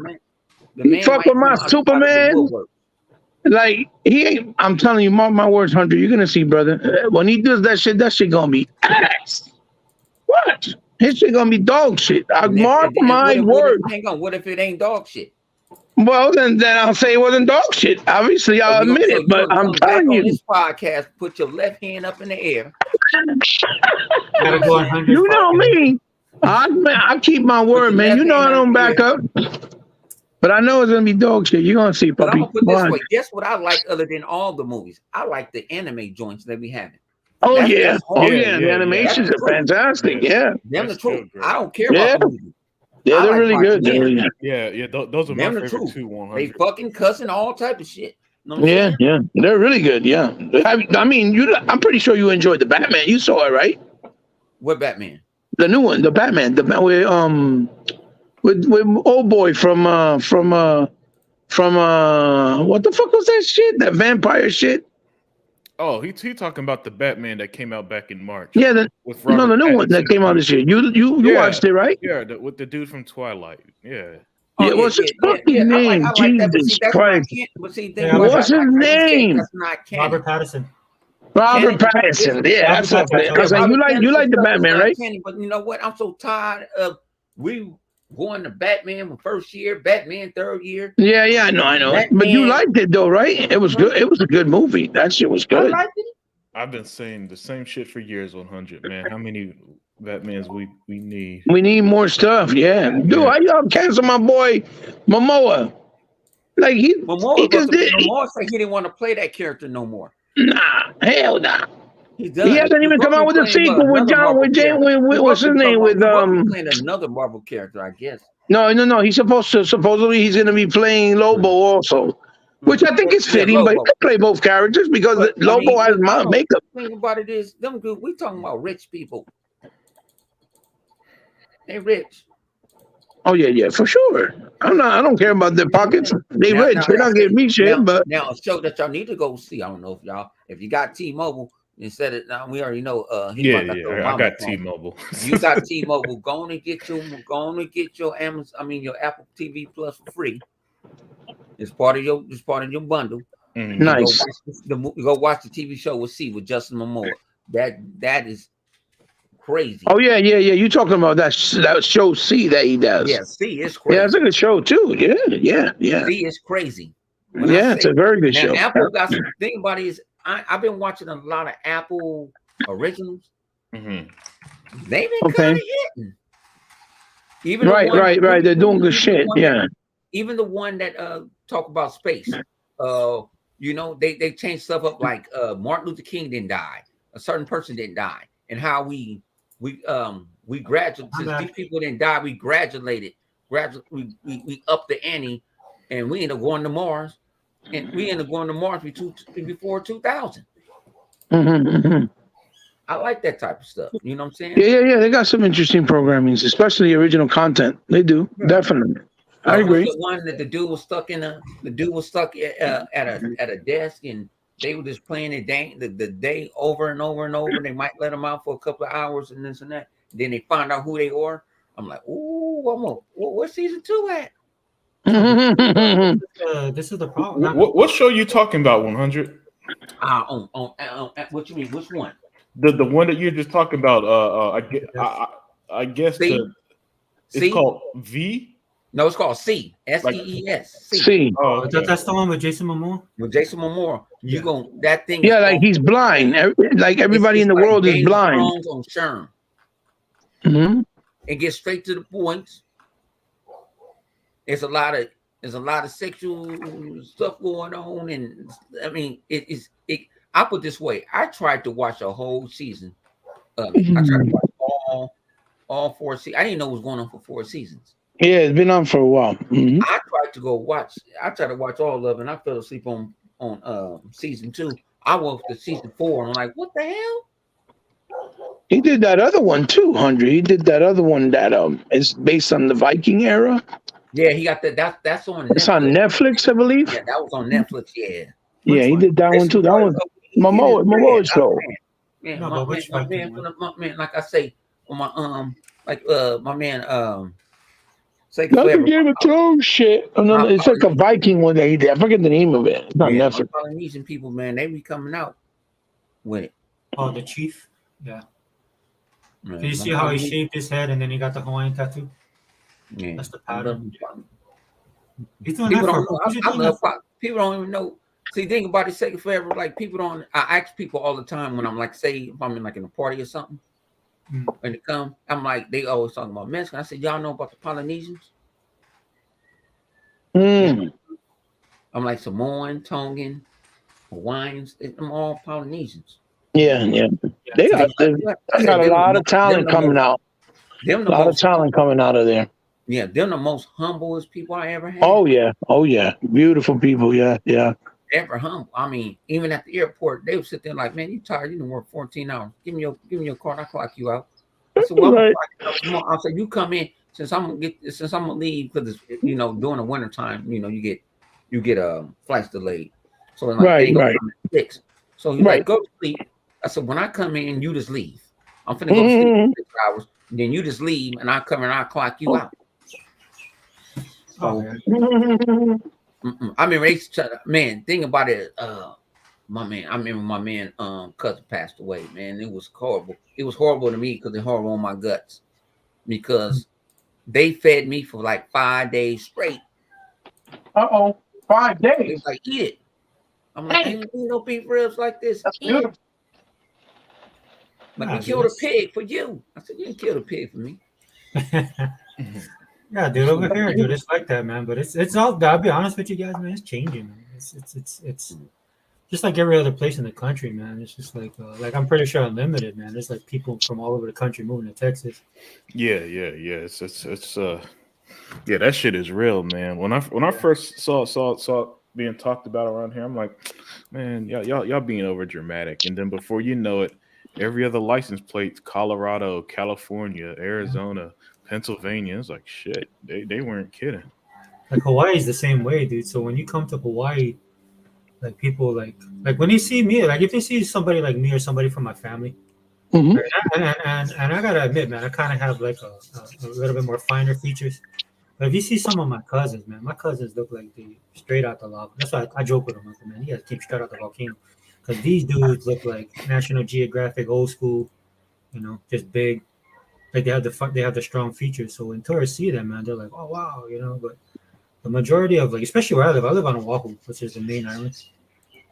You fuck with my Superman. Like he ain't. I'm telling you, mark my words, Hunter. You're gonna see, brother. When he does that shit gonna be ass. What? His shit gonna be dog shit. I mark my words. Hang on. What if it ain't dog shit? Well, then I'll say it wasn't dog shit. Obviously, I'll admit it. But I'm telling you, on this podcast, put your left hand up in the air. You know me. I keep my word, man. You know I don't back up. But I know it's gonna be dog shit. You're gonna see, But puppy. I'm gonna put this way. Guess what I like other than all the movies? I like the anime joints that we have. Oh That's- yeah, that's oh hard. yeah, Yeah, the yeah, animations yeah. are fantastic. Yeah, Them the That's still truth. great. I don't care Yeah. about the movie. yeah, I they're like really watching good. They're them. really good. Yeah, those are my Them the favorite truth. too. They 100. fucking cussing all type of shit. You know what I'm Yeah, saying? yeah, they're really good. Yeah, I mean, I'm pretty sure you enjoyed the Batman. You saw it, right? What Batman? The new one, the Batman, with old boy from what the fuck was that shit? That vampire shit? Oh, he talking about the Batman that came out back in March. Yeah, with no, Robert the new one that Pattinson. came out this year. You Yeah. watched it, right? Yeah, with the dude from Twilight. Yeah. Yeah, what's his fucking name? I like that, but Jesus see, that's Christ. not canon. But see, Yeah, think What's about it, his like you said, name? that's not canon. Robert Pattinson. Robert Canon Pattinson. is- Yeah, that's Robert it. Pattinson. I was like, Robert you like Pattinson the stuff is Batman, not right? canon, but you know what? I'm so tired of we going to Batman the first year, Batman third year. Yeah, I know. But you Batman- liked it though, right? It was good. It was a good movie. That shit was I good. liked it. I've been saying the same shit for years. 100, man. How many Batmans we need? We need more stuff. Yeah, dude. Yeah. How y'all cancel my boy Momoa? Like he just did. Momoa said he didn't want to play that character no more. Nah, hell nah. He's done. He hasn't even come out with a sequel with John with James with what's his name with playing another Marvel character, I guess. No. He's supposedly he's gonna be playing Lobo also, which I think is Yeah, fitting. But he Lobo. could play both characters because But, I Lobo mean, has I don't- makeup. The thing about it is, them good. We talking about rich people. They rich. Oh yeah, for sure. I don't care about their pockets. They Now- rich. now, They don't give me shit. But now a show that y'all need to go see. I don't know if you got T-Mobile instead of now we already know. He Yeah, might got your I mama got phone. T-Mobile. You got T-Mobile. Go on and get your Amazon. I mean your Apple TV Plus for free. It's part of your bundle. Mhm. Nice. Go watch the TV show with Justin Momoa. That is crazy. oh yeah. You talking about that show C that he does? Yeah, see, it's crazy. Yeah, it's a good show too. Yeah. See, it's crazy. When I Yeah, it's say- a very good now, show. Apple got some thing about it is I've been watching a lot of Apple originals. Mhm. They've been Okay. kind of hitting. Even the Right. one- They're doing good even the shit. one Yeah. that- Even the one that talk about space. They changed stuff up like Martin Luther King didn't die, a certain person didn't die, and how we graduated. Since these people didn't die, we graduated. We upped the ante, and we ended up going to Mars. And we ended up going to Mars before 2000. Mhm. I like that type of stuff. You know what I'm saying? Yeah. They got some interesting programming, especially original content. They do definitely. I agree. The one that the dude was stuck at a desk, and they were just playing the day over and over and over. They might let them out for a couple of hours and this and that. Then they find out who they are. I'm like, ooh, what's season 2 at? This is the problem. What show you talking about? 100. What you mean? Which one? The one that you're just talking about. I guess See? it's See? called V. No, it's called C. SEES. C. See, Oh, okay. That's the one with Jason Momoa. With Jason Momoa, you Yeah. gon' that thing. yeah, is like called- he's blind. Like everybody in the it's like world is Game of blind. Thrones on Sherm. Mhm. It gets straight to the point. There's a lot of sexual stuff going on, and I mean, I put it this way: I tried to watch a whole season. I tried to watch all 4 seasons. I didn't know what was going on for 4 seasons. Yeah, it's been on for a while. Mhm. I tried to watch all of it, and I fell asleep on season 2. I woke to season 4, and I'm like, what the hell? He did that other one too, 100. He did that other one that is based on the Viking era. Yeah, he got that. That's on. It's on Netflix, I believe. Yeah, that was on Netflix. Yeah. Yeah, he did that one too. That one, Momoa's show. Man, No, my but which man, Viking my man, like I say, on my my man, say That's the forever. Game of Thrones shit. Another, it's like a Viking one that he did. I forget the name of it. It's not Yeah, Netflix. Polynesian people, man, they be coming out with it. Oh, the chief. Yeah. Man, Did you see how he shaved his head and then he got the Hawaiian tattoo? Yeah. That's the I pattern. love- He's doing People that don't for. know. who's he I doing love that for? people don't even know. See, think about it. Second forever, like people don't. I ask people all the time when I'm like, say, if I'm in like in a party or something, when they come, I'm like, they always talking about Mexican. I said, y'all know about the Polynesians? Mm. I'm like Samoan, Tongan, Hawaiians. I'm all Polynesians. Yeah, yeah. They got a lot of talent coming out. Them A the lot of most, talent coming out of there. yeah, them the most humblest people I ever had. Oh yeah. Beautiful people. Yeah, yeah. Ever humble. I mean, even at the airport, they would sit there like, man, you tired? You done work 14 hours. Give me your card. I clock you out. I said, well, Right. I said, you come in since I'm gonna leave because it's during the winter time, you get flights delayed. So it's like Right, they ain't gonna right. come at 6. So he's Right. like, go to sleep. I said, when I come in, you just leave. I'm finna go to sleep for 6 hours, and then you just leave, and I come and I clock you out. Oh, So yeah. I mean, man, think about it. My man, I remember my man cousin passed away, man. It was horrible. It was horrible to me because it horrible on my guts. Because they fed me for like 5 days straight. 5 They days. was like, eat it. I'm like, I ain't eating no beef ribs like this. That's Eat it. beautiful. Like, Nah, we dude, killed a that's- pig for you. I said, you didn't kill a pig for me. Yeah, dude, over here, dude, it's like that, man. But it's all. I'll be honest with you guys, man. It's changing, man. It's just like every other place in the country, man. It's just like I'm pretty sure Unlimited, man. There's like people from all over the country moving to Texas. Yeah. It's yeah, that shit is real, man. When I first saw it being talked about around here, I'm like, man, y'all being over dramatic. And then before you know it, every other license plate, Colorado, California, Arizona, Pennsylvania, it's like shit. They weren't kidding. Like Hawaii's the same way, dude. So when you come to Hawaii, like people like when they see me, like if they see somebody like me or somebody from my family, Mhm. and I gotta admit, man, I kind of have like a little bit more finer features. But if you see some of my cousins, man, my cousins look like they straight out the lava. That's why I joke with them, like, man, you guys came straight out the volcano. Because these dudes look like National Geographic, old school, just big. Like they have the strong features. So when tourists see them, man, they're like, oh wow, But the majority of especially where I live on Oahu, which is the main island.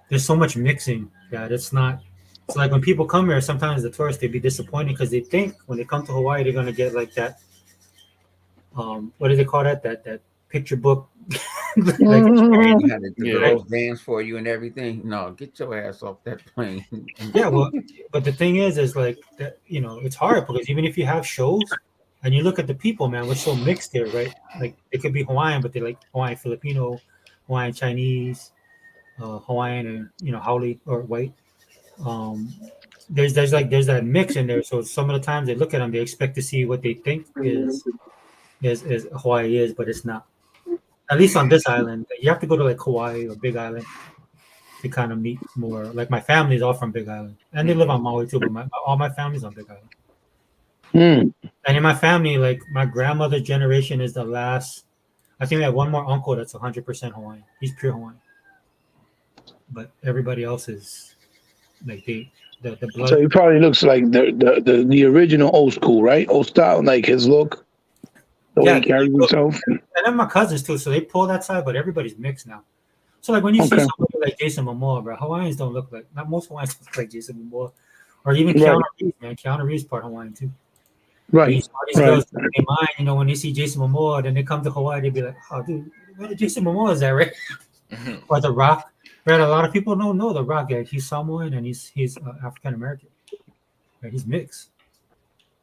There's so much mixing that it's not. It's like when people come here, sometimes the tourists they be disappointed because they think when they come to Hawaii they're gonna get like that. What do they call that? That picture book. Like, Mhm. You had the Yeah. girls dance for you and everything. No, get your ass off that plane. yeah, well, but the thing is like that. It's hard because even if you have shows and you look at the people, man, we're so mixed here, right? Like it could be Hawaiian, but they like Hawaiian Filipino, Hawaiian Chinese, Hawaiian and haole or white. There's that mix in there. So some of the times they look at them, they expect to see what they think is Hawaii is, but it's not. At least on this island, you have to go to like Hawaii or Big Island to kind of meet more. Like my family is all from Big Island, and they live on Maui too. But all my family's on Big Island. Mm. And in my family, like my grandmother's generation is the last. I think we have one more uncle that's 100% Hawaiian. He's pure Hawaiian. But everybody else is like the blood. So he probably looks like the original old school, right? Old style, like his look, the way Yeah. he carries himself. And then my cousins too, so they pull that side, but everybody's mixed now. So like when you see Okay. somebody like Jason Momoa, bro, Hawaiians don't look like not most Hawaiians look like Jason Momoa, or even Right. Keanu Reeves, man. Keanu Reeves part Hawaiian too. Right. These Right. girls in mind, when they see Jason Momoa, then they come to Hawaii, they be like, "Oh, dude, where did Jason Momoa is that, right?" Or The Rock, right? A lot of people don't know The Rock. Yeah, he's Samoan and he's African American. Right? He's mixed.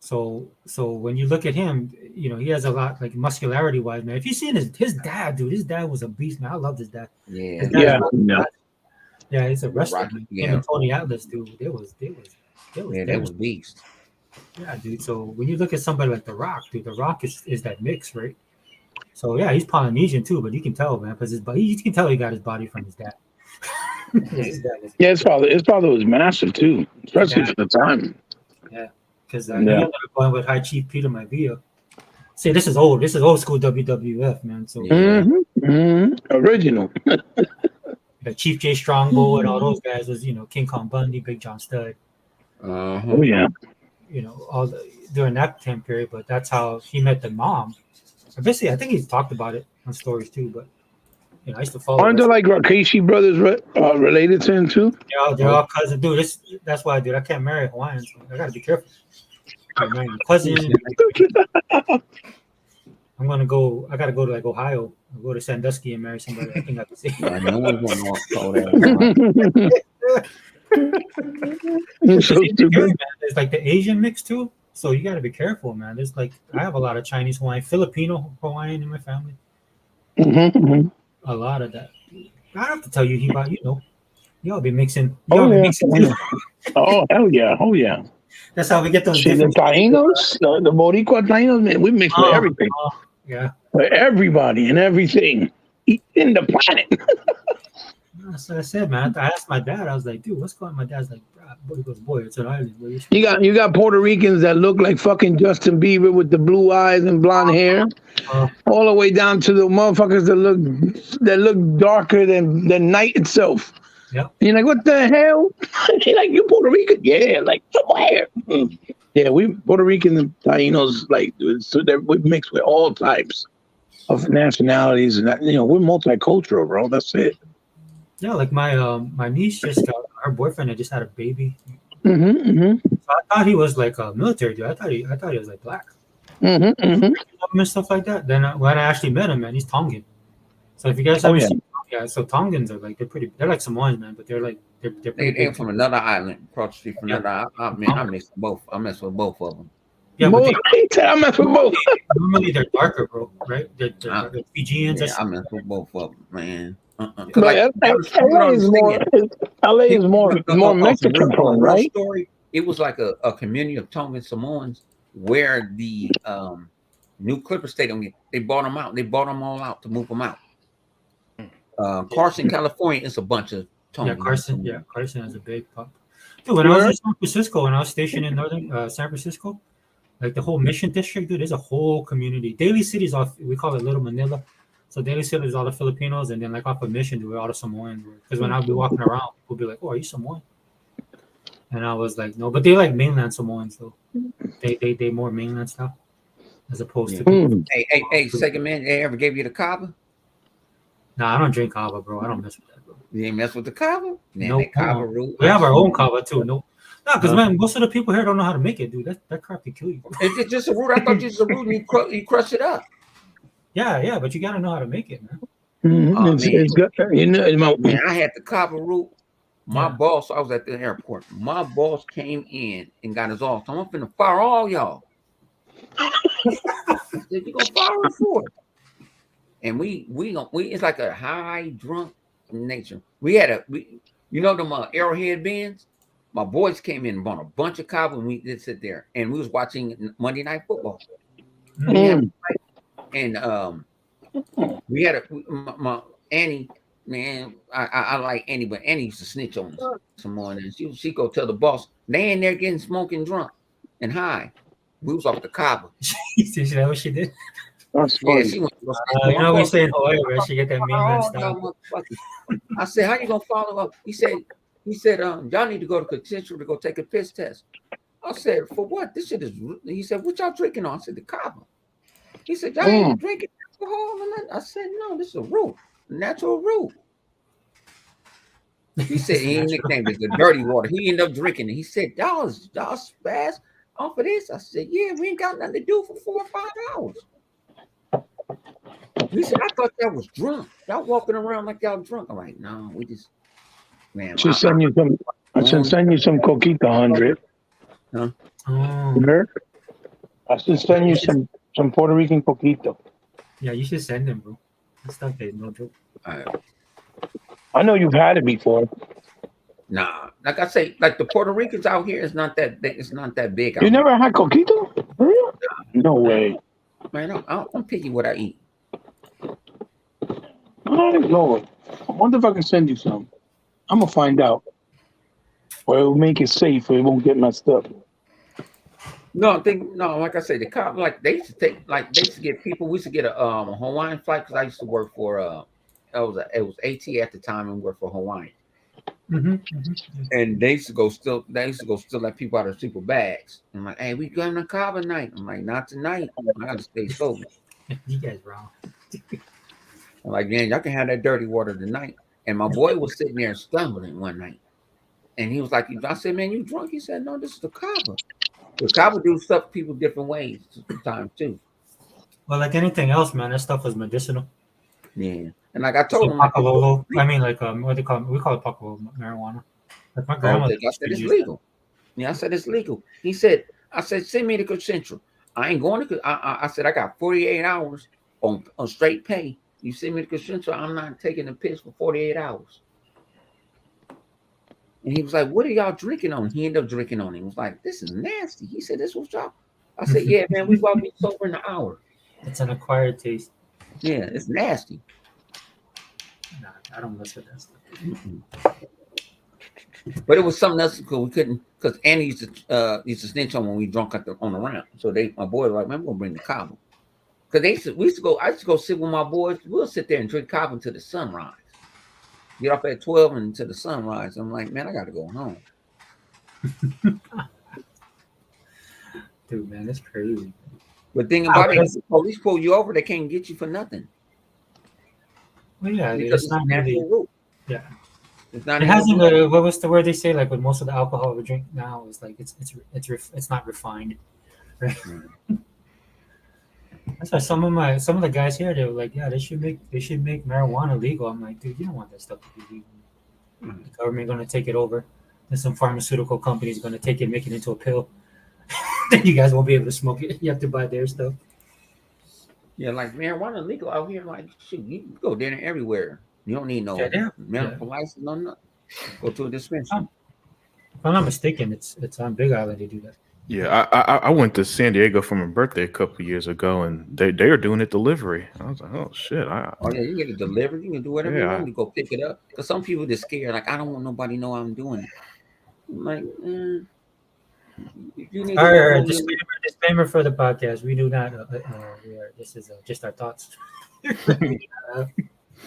So when you look at him, he has a lot like muscularity wise, man. If you seen his dad, dude, his dad was a beast, man. I loved his dad. Yeah. His dad Yeah. was Yeah. yeah, he's a wrestler. Rocky, Man. yeah. Him and Tony Atlas, dude, they was Yeah, that was beast. yeah, dude. So when you look at somebody like The Rock, dude, The Rock is that mix, right? So yeah, he's Polynesian too, but you can tell, man, because you can tell he got his body from his dad. His dad was, Yeah, his father was massive too, especially for the time. because he Yeah. ended up going with High Chief Peter Maivia. See, this is old school WWF, man. So Yeah. Original. the Chief J Strongbow and all those guys was King Kong Bundy, Big John Studd, Uh-huh. Oh yeah. all during that time period. But that's how he met the mom. Basically, I think he's talked about it on stories too. But I used to follow. Aren't there like Rikishi brothers related to him too? They're all cousins, dude. That's why, dude. I can't marry Hawaiians. I gotta be careful. I marry my cousin. I gotta go to like Ohio. I'll go to Sandusky and marry somebody. I think I can see. Yeah, no one's gonna call that. You're so Same thing here, stupid. man. There's like the Asian mix too, so you got to be careful, man. There's like I have a lot of Chinese Hawaiian, Filipino Hawaiian in my family. Mm-hmm. A lot of that. I don't have to tell you, y'all be mixing. Oh, Y'all be yeah. mixing too. Oh, hell yeah. Oh, yeah. That's how we get those See, the different. Taínos, the Boricua Taínos, man, we mix with everything. Yeah. With everybody and everything in the planet. That's what I said, man. I asked my dad. I was like, dude, what's going on? My dad's like, he goes, boy, it's an island. Where You got Puerto Ricans that look like fucking Justin Bieber with the blue eyes and blonde hair, all the way down to the motherfuckers that look darker than night itself. Yep. And you're like, what the hell? You're like, you Puerto Rican? Yeah, like somewhere. Yeah, we Puerto Rican and Taínos, like, so we mix with all types of nationalities, and that, we're multicultural, bro. That's it. Yeah, like my niece just got her boyfriend had just had a baby. Mm-hmm, mm-hmm. So I thought he was like a military dude. I thought he was like black. Mm-hmm, mm-hmm. And stuff like that. Then when I actually met him, man, he's Tongan. So if you guys haven't seen, so Tongans are like they're like Samoans, man, but they're like they're They're from another island, across the street from another. I mix both. I mess with both of them. Yeah, but I mess with both. Normally they're darker, bro. Right? They're Fijians. Yeah, I mess with both of them, man. But LA is more Mexican tone, right? Story. It was like a community of Tongan Samoans where the new Clipper Stadium, they bought them out. They bought them all out to move them out. Carson, California, is a bunch of Tongan. Carson has a big pop. Dude, when I was in San Francisco, when I was stationed in northern San Francisco, like the whole Mission District, dude, there's a whole community. Daly City is off. We call it Little Manila. So Daly City is all the Filipinos, and then like off of Mission, dude, we're all the Samoans. Because when I'll be walking around, people be like, "Oh, are you Samoan?" And I was like, "No," but they like mainland Samoans, so they more mainland style as opposed to. Hey, second man, they ever gave you the kava? Nah, I don't drink kava, bro. I don't mess with that, bro. You ain't mess with the kava? No, kava root. We have our own kava too. No, because man, most of the people here don't know how to make it, dude. That crap could kill you. Bro. It's just a root. I thought it's a root and you crush it up. Yeah, but you gotta know how to make it, man. Mm-hmm. It's good. Man, I had the kava root. My boss, I was at the airport. My boss came in and got us all. So I'm finna fire all y'all. Said, you gonna fire us for it? And we it's like a high drunk nature. We had them Arrowhead Bends. My boys came in and bought a bunch of kava, and we did sit there and we was watching Monday Night Football. And we had my Annie, man. I like Annie, but Annie used to snitch on us some more. And she go tell the boss they in there getting smoking drunk and high. We was off the kava. See that what she did? That's funny. She went we say in Hawaii, where she get that mainland style. I said, how you gonna follow up? He said, y'all need to go to Central to go take a piss test. I said, for what? This shit is. He said, what y'all drinking on? I said, the kava. He said, y'all ain't drinking alcohol. I said, no, this is a root, natural root. He said he nicknamed it the dirty water. He ended up drinking it. He said, y'all spaz off of this. I said, yeah, we ain't got nothing to do for 4 or 5 hours. He said, I thought y'all was drunk. Y'all walking around like y'all drunk. I'm like, no, we just, man. I should send you some coquito, 100. Huh? Oh. I should send you some Puerto Rican coquito. Yeah, you should send them, bro. That stuff is no joke. I know you've had it before. Nah, like I say, like the Puerto Ricans out here is not that big. It's not that big. You never had coquito? For real? No way. Man, I'm picky what I eat. I know. I wonder if I can send you some. I'm gonna find out. Or it'll make it safe, or it won't get messed up. No, like I said, the cop, like they used to get people. We used to get a Hawaiian flight because I used to work for it was AT at the time and worked for Hawaiian. And they used to go still let people out of super bags. I'm like, hey, we going to Cabo night. I'm like, not tonight. I gotta stay sober. You guys wrong. I'm like, man, y'all can have that dirty water tonight. And my boy was sitting there stumbling one night. And he was like, I said, man, you drunk? He said, no, this is the Cabo. The Cabo do stuff people different ways sometimes too. Well, like anything else, man, that stuff was medicinal. Yeah. And like I told him, Pacalolo. I mean, like what they call it? We call it Pacalolo marijuana. Like my Oh, grandmother I used said to it's use that. legal. Yeah, I said it's legal. He said, I said, send me the consensual. I ain't going to. I said I got 48 hours on straight pay. You send me the consensual. I'm not taking a piss for 48 hours. And he was like, "What are y'all drinking on?" He ended up drinking on it. He was like, "This is nasty." He said, "This was y'all." I said, "Yeah, man, we about to be sober in an hour." It's an acquired taste. Yeah, it's nasty. Nah, I don't mess with that stuff. Mm-mm. But it was something else because we couldn't, because Annie used to snitch on when we drunk on the ramp. So my boys were like, "Man, we're gonna bring the cobble." Because we used to go. I used to go sit with my boys. We'll sit there and drink cobble until the sunrise. Get off at 12 and until the sunrise. I'm like, man, I got to go home. Dude, man, that's crazy. But thing about it, police pull you over, they can't get you for nothing. Well, yeah, dude, Because it's it's a not natural really. route. Yeah. It's not It even hasn't. good. What was the word they say? Like with most of the alcohol we drink now, is like it's not refined. Right? That's why some of the guys here, they were like, yeah, they should make marijuana legal. I'm like, dude, you don't want that stuff to be legal. Mhm. The government gonna take it over. Then some pharmaceutical companies gonna take it, make it into a pill. Then you guys won't be able to smoke it. You have to buy their stuff. Yeah, like marijuana legal out here. Like, shoot, you can go there and everywhere. You don't need no Yeah, yeah. medical license, no nothing. Go to a dispensary. If I'm not mistaken, it's on Big Island they do that. Yeah, I went to San Diego for my birthday a couple of years ago, and they were doing it delivery. I was like, oh shit! Oh yeah, you get it delivered. You can do whatever you Yeah. want to go pick it up. Because some people just scared. Like, I don't want nobody to know I'm doing it. I'm like, you need All to right, know disclaimer for the podcast. We do not. This is just our thoughts.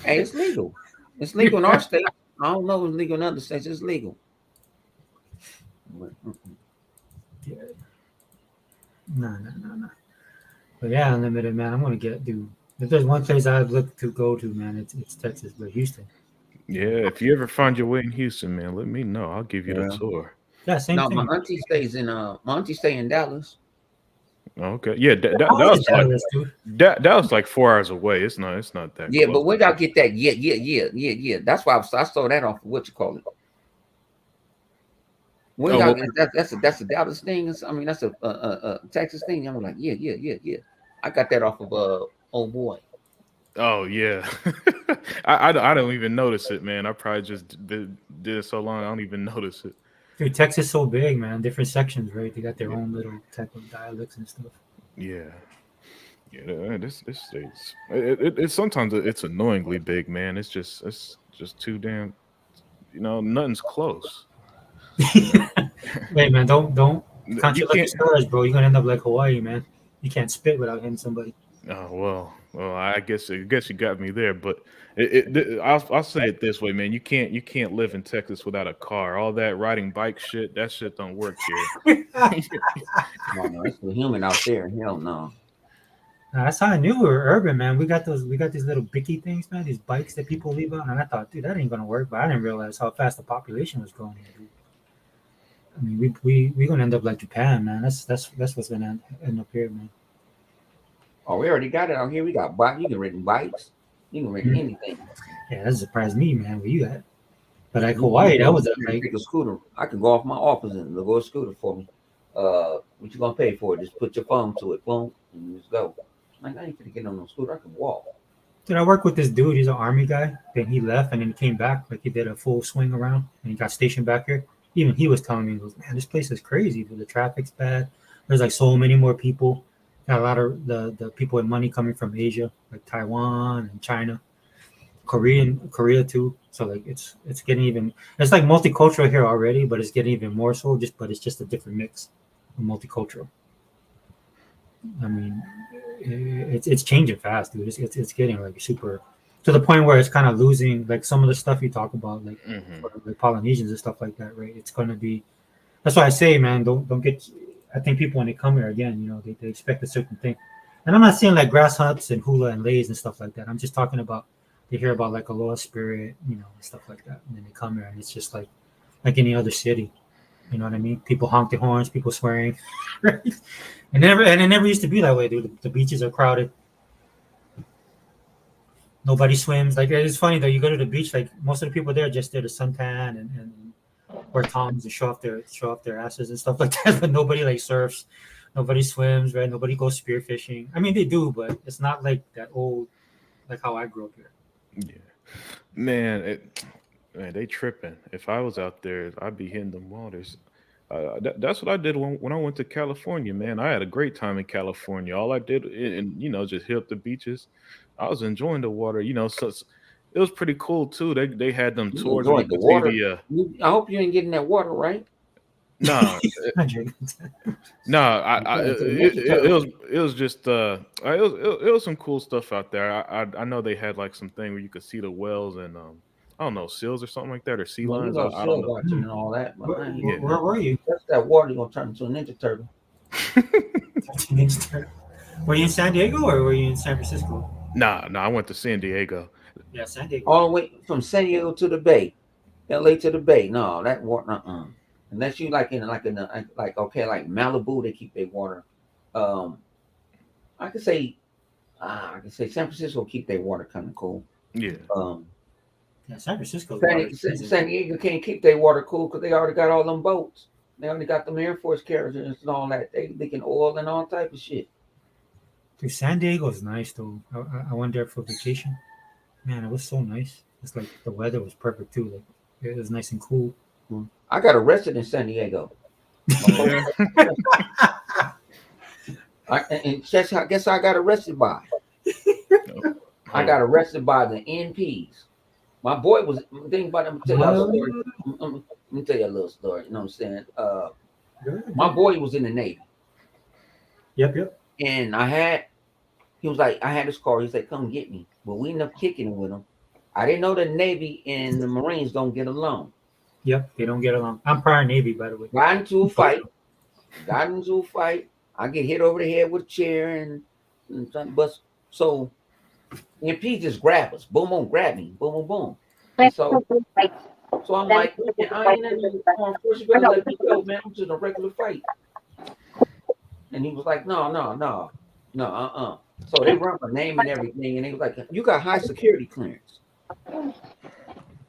Hey, it's legal. It's legal in our state. I don't know if it's legal in other states. It's legal. Yeah. No. But yeah, Unlimited, man. I'm gonna dude. If there's one place I'd look to go to, man, it's Texas, but Houston. Yeah, if you ever find your way in Houston, man, let me know. I'll give you the tour. Yeah, same No, thing. my auntie stays in in Dallas. Okay, yeah, that How was is like Dallas, dude? that was like 4 hours away. It's not that. Yeah, close. but where y'all get that? Yeah. That's why I saw that off of what you call it. Where y'all that's a Dallas thing. I mean, that's a Texas thing. I'm like, yeah. I got that off of old boy. Oh yeah, I don't even notice it, man. I probably just did it so long I don't even notice it. Dude, Texas is so big, man. Different sections, right? They got their own little type of dialects and stuff. Yeah. This state's it sometimes it's annoyingly big, man. It's just too damn. Nothing's close. Hey, man, don't You count your lucky can't. stars, bro. You're gonna end up like Hawaii, man. You can't spit without hitting somebody. Oh well. I guess you got me there, but I'll say it this way, man. You can't live in Texas without a car. All that riding bike shit, that shit don't work here. No, it's the human out there. Hell no. That's how I knew we were urban, man. We got these little bicky things, man. These bikes that people leave out, and I thought, dude, that ain't gonna work. But I didn't realize how fast the population was growing here, dude. I mean, we gonna end up like Japan, man. That's what's gonna end up here, man. Oh, we already got it out here. We got bike. You can rent bikes. You can rent anything. Yeah, that surprised me, man. Where you at? But like Hawaii, that was like take a scooter. I can go off my office and go a scooter for me. What you gonna pay for it? Just put your phone to it, boom, and just go. Like, I ain't gonna get on no scooter. I can walk. Dude, I work with this dude. He's an army guy. Then he left and then he came back. Like he did a full swing around and he got stationed back here. Even he was telling me, he goes, man, this place is crazy. Dude. The traffic's bad. There's like so many more people. Got a lot of the people with money coming from Asia, like Taiwan and China, Korea too. So like it's getting even. It's like multicultural here already, but it's getting even more so. But it's just a different mix of multicultural. I mean, it's changing fast, dude. It's getting like super to the point where it's kind of losing like some of the stuff you talk about, like like Polynesians and stuff like that, right? It's gonna be. That's why I say, man, don't get. I think people when they come here again, they expect a certain thing, and I'm not saying like grass huts and hula and lays and stuff like that. I'm just talking about they hear about like Aloha Spirit, and stuff like that, and then they come here and it's just like any other city. You know what I mean? People honk their horns, people swearing, right? And it never used to be that way, dude. The beaches are crowded. Nobody swims. Like it's funny though. You go to the beach, like most of the people there are just there to suntan and or Toms to show off their asses and stuff like that. But nobody like surfs, nobody swims, right? Nobody goes spearfishing. I mean, they do, but it's not like that old, like how I grew up here. Yeah, man, man, they tripping. If I was out there, I'd be hitting them waters. That's what I did when I went to California, man. I had a great time in California. All I did, and just hit up the beaches. I was enjoying the water, it was pretty cool too. They had them You tours where you enjoyed the could see water. the I hope you ain't getting that water, right? nah, I'm joking. nah. Yeah, it's a Ninja Turtle. It was just it was some cool stuff out there. I know they had like some thing where you could see the whales and I don't know, seals or something like that, or sea Well, you lions. know, I don't seal know. watching and all that, but I ain't Yeah. Where were you? that's that water. You're gonna turn into a Ninja Turtle. Were you in San Diego or were you in San Francisco? Nah. I went to San Diego. Yeah, San Diego. All the way from San Diego to the Bay, LA to the Bay. No, that water. Unless you like like Malibu, they keep their water. I could say San Francisco keep their water kind of cool. Yeah. Yeah, San Francisco. San Diego can't keep their water cool because they already got all them boats. They already got them Air Force carriers and all that. They leaking oil and all type of shit. Dude, San Diego is nice though. I went there for vacation. Man, it was so nice. It's like the weather was perfect too. Like it was nice and cool. I got arrested in San Diego. And guess I got arrested by. I got arrested by the NPs. My boy was thinking about. I'm gonna tell you a story. Let me tell you a little story. You know what I'm saying? My boy was in the Navy, Yep. and I had his car. He said, "Come get me." But we ended up kicking it with him. I didn't know the Navy and the Marines don't get along. Yep, they don't get along. I'm prior Navy, by the way. Got into a fight. I get hit over the head with a chair and but so MP just grab us. Boom, boom, grab me. Boom, boom, boom. And so I'm like, man, I ain't in the first. You better let me go, man. I'm just a regular fight. And he was like, no. So they run my name and everything, and he was like, you got high security clearance.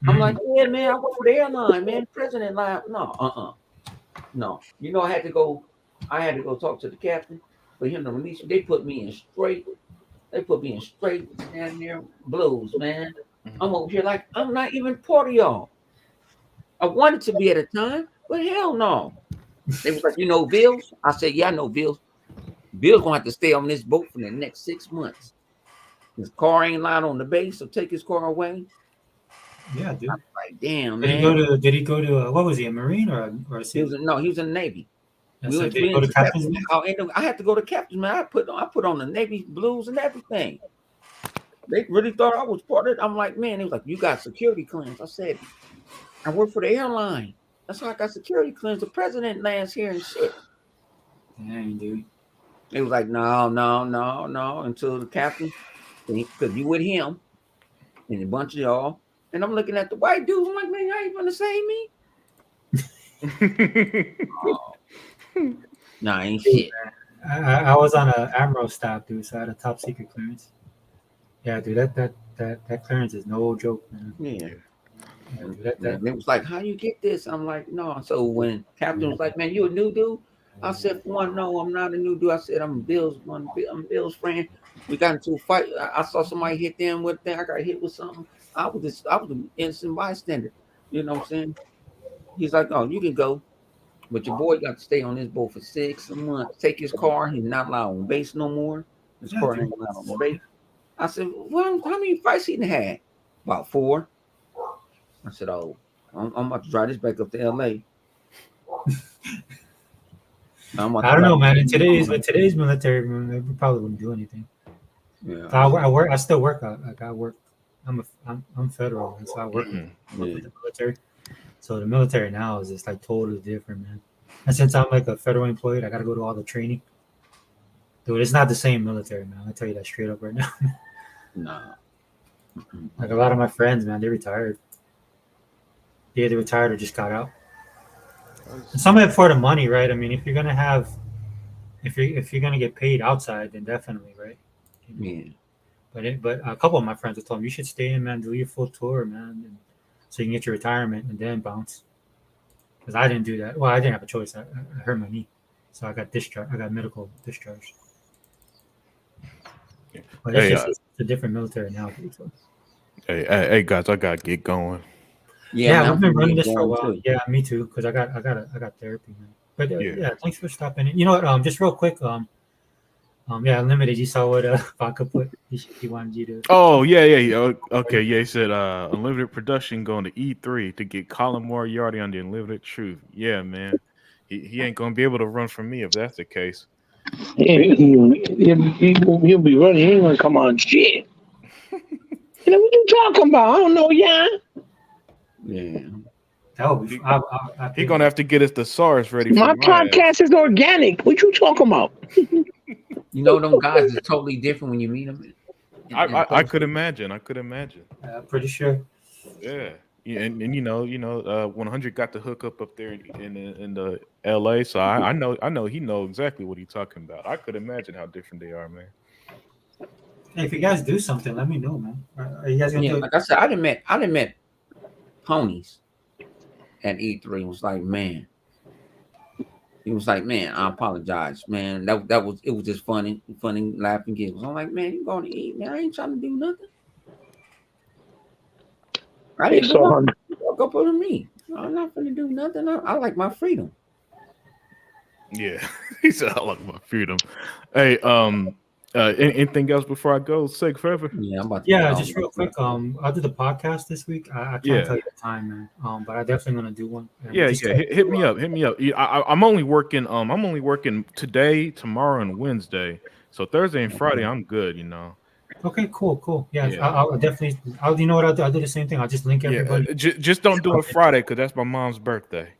I'm like, yeah, man, I work for the airline, man. President line. No. You know, I had to go talk to the captain for him to release me. They put me in straight down there blues, man. I'm over here like I'm not even part of y'all. I wanted to be at a time, but hell no. They was like, you know Bills? I said, yeah, I know Bills. Bill's gonna have to stay on this boat for the next 6 months. His car ain't allowed on the base, so take his car away. Yeah, dude. I'm like, damn, Did man. he go to what was he, a Marine or a He was in the Navy. Yeah, We so went did he go to captain's man? I had to go to captain's man. I put on the Navy blues and everything. They really thought I was part of it. I'm like, man, they was like, you got security clearance. I said, I work for the airline. That's how I got security clearance. The president lands here and shit. Dang, dude. They was like, no, until the captain, because you with him and a bunch of y'all. And I'm looking at the white dudes. I'm like, man, y'all ain't gonna say me? Nah, ain't shit. I was on an admiral staff, dude, so I had a top secret clearance. Yeah, dude, that clearance is no joke, man. Yeah. Yeah, dude, And it was like, how you get this? I'm like, no. So when captain was like, man, you a new dude? I said, for one, no, I'm not a new dude. I said, I'm Bill's friend. We got into a fight. I saw somebody hit them with that. I got hit with something. I was an innocent bystander. You know what I'm saying? He's like, oh, you can go. But your boy got to stay on this boat for 6 months. Take his car. He's not allowed on base no more. His car ain't allowed on base. I said, well, how many fights he had? About 4. I said, oh, I'm about to drive this back up to LA. I don't know, man. In today's military, we probably wouldn't do anything. Yeah. I still work. I work. I'm federal, and so I work with the military. So the military now is just like totally different, man. And since I'm like a federal employee, I got to go to all the training. Dude, it's not the same military, man. I tell you that straight up right now. Nah. Like a lot of my friends, man, they retired. They either retired or just got out. And some of it for the money, right? I mean, if you're gonna get paid outside, then definitely, right? Yeah. But a couple of my friends have told me you should stay in, man, do your full tour, man, so you can get your retirement and then bounce. because I didn't do that. Well, I didn't have a choice. I hurt my knee, so I got discharged. I got medical discharge. But it's Hey, just it's a different military now. So. hey, guys, I gotta get going. Yeah, man, we've been I'm running this for a going while. too. Yeah, me too. Because I got therapy, man. But Yeah. yeah, thanks for stopping in. You know what? Just real quick. Yeah, Unlimited. You saw what Vodka put. He wanted you to. Oh yeah. Okay, yeah. He said Unlimited Production going to E3 to get Colin Moriarty on the Unlimited Truth. Yeah, man. He ain't gonna be able to run from me if that's the case. He'll be running. He ain't gonna come on shit. You know what you talking about? I don't know, yeah. Yeah. That would be. He gonna have to get his thesaurus ready. My for my ass. podcast is organic. What you talking about? You know, them guys is totally different when you meet them. I could imagine. pretty sure. Yeah. Yeah, and you know, 100 got the hookup up there in the LA, so I know he know exactly what he's talking about. I could imagine how different they are, man. Hey, if you guys do something, let me know, man. Are you guys gonna Yeah, do it? like I said, I done met ponies at E3. It was like, man. He was like, man, I apologize, man. That was just funny, laughing giggles. I'm like, man, you going to eat, man? I ain't trying to do nothing. I didn't walk up on me. I'm not gonna do nothing. I like my freedom. Yeah, he said I like my freedom. Hey, anything else before I go? Sig forever. Yeah, I'm about to Yeah, just real quick. I'll do the podcast this week. I can't Yeah. tell you the time, man. But I definitely gonna do one. And Yeah, just hit me up. Yeah, I'm only working. I'm only working today, tomorrow, and Wednesday. So Thursday and Friday, I'm good. You know. Okay, cool. Yeah, Yeah. I'll definitely. You know what I'll do? I'll do the same thing. I'll just link everybody. Yeah, just don't do it Friday because that's my mom's birthday.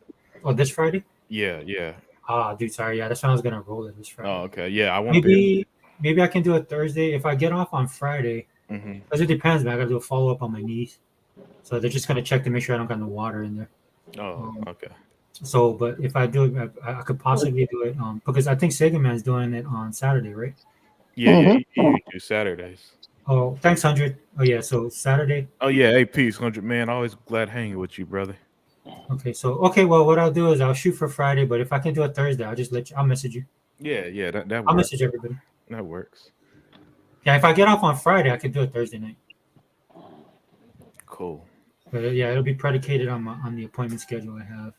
Oh, this Friday? Yeah. Ah, dude, sorry. Yeah, that's when I was gonna roll it this Friday. Oh, okay. Yeah, I won't be. Maybe I can do it Thursday if I get off on Friday. Mm-hmm. Because it depends, man. I gotta do a follow up on my knees, so they're just gonna check to make sure I don't got no water in there. Oh, okay. So, but if I do it, I could possibly do it because I think Sega Man's doing it on Saturday, right? Yeah, you do Saturdays. Oh, thanks, 100. Oh yeah, so Saturday. Oh yeah, hey, peace, 100 man. Always glad hanging with you, brother. Okay. Well, what I'll do is I'll shoot for Friday, but if I can do it Thursday, I'll just let you. I'll message you. Yeah, that I'll works. message everybody. That works. Yeah, if I get off on Friday, I can do it Thursday night. Cool. But yeah, it'll be predicated on the appointment schedule I have.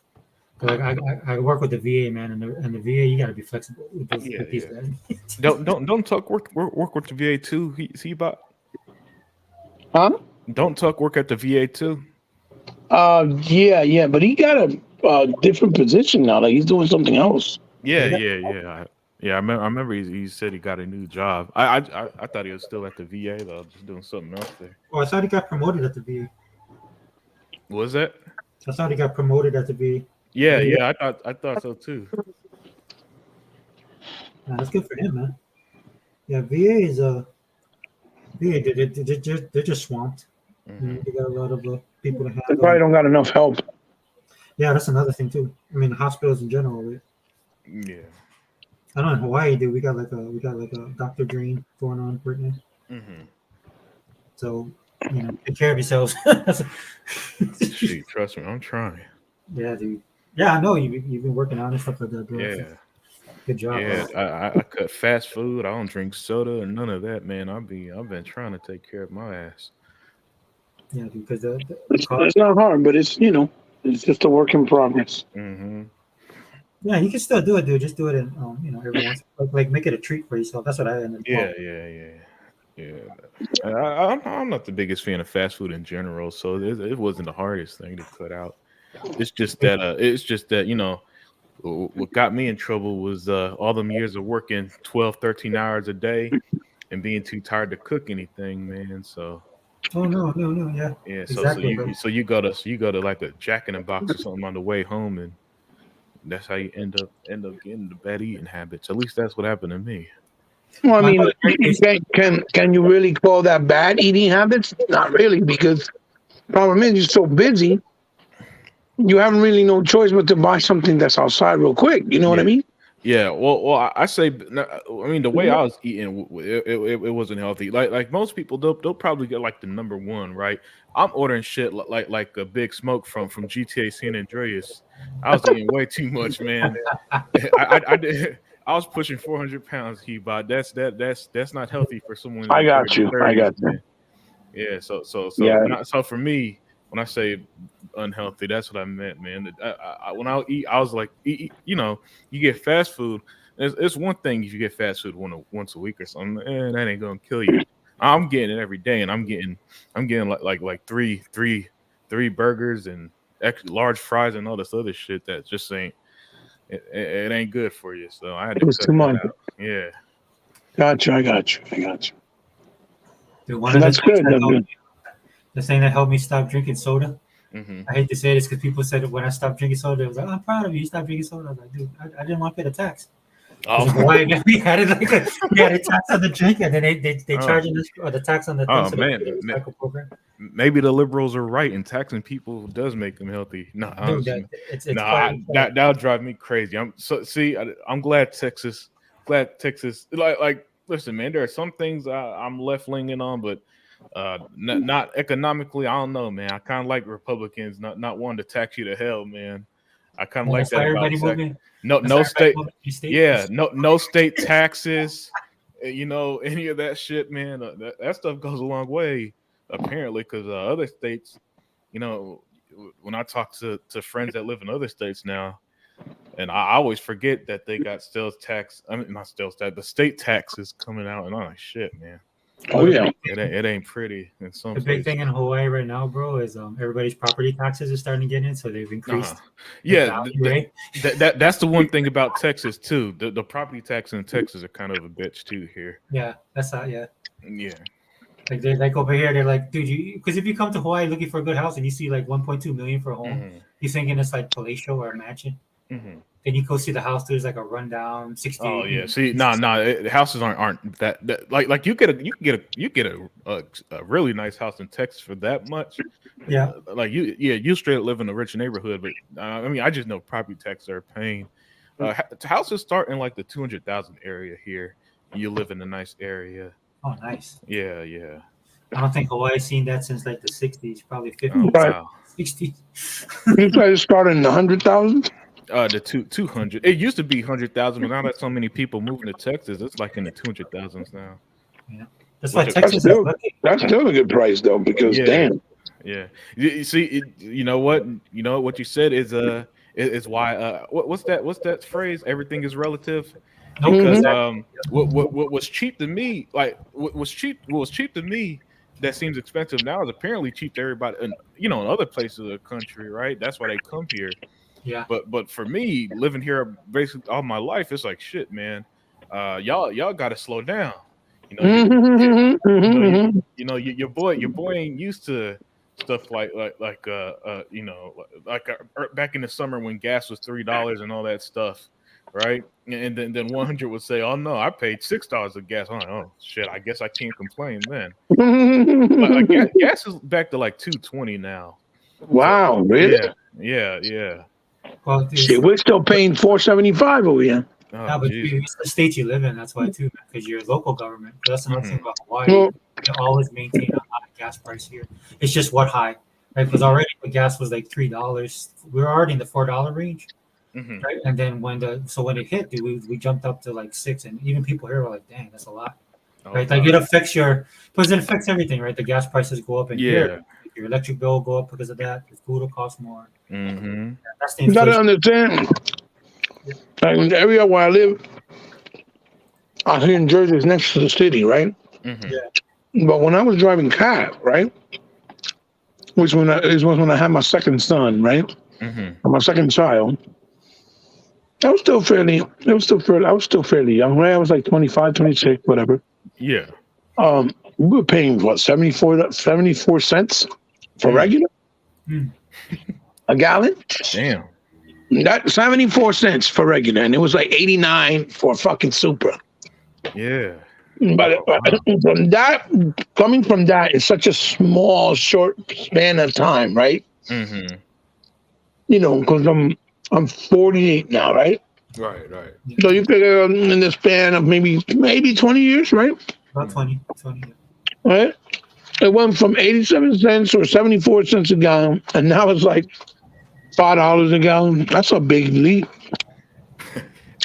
Cause I work with the VA, man, and the VA you got to be flexible with these guys. Don't talk work with the VA too. See about. Huh? Don't talk work at the VA too. Yeah, but he got a different position now. Like he's doing something else. Yeah. I remember he said he got a new job. I thought he was still at the VA though, just doing something else there. Oh, I thought he got promoted at the VA. What was that? I thought he got promoted at the VA. Yeah, I thought so too. Yeah, that's good for him, man. Yeah, VA is they're just swamped. Mm-hmm. They got a lot of people to They handle. probably don't got enough help. Yeah, that's another thing too. I mean, hospitals in general. Right? Yeah. I know in Hawaii, dude, we got like a Dr. Drain going on right now. Mm-hmm. So take care of yourselves. Shoot, trust me, I'm trying. Yeah, dude. Yeah, I know you've been working out and stuff like that, bro. Yeah. Good job. Yeah, Bro. I cut fast food. I don't drink soda and none of that, man. I've been trying to take care of my ass. Yeah, because the It's not hard, but it's it's just a work in progress. Mm-hmm. yeah, you can still do it, dude. Just do it in every once like make it a treat for yourself. That's what I ended up. Yeah. I'm not the biggest fan of fast food in general, so it wasn't the hardest thing to cut out. It's just that what got me in trouble was all them years of working 12, 13 hours a day and being too tired to cook anything, man. So Oh no, yeah. yeah, Exactly, so you go to like a Jack in the Box or something on the way home, and that's how you end up getting the bad eating habits. At least that's what happened to me. Well, I mean, can you really call that bad eating habits? Not really, because problem is you're so busy, you haven't really no choice but to buy something that's outside real quick. You know what I mean? Yeah, well, I say, I mean, the way I was eating, it wasn't healthy. Like most people, they'll probably get like the number one, right? I'm ordering shit like a Big Smoke from GTA San Andreas. I was eating way too much, man. I was pushing 400 pounds, but that's not healthy for someone in I their got you. 30s, I got you. man. Yeah, Yeah. so for me, when I say unhealthy, that's what I meant, man. When I eat, I was like, you know, you get fast food. It's one thing if you get fast food once a week or something, that ain't gonna kill you. I'm getting it every day, and I'm getting like three burgers and extra large fries and all this other shit that just ain't it ain't good for you. So I had to It was cut too that much. out. Yeah. Got you. I got you. Dude, one And of that's good. That's good. the thing that helped me stop drinking soda. Mm-hmm. I hate to say this because people said when I stopped drinking soda, it was like, "I'm proud of you. You stopped drinking soda." I was like, "Dude, I didn't want to pay the tax." Oh, We had it we had a tax on the drink, and then they charging us or the tax on the thing. Oh, so man. the recycle program. maybe the liberals are right, and taxing people does make them healthy. No, Dude, honestly. it's Nah, quite that'll drive me crazy. I'm glad Texas. Listen, man. There are some things I'm left leaning on, but not economically. I don't know, man. I kind of like Republicans not wanting to tax you to hell, man. I kind of like that's that why about everybody Texas. moving. No That's why state. everybody moving to state. Yeah, no state taxes. You know, any of that shit, man. That stuff goes a long way, apparently, because other states, you know, when I talk to friends that live in other states now, and I always forget that they got sales tax. I mean, not sales tax, the state taxes coming out, and I'm like, shit, man. Oh yeah. It ain't pretty in some The big places. thing in Hawaii right now, bro, is everybody's property taxes are starting to get in, so they've increased. the Yeah, value, right? that's the one thing about Texas too. The property tax in Texas are kind of a bitch too here. Yeah, that's not. Yeah, Yeah. like they're like over here, they're like, dude, because if you come to Hawaii looking for a good house and you see like 1.2 million for a home, Mhm. you're thinking it's like palatial or a mansion. Mhm. Then you go see the house, there's like a rundown 60. Oh yeah. See, the houses aren't that like you get a really nice house in Texas for that much. Yeah. Like you straight up live in a rich neighborhood, but I mean I just know property taxes are a pain. Houses start in like the 200,000 area here. You live in a nice area. Oh, nice. Yeah. I don't think Hawaii's seen that since like the 60s, probably 50s, Oh, Right. wow. 60s. You guys started in the 100,000. The 200. It used to be 100,000, but now that so many people moving to Texas, it's like in the 200,000s now. That's why That's Texas is still- lucky. That's still a good price though, because Yeah. damn. Yeah, you see, you know what you said is why what's that phrase? Everything is relative. Nope. Because Mhm. what was cheap to me, like what was cheap to me, that seems expensive now is apparently cheap to everybody, and in other places of the country, right? That's why they come here. Yeah. But for me, living here basically all my life, it's like shit, man. Y'all got to slow down. Your boy ain't used to stuff like back in the summer when gas was $3 and all that stuff, right? And then 100 would say, "Oh no, I paid $6 of gas." I'm like, "Oh shit, I guess I can't complain then." Like, gas is back to like 220 now. Wow, really? Yeah. Well, dude, Shit, we're still paying $475 over here. Oh, yeah, but Jesus. it's the state you live in. That's why too, because you're a local government. That's another thing about Hawaii. Well- They always maintain a high gas price here. It's just what high, right? Because already the gas was like $3. We were already in the $4 range, Mhm. right? And then when it hit, dude, we jumped up to like $6, and even people here were like, "Dang, that's a lot." Oh, Right? Like it affects because it affects everything, right? The gas prices go up, and Yeah. your electric bill will go up because of that. Your food will cost more. Mm-hmm. That's the You gotta inflation. understand. Like in the area where I live, out here in Jersey is next to the city, right? Mm-hmm. Yeah. But when I was driving cab, right, which was when I had my second son, right, Mm-hmm. my second child, I was still fairly young, right? I was like 25, 26, whatever. Yeah. We were paying what 74 cents for regular Mm. a gallon. Damn. That 74 cents for regular, and it was like 89 for fucking super. Yeah. But from that, coming from that is such a small, short span of time, right? Mm-hmm. Because I'm 48 now, right? Right, right. So you figure in the span of maybe 20 years, right? About 20. Right? It went from 87 cents or 74 cents a gallon, and now it's like $5 a gallon. That's a big leap.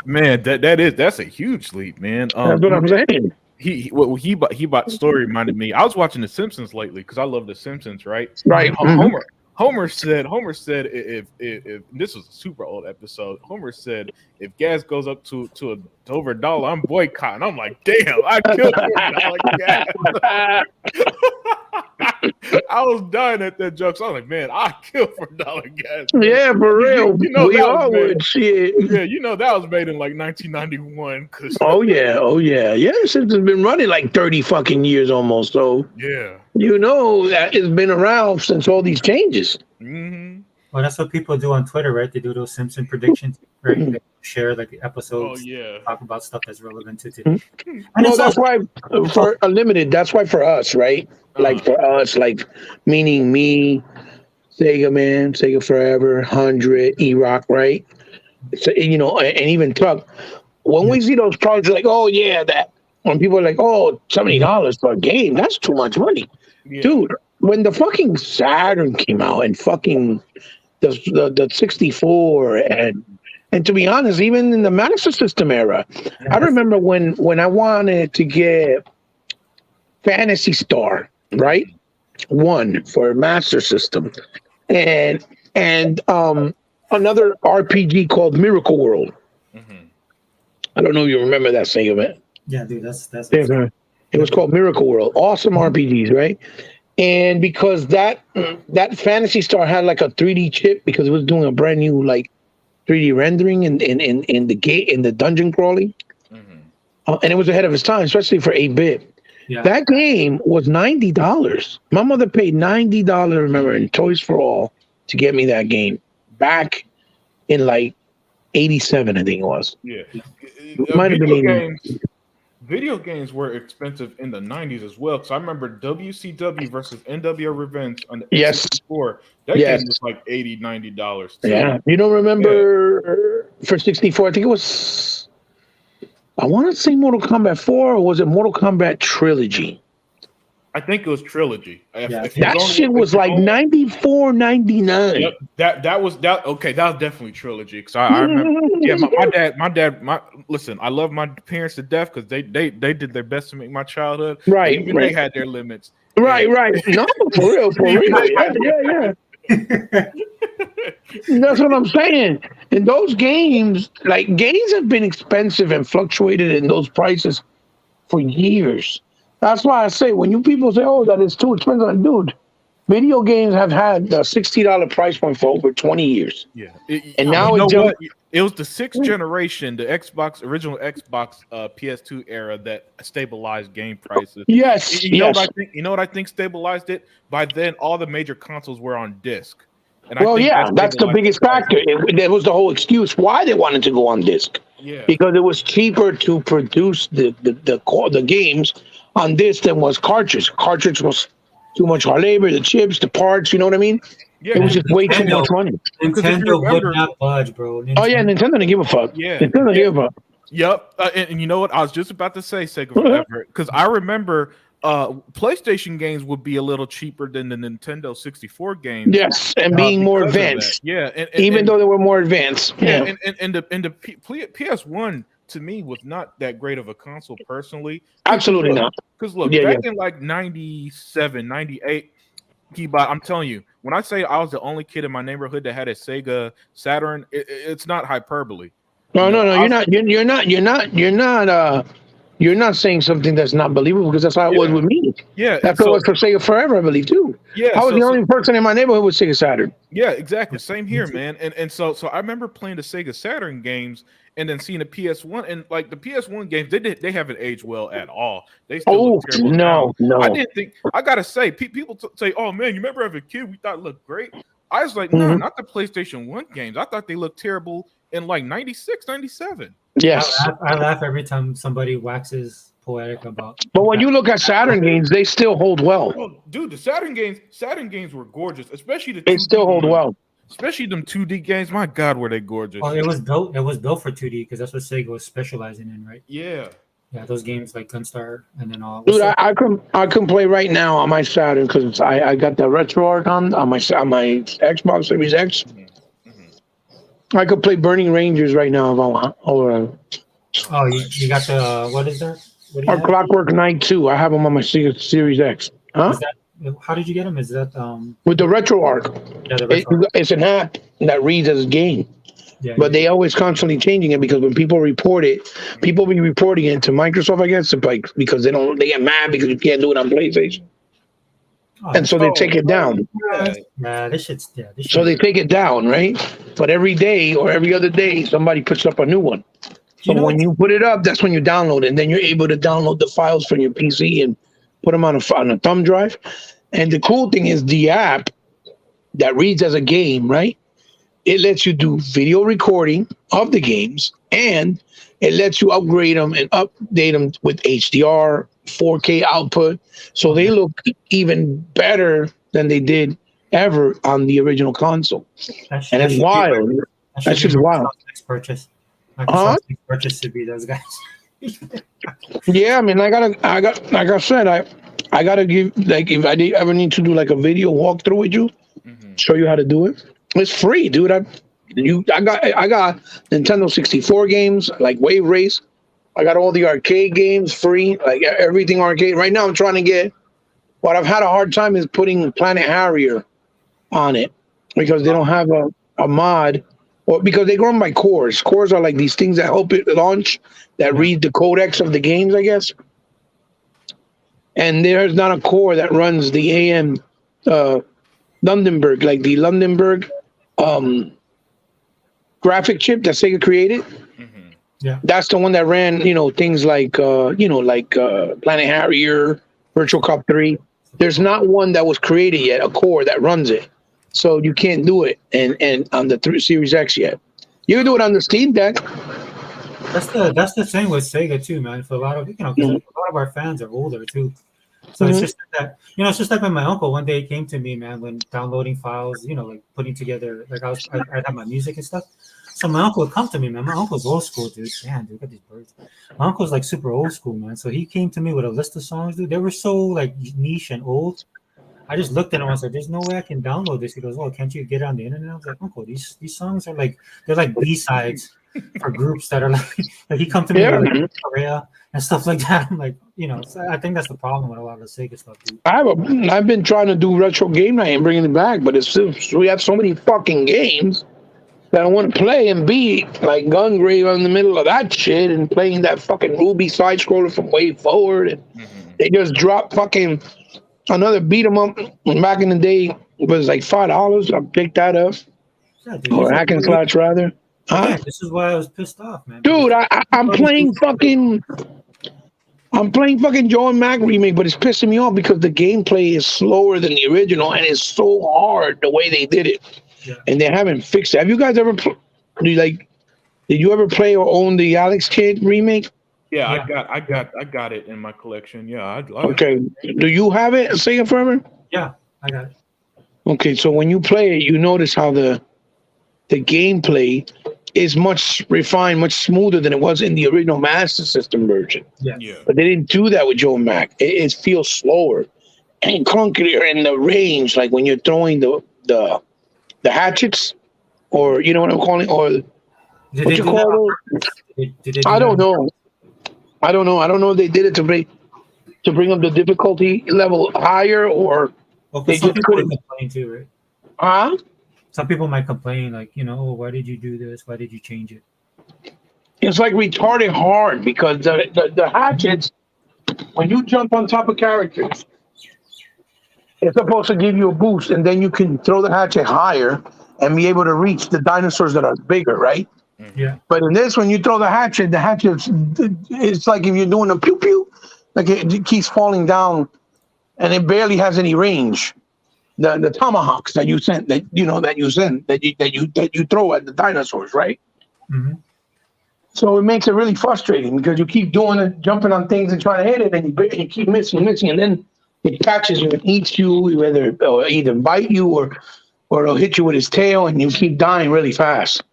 Man, that's a huge leap, man. That's what I'm saying. He bought story reminded me. I was watching The Simpsons lately because I love The Simpsons, right? Right. Mhm. Homer said if this was a super old episode, Homer said if gas goes up to over $1, I'm boycotting. I'm like, damn, I killed $1 gas. I was dying at that joke. So I was like, man, I killed for $1 gas. Man. Yeah, for real. You know we that all was made- would shit. Yeah, you know that was made in like 1991. Oh yeah. Yeah, since it's been running like 30 fucking years almost. So Yeah. you know that it's been around since all these changes. Mm-hmm. Well, that's what people do on Twitter, right? They do those Simpson predictions, right? Mhm. They share like the Oh episodes, yeah. talk about stuff that's relevant to today. And No, it's that's also, why for Unlimited, that's why for us, right? Like for us, like meaning me, Sega Man, Sega Forever, 100, E-Rock, right? So, you know, and even Tuck. When we see those products, like, oh yeah, that when people are like, oh, $70 for a game, that's too much money. Yeah. Dude, when the fucking Saturn came out and fucking the 64 and to be honest, even in the Master System era, I remember when I wanted to get Phantasy Star, right? One for Master System, and another RPG called Miracle World. Mm-hmm. I don't know if you remember that Sega, man. yeah, dude, that's It was called Miracle World. Awesome RPGs, right? And because that Phantasy Star had like a 3D chip because it was doing a brand new like 3D rendering in the gate in the dungeon crawling, and it was ahead of its time, especially for 8-bit. yeah. That game was $90. My mother paid $90. Remember in Toys for All to get me that game back in like '87, I think it was. Yeah. Might have been 80. Video games were expensive in the 90s as well. Because I remember WCW versus NWO Revenge on the Yes. 64. That Yes. game was like $80, $90 too. Yeah, you don't remember for 64? I think it was. I want to say Mortal Kombat 4, or was it Mortal Kombat Trilogy? I think it was Trilogy. Yeah. That shit was like 94, 99. Yep, that was definitely Trilogy. Because I remember, yeah, my dad. Listen, I love my parents to death because they did their best to make my childhood. Right, Even right. they had their limits. Right. No, for real. Yeah. That's what I'm saying. And those games, like games have been expensive and fluctuated in those prices for years. That's why I say when you people say, "Oh, that is too expensive," like, dude, video games have had the $60 price point for over 20 years. Yeah, And now you it know jumped- what? It was the sixth generation, the original Xbox PS2 era that stabilized game prices. Yes, You know yes. what I think? You know what I think stabilized it? By then, all the major consoles were on disc. And Well, think yeah, that that's the stabilized biggest the price. factor. That was the whole excuse why they wanted to go on disc. Yeah, Because it was cheaper to produce the games on disc than was cartridge. Cartridge was too much hard labor, the chips, the parts. You know what I mean? yeah. It was just way too Nintendo. much money. Nintendo would remember- not budge, bro. Oh yeah, Nintendo didn't give a fuck. Yeah. Nintendo didn't give a fuck. Yep. And you know what? I was just about to say Sega Forever because I remember PlayStation games would be a little cheaper than the Nintendo 64 games. Yes, and being more because of that. advanced, Yeah, even though they were more advanced. yeah, and the PS1 to me was not that great of a console personally. Absolutely not. Because look, Yeah, back in like 97, 98, Keybot, I'm telling you, when I say I was the only kid in my neighborhood that had a Sega Saturn, it's not hyperbole. No, I you're not saying something that's not believable because that's how it was Yeah. with me. Yeah, That's so- what it was for Sega Forever, I believe too. yeah. I was so- the only person in my neighborhood with Sega Saturn. Yeah, exactly. Same here, man. And so I remember playing the Sega Saturn games and then seeing the PS1 and like the PS1 games, they haven't aged well at all. They still Oh look terrible now. no. I didn't think I gotta say people say, "Oh man, you remember as a kid we thought it looked great." I was like, no, Mhm. not the PlayStation 1 games. I thought they looked terrible in like 96, 97. Yes. I laugh every time somebody waxes poetic about. But when you look at Saturn games, they still hold well. Oh, dude, the Saturn games were gorgeous, especially the They 2D still hold ones. well. Especially them 2D games. My God, were they gorgeous? Oh, it was built. It was built for 2D because that's what Sega was specializing in, right? Yeah. Yeah, those games like Gunstar and then all. Dude, I can play right now on my Saturn because I got the RetroArch on my Xbox Series X. I could play Burning Rangers right now if I want. Or Oh, you got the what is that? What do you or have? Clockwork Knight 2. I have them on my Series X. Huh? Is that, how did you get them? Is that With the RetroArch. yeah, the It's an app that reads as a game. yeah, But they always constantly changing it because when people report it, people be reporting it to Microsoft, I guess, like because they get mad because you can't do it on PlayStation, oh, and so they take it down. yeah, this shit's yeah. This So they shit, take it down, right? But every day or every other day, somebody puts up a new one. So You know when you put it up, that's when you download it, and then you're able to download the files from your PC and put them on a thumb drive. And the cool thing is the app that reads as a game, right? It lets you do video recording of the games, and it lets you upgrade them and update them with HDR, 4K output, so they look even better than they did ever on the original console. that shit- And that it's should be- wild. that should That's be just wild. Microsoft's next purchase. Huh? Microsoft's next purchase should be those guys. Yeah, I mean, I got, like I said, I gotta give, like, if I ever need to do like a video walkthrough with you, show you how to do it. It's free, dude. I got Nintendo 64 games like Wave Race. I got all the arcade games free, like everything arcade. Right now, I'm trying to get. What I've had a hard time is putting Planet Harrier on it because they don't have a mod, or because they run by cores. Cores are like these things that help it launch, that read the codecs of the games, I guess. And there's not a core that runs the AM Lundenberg, like the Lundenberg graphic chip that Sega created. Yeah. That's the one that ran, things like, Planet Harrier, Virtual Cop 3. There's not one that was created yet, a core that runs it. So you can't do it and on the Series X yet. You can do it on the Steam Deck. That's the thing with Sega too, man. For a lot of 'cause a lot of our fans are older too. So it's just that it's just like when my uncle one day came to me, man, when downloading files, like putting together, like I had my music and stuff. So my uncle would come to me, man. My uncle's old school, dude. Man, dude, look at these birds. My uncle's like super old school, man. So he came to me with a list of songs, dude. They were so like niche and old. I just looked at him and I said, "There's no way I can download this." He goes, "Oh, can't you get it on the internet?" I was like, "Uncle, these songs are like they're like B-sides for groups that are like he come to me with like Korea and stuff like that." I'm like, so I think that's the problem with a lot of the Sega stuff, dude. I've been trying to do retro game night and bringing it back, but it's still, we have so many fucking games that I want to play and beat, like Gungrave in the middle of that shit and playing that fucking Ruby side scroller from Way Forward, and they just dropped fucking another beat 'em up back in the day. It was like $5. I picked that up, Yeah, dude, or hack and slash rather. yeah, this is why I was pissed off, man. Dude, I'm playing fucking Joe and Mac remake, but it's pissing me off because the gameplay is slower than the original and it's so hard the way they did it, and they haven't fixed it. Have you guys ever did you ever play or own the Alex Kidd remake? Yeah, I got it in my collection. Yeah, Okay, do you have it, Sega Forever? Yeah, I got it. Okay, so when you play it, you notice how the gameplay is much refined, much smoother than it was in the original Master System version. Yeah. But they didn't do that with Joe and Mac. It feels slower and clunkier in the range, like when you're throwing the hatchets, or you know what I'm calling, or Did what they you do call that on those? purpose? Did they do I don't that? know. I don't know if they did it to bring up the difficulty level higher, or Well, they some just people couldn't. might complain too, right? Huh? Some people might complain, like, oh, why did you do this? Why did you change it? It's like retarded hard because the hatchets, when you jump on top of characters, it's supposed to give you a boost, and then you can throw the hatchet higher and be able to reach the dinosaurs that are bigger, right? Yeah. But in this, when you throw the hatchet, it's like if you're doing a pew pew, like it keeps falling down, and it barely has any range. The tomahawks that you throw at the dinosaurs, right? Mm-hmm. So it makes it really frustrating because you keep doing it, jumping on things and trying to hit it, and you keep missing, and then it catches you and eats you, either bite you or it'll hit you with his tail and you keep dying really fast.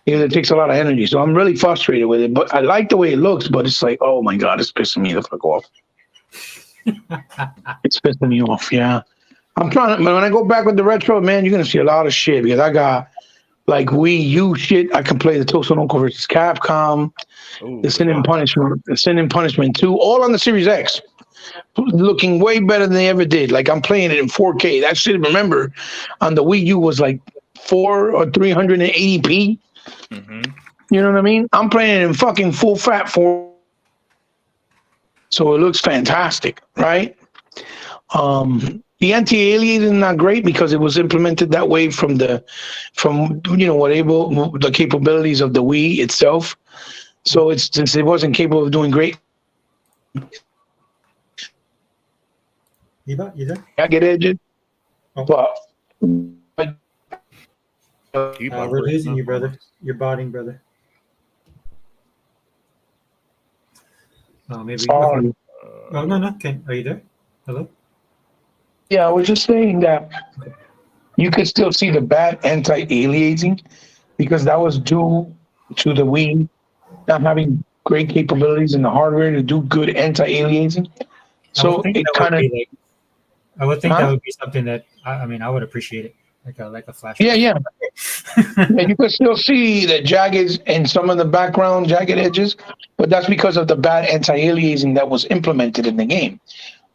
Because it takes a lot of energy. So I'm really frustrated with it. But I like the way it looks, but it's like, oh my God, it's pissing me the fuck off. It's pissing me off, yeah. I'm trying to, when I go back with the retro, man, you're gonna see a lot of shit because I got like Wii U shit. I can play the Tosanoko versus Capcom, Ooh, the Sin and Punishment 2, all on the Series X. Looking way better than they ever did. Like I'm playing it in 4K. That shit, remember, on the Wii U was like 4 or 380p. Mm-hmm. You know what I mean? I'm playing it in fucking full fat 4. So it looks fantastic, right? The anti-aliasing is not great because it was implemented that way from the capabilities of the Wii itself. So it's since it wasn't capable of doing great. You there? I get edged, Oh. but We're losing you, brother. You're botting, brother. Oh, maybe. sorry. Oh, no. Okay. Are you there? Hello? Yeah, I was just saying that you could still see the bad anti-aliasing because that was due to the Wii not having great capabilities in the hardware to do good anti-aliasing. So it kind of, I would think Huh? that would be something that I mean I would appreciate it, like a flash. yeah. Yeah, you could still see the jagged and some of the background jagged edges, but that's because of the bad anti-aliasing that was implemented in the game.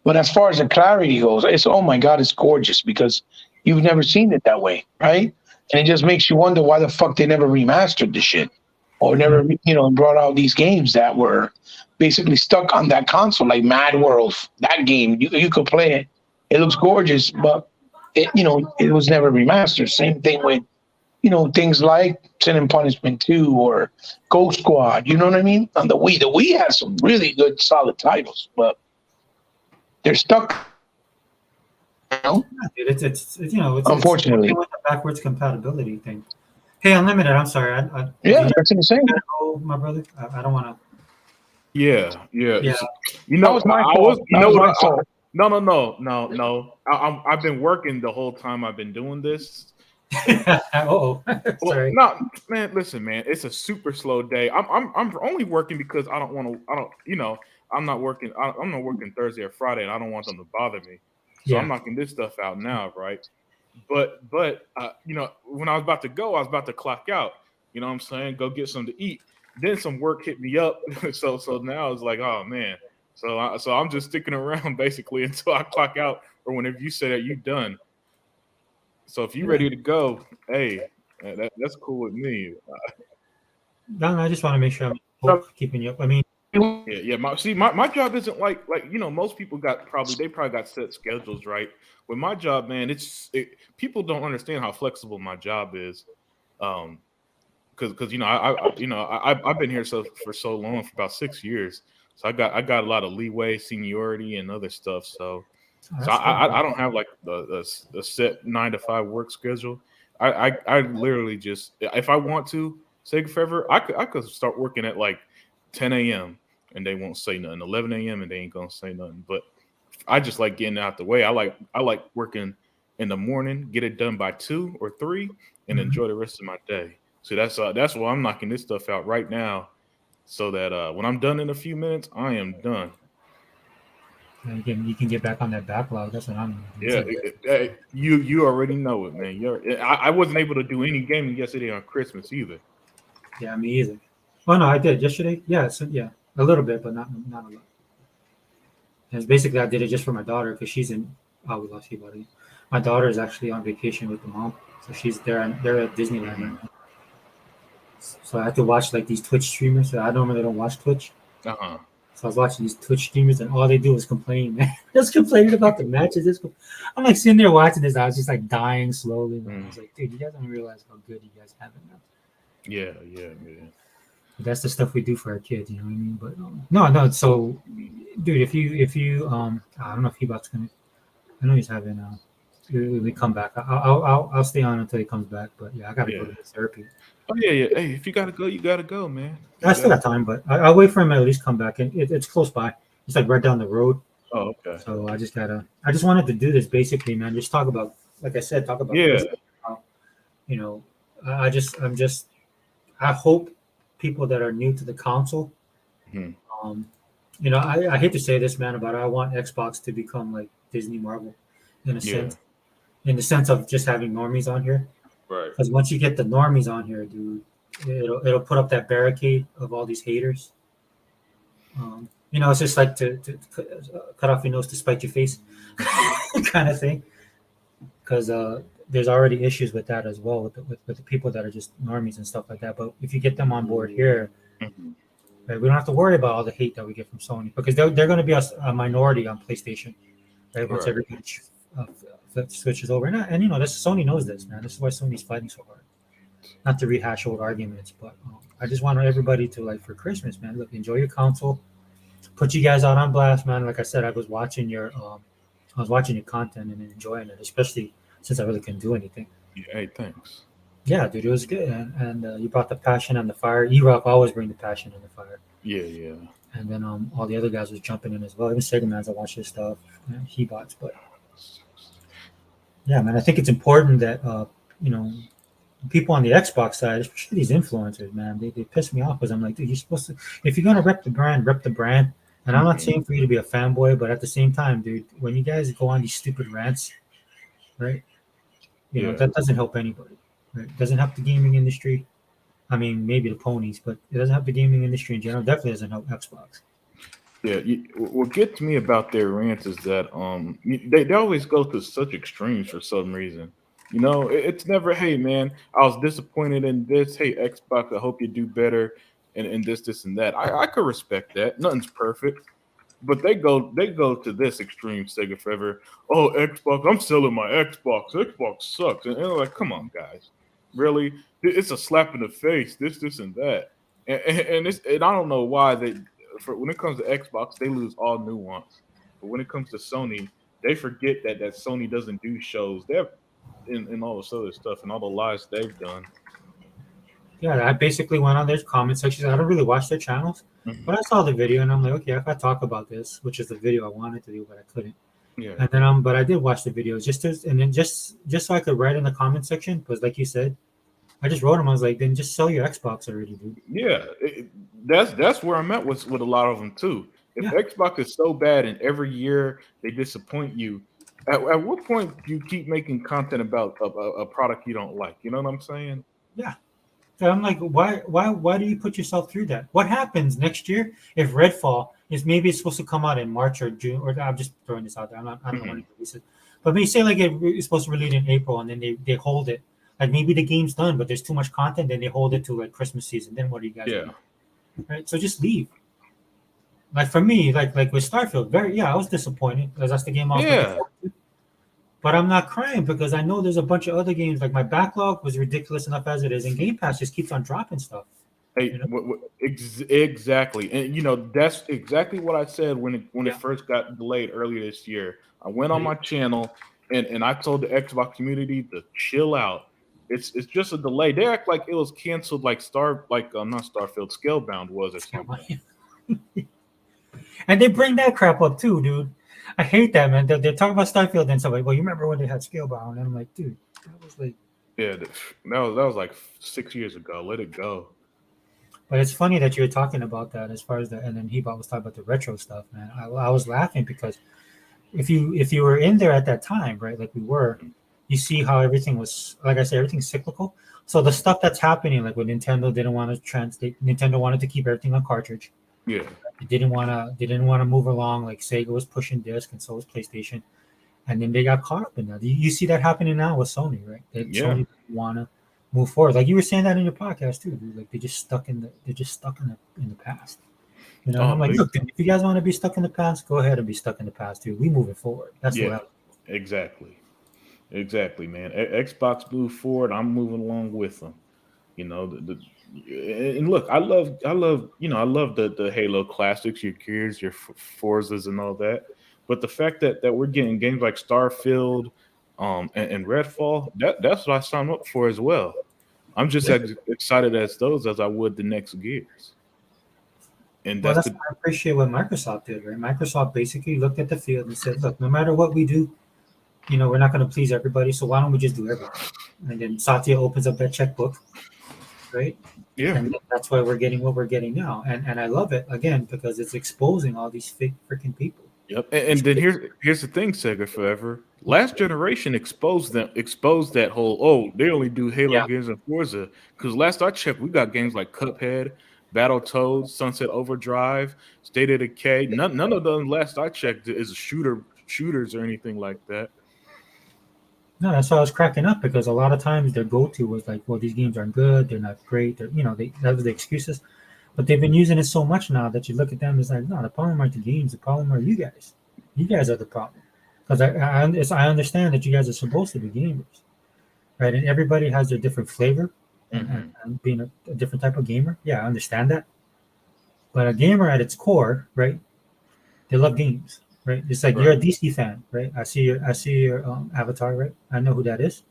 But as far as the clarity goes, it's, oh my God, it's gorgeous because you've never seen it that way, right? And it just makes you wonder why the fuck they never remastered the shit or never, brought out these games that were basically stuck on that console, like Mad World. That game, you could play it. It looks gorgeous, but it was never remastered. Same thing with, things like Sin and Punishment 2 or Ghost Squad. You know what I mean? On the Wii has some really good, solid titles, but they're stuck. Dude, it's Unfortunately. it's a backwards compatibility thing. Hey, Unlimited, I'm sorry. Yeah, that's insane. My brother. I don't want to. Yeah. Yeah. That was my fault. No. I've been working the whole time I've been doing this. Oh, sorry. No, man. Listen, man. It's a super slow day. I'm only working because I don't want to. I'm not working. I'm not working Thursday or Friday, and I don't want them to bother me. So I'm knocking this stuff out now, right? But when I was about to go, I was about to clock out. You know what I'm saying? Go get something to eat. Then some work hit me up. so now it's like, oh man. So I'm just sticking around basically until I clock out or whenever you say that you're done. So if you're ready to go, hey, that's cool with me. No, I just want to make sure I'm keeping you up. I mean, yeah. My job isn't like most people probably got set schedules, right? With my job, man, people don't understand how flexible my job is, because I've been here for so long, for about 6 years, so I got a lot of leeway, seniority, and other stuff. So I don't have like a set 9 to 5 work schedule. I literally just, if I want to, say forever, I could start working at like 10 a.m. and they won't say nothing. 11 a.m. and they ain't gonna say nothing. But I just like getting out the way. I like working in the morning, get it done by 2 or 3, and enjoy the rest of my day. So that's why I'm knocking this stuff out right now, so that when I'm done in a few minutes, I am done. You can get back on that backlog. That's what I'm doing. Yeah, you already know it, man. I wasn't able to do any gaming yesterday on Christmas either. Yeah, me either. Oh no, I did yesterday. Yeah, a little bit, but not a lot. And basically, I did it just for my daughter because she's in. Oh, we lost you, buddy. My daughter is actually on vacation with the mom, so she's there. They're at Disneyland right now. So I had to watch like these Twitch streamers. So I normally don't watch Twitch. So I was watching these Twitch streamers, and all they do is complain, man. Just complaining about the matches. I'm like sitting there watching this. I was just like dying slowly. I was like, dude, you guys don't realize how good you guys have it now. Yeah. That's the stuff we do for our kids, you know what I mean? But no. So, dude, if you I don't know if Hebot's gonna. I know he's having we come back. I'll stay on until he comes back. But yeah, I gotta go to the therapy. Oh yeah. Hey, if you gotta go, you gotta go, man. I still got time, but I'll wait for him to at least come back. And it's close by. It's like right down the road. Oh, okay. So I just wanted to do this basically, man. Just talk about, like I said, you know, I hope people that are new to the console, Mhm. you know, I hate to say this, man, but I want Xbox to become like Disney Marvel in a Yeah. sense, in the sense of just having normies on here. Right. Because once you get the normies on here, dude, it'll put up that barricade of all these haters. You know, it's just like to cut off your nose to spite your face, kind of thing. Because there's already issues with that as well with the people that are just normies and stuff like that. But if you get them on board here, Mhm. right, we don't have to worry about all the hate that we get from Sony because they're going to be a minority on PlayStation, right? Once Right. everybody switches over, and you know, Sony knows this, man. This is why Sony's fighting so hard. Not to rehash old arguments, but I just want everybody to like for Christmas, man. Look, enjoy your console. Put you guys out on blast, man. Like I said, I was watching your content and enjoying it, especially since I really couldn't do anything. Yeah, hey, thanks. Yeah, dude, it was good, and you brought the passion and the fire. E-Rock always bring the passion and the fire, Yeah. and then all the other guys was jumping in as well. Even Sega Mans, I watch his stuff, he bots, but yeah, man, I think it's important that you know, people on the Xbox side, especially these influencers, man, they piss me off because I'm like, dude, you're supposed to, if you're gonna rep the brand, rep the brand. And I'm not Mhm. saying for you to be a fanboy, but at the same time, dude, when you guys go on these stupid rants, right? You know, Yeah. that doesn't help anybody. Right? It doesn't help the gaming industry. I mean, maybe the ponies, but it doesn't help the gaming industry in general. Definitely doesn't help Xbox. Yeah, what gets me about their rants is that they always go to such extremes for some reason. You know, it's never, hey man, I was disappointed in this. Hey Xbox, I hope you do better, and this and that. I could respect that. Nothing's perfect, but they go to this extreme. Sega forever. Oh Xbox, I'm selling my Xbox. Xbox sucks, and they're like, come on guys, really? It's a slap in the face. This and that, and I don't know why they. When it comes to Xbox, they lose all nuance. But when it comes to Sony, they forget that Sony doesn't do shows. They're in all this other stuff and all the lies they've done. Yeah, I basically went on their comment sections. I don't really watch their channels, Mhm. but I saw the video and I'm like, okay, if I talk about this, which is the video I wanted to do, but I couldn't. Yeah, And then but I did watch the videos just so I could write in the comment section because, like you said, I just wrote them. I was like, then just sell your Xbox already, dude. yeah. That's where I'm at with a lot of them too. If Yeah. Xbox is so bad and every year they disappoint you, at what point do you keep making content about a product you don't like? You know what I'm saying? So I'm like, why do you put yourself through that? What happens next year if Redfall is maybe it's supposed to come out in March or June, or I'm just throwing this out there. I don't know when it releases, but maybe say like it's supposed to release in April and then they hold it. Like maybe the game's done, but there's too much content, then they hold it to like Christmas season. Then what do you guys Yeah. do? Right? So just leave. Like for me, like with Starfield, I was disappointed because that's the game I was looking Yeah. forward to. But I'm not crying because I know there's a bunch of other games. Like my backlog was ridiculous enough as it is, and Game Pass just keeps on dropping stuff. Hey, You know? exactly, and you know that's exactly what I said when it first got delayed earlier this year. I went on my channel and I told the Xbox community to chill out. It's just a delay. They act like it was canceled, like not Starfield, Scalebound was or something. And they bring that crap up too, dude. I hate that, man. They're talking about Starfield and stuff like, well, you remember when they had Scalebound? And I'm like, dude, that was like. Yeah, that was like 6 years ago. Let it go. But it's funny that you're talking about that as far as and then Hebot was talking about the retro stuff, man. I was laughing because if you were in there at that time, right, like we were, you see how everything was, like I said, everything's cyclical. So the stuff that's happening, like when Nintendo didn't want to translate, Nintendo wanted to keep everything on cartridge. Yeah, They didn't want to move along. Like Sega was pushing disc, and so was PlayStation, and then they got caught up in that. You see that happening now with Sony, right? Sony want to move forward. Like you were saying that in your podcast too, dude. Like they're just stuck in the past. You know, I'm like, look, dude, if you guys want to be stuck in the past, go ahead and be stuck in the past, dude. We moving forward. That's what exactly, man. Xbox moved forward. I'm moving along with them. You know, and look, I love the Halo classics, your Gears, your Forzas, and all that. But the fact that we're getting games like Starfield, and Redfall, that's what I signed up for as well. I'm just as excited as I would the next Gears. And I appreciate what Microsoft did, right? Microsoft basically looked at the field and said, look, no matter what we do, you know, we're not going to please everybody, so why don't we just do everything? And then Satya opens up that checkbook, right? Yeah. And that's why we're getting what we're getting now. And I love it again because it's exposing all these fake freaking people. Yep. And then here's the thing, Sega Forever. Last generation exposed that whole they only do Halo games and Forza. Because last I checked, we got games like Cuphead, Battletoads, Sunset Overdrive, State of Decay. None of them last I checked is shooters or anything like that. No, that's why I was cracking up because a lot of times their go-to was like, well, these games aren't good, they're not great, that was the excuses. But they've been using it so much now that you look at them, it's like, no, the problem aren't the games, the problem are you guys. You guys are the problem. Because I understand that you guys are supposed to be gamers, right? And everybody has their different flavor and being a different type of gamer. Yeah, I understand that. But a gamer at its core, right? They love games, right? It's like you're a DC fan, right? I see your avatar, right? I know who that is,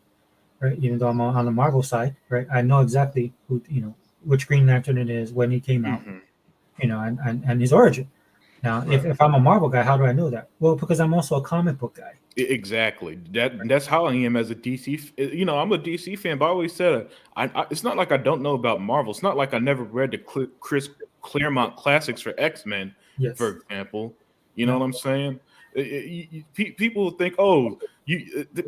right? Even though I'm on the Marvel side, right? I know exactly who, which Green Lantern it is, when he came out, and his origin. Now, if I'm a Marvel guy, how do I know that? Well, because I'm also a comic book guy. Exactly. That's how I am as a DC. I'm a DC fan, but I always said it's not like I don't know about Marvel. It's not like I never read the Chris Claremont classics for X-Men, for example. You know what I'm saying? People think,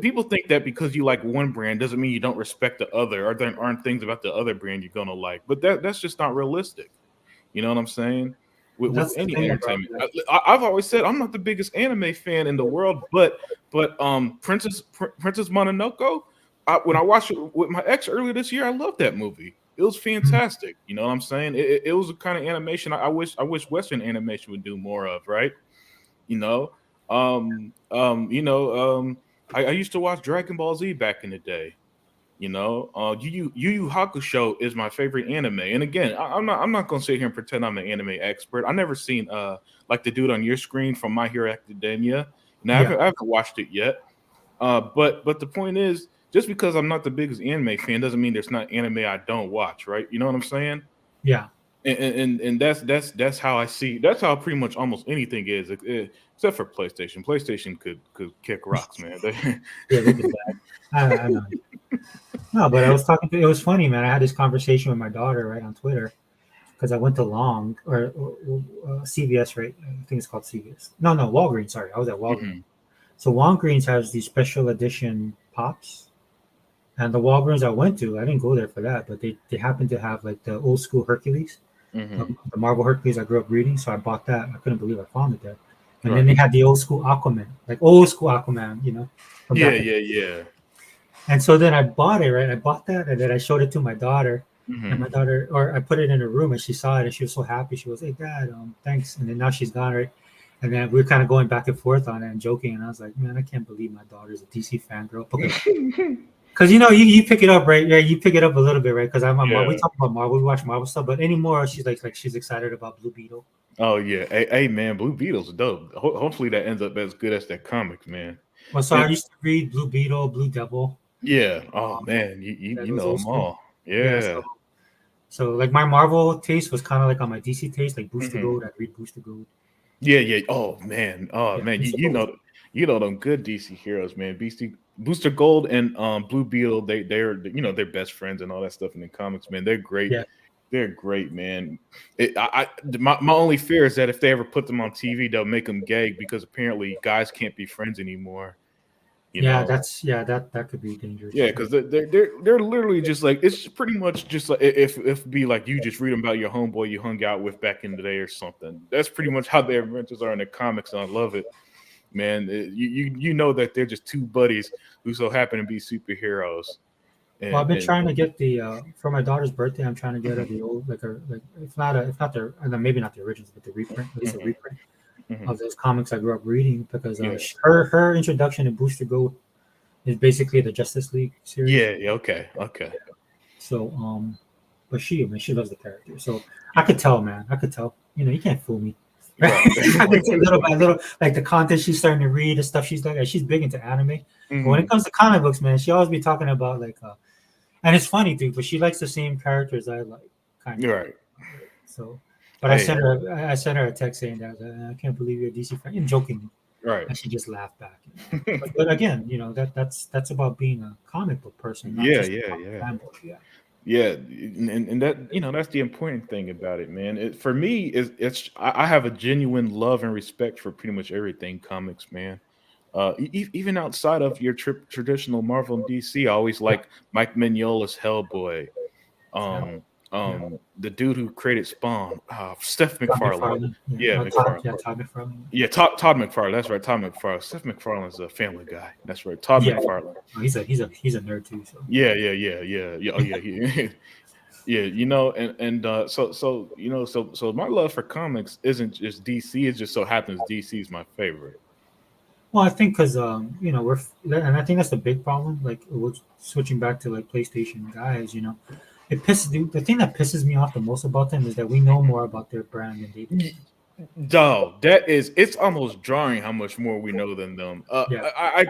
people think that because you like one brand doesn't mean you don't respect the other, or there aren't things about the other brand you're gonna like. But that's just not realistic. You know what I'm saying? With any entertainment, I've always said I'm not the biggest anime fan in the world, but Princess Mononoke, when I watched it with my ex earlier this year, I loved that movie. It was fantastic. You know what I'm saying? It was a kind of animation I wish Western animation would do more of, right? I used to watch Dragon Ball Z back in the day. Yu Yu Hakusho is my favorite anime, and again, I'm not gonna sit here and pretend I'm an anime expert. I never seen like the dude on your screen from My Hero Academia. Now I haven't watched it yet, but the point is, just because I'm not the biggest anime fan doesn't mean there's not anime I don't watch, right? You know what I'm saying? Yeah. And that's how I see. That's how pretty much almost anything is, except for PlayStation. PlayStation could kick rocks, man. They did that. I know. No, but it was funny, man. I had this conversation with my daughter, right, on Twitter, because I went to Long or CVS, right? I think it's called CVS. No, Walgreens. Sorry, I was at Walgreens. Mm-hmm. So Walgreens has these special edition pops, and the Walgreens I went to, I didn't go there for that, but they happen to have like the old school Hercules, the Marvel Hercules I grew up reading. So I bought that. I couldn't believe I found it there. And then they had the old school Aquaman, like old school Aquaman, Yeah. And so then I bought it, right? I bought that, and then I showed it to my daughter, and my daughter, or I put it in her room, and she saw it, and she was so happy. She was like, "Dad, thanks." And then now she's gone, right? And then we were kind of going back and forth on it and joking, and I was like, "Man, I can't believe my daughter's a DC fangirl." Because you pick it up, right? Yeah, you pick it up a little bit, right? Because we talk about Marvel, we watch Marvel stuff, but anymore she's like she's excited about Blue Beetle. Oh yeah, hey man, Blue Beetle's dope. Hopefully that ends up as good as that comic, man. Well, so I used to read Blue Beetle, Blue Devil. Yeah. Oh man, you know them all. Yeah. So like my Marvel taste was kind of like on my DC taste, like Booster Gold. I'd read Booster Gold. Yeah. Oh man. You know them good DC heroes, man. Booster Gold and Blue Beetle, they're they're best friends and all that stuff in the comics, man. They're great. Yeah. They're great, man. My only fear is that if they ever put them on TV, they'll make them gay because apparently guys can't be friends anymore. That could be dangerous. Yeah, because they're literally just like, it's pretty much just like if be like you just read about your homeboy you hung out with back in the day or something. That's pretty much how their adventures are in the comics, and I love it, man. You know that they're just two buddies who so happen to be superheroes. Well, I've been trying to get the for my daughter's birthday. I'm trying to get her the old if not the maybe not the originals, but the reprint, at least a reprint of those comics I grew up reading, because her introduction to Booster Gold is basically the Justice League series. Yeah. Okay. So but she loves the character, so I could tell, man. You can't fool me. Right? Little by little, like the content she's starting to read, the stuff she's big into anime. But when it comes to comic books, man, she always be talking about and it's funny too, but she likes the same characters I like, kind of. Right. So, but I sent her a text saying that I can't believe you're a DC fan, and jokingly. Right. And she just laughed back. But again, that's about being a comic book person, not Yeah, just a yeah, comic yeah. fanboy. Yeah. Yeah, and that that's the important thing about it, man. For me, I have a genuine love and respect for pretty much everything comics, man. Even outside of your traditional Marvel and DC, I always Yeah. like Mike Mignola's Hellboy. Yeah. Yeah. The dude who created Spawn, Steph Todd McFarlane. McFarlane. Yeah, Yeah. McFarlane. Todd McFarlane. Yeah, Todd McFarlane. That's right, Todd McFarlane. Steph McFarlane's a Family Guy. That's right, Todd Yeah. McFarlane. Oh, he's a nerd too. So Yeah. Oh yeah, yeah. So my love for comics isn't just DC. It just so happens DC is my favorite. well, I think because and I think that's the big problem. Like switching back to like PlayStation guys, it pisses the thing that pisses me off the most about them is that we know more about their brand than they do. Dog, it's almost jarring how much more we know than them. Yeah.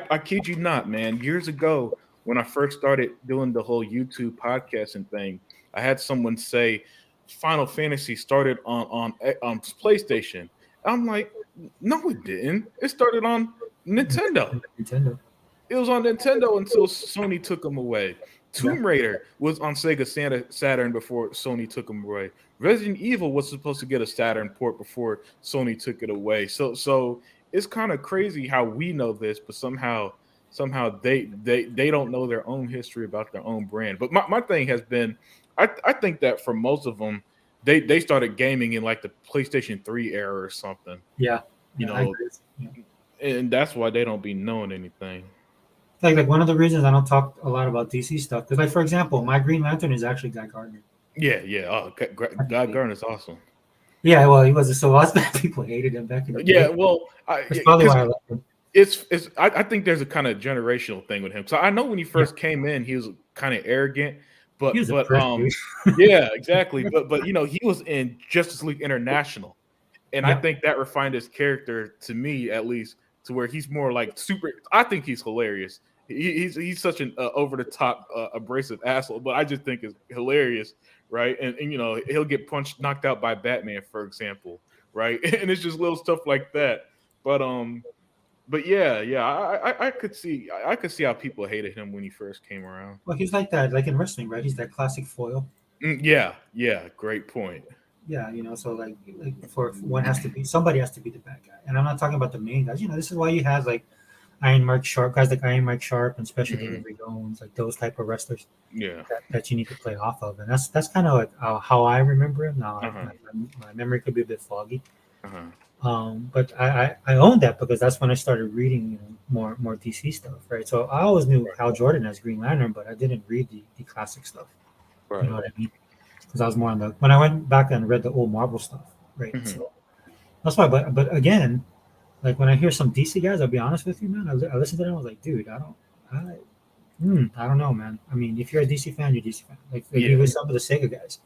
I kid you not, man. Years ago, when I first started doing the whole YouTube podcasting thing, I had someone say Final Fantasy started on PlayStation. I'm like, no, it didn't. It started on Nintendo. Nintendo. It was on Nintendo until Sony took them away. Tomb Raider was on Sega Saturn before Sony took them away. Resident Evil was supposed to get a Saturn port before Sony took it away. So it's kind of crazy how we know this, but somehow they don't know their own history about their own brand. But my thing has been, I think that for most of them, they started gaming in like the PlayStation 3 era or something. Yeah. You I know, agree. Yeah. and that's why they don't be knowing anything. Like one of the reasons I don't talk a lot about DC stuff because, like, for example, my Green Lantern is actually Guy Gardner. Yeah. Oh, Guy Gardner's awesome. Yeah, well, he was so awesome. People hated him back in the day. Yeah, well, That's probably why I left him. I think there's a kind of generational thing with him. So I know when he first came in, he was kind of arrogant, but He was a prick, dude. yeah, exactly. But he was in Justice League International, and I think that refined his character to me at least to where he's more like super. I think he's hilarious. He's such an over the top abrasive asshole, but I just think it's hilarious, right? And he'll get knocked out by Batman, for example, right? And it's just little stuff like that. But yeah, I could see how people hated him when he first came around. Well, he's like that, like in wrestling, right? He's that classic foil. Yeah, great point. Yeah, so like for somebody has to be the bad guy, and I'm not talking about the main guys. This is why you have like Iron Mike Sharp, guys like Iron Mike Sharp and Special Delivery Jones, like those type of wrestlers. Yeah, that you need to play off of, and that's kind of like how I remember him. Now, my memory could be a bit foggy. But I own that because that's when I started reading more DC stuff, right? So I always knew Hal Jordan as Green Lantern, but I didn't read the classic stuff. Right. You know what I mean? Because I was more on when I went back and read the old Marvel stuff, right? So that's why. But again, like when I hear some DC guys, I'll be honest with you, man. I listen to them. I was like, dude, I don't know, man. I mean, if you're a DC fan, you're a DC fan. Like even some of the Sega guys.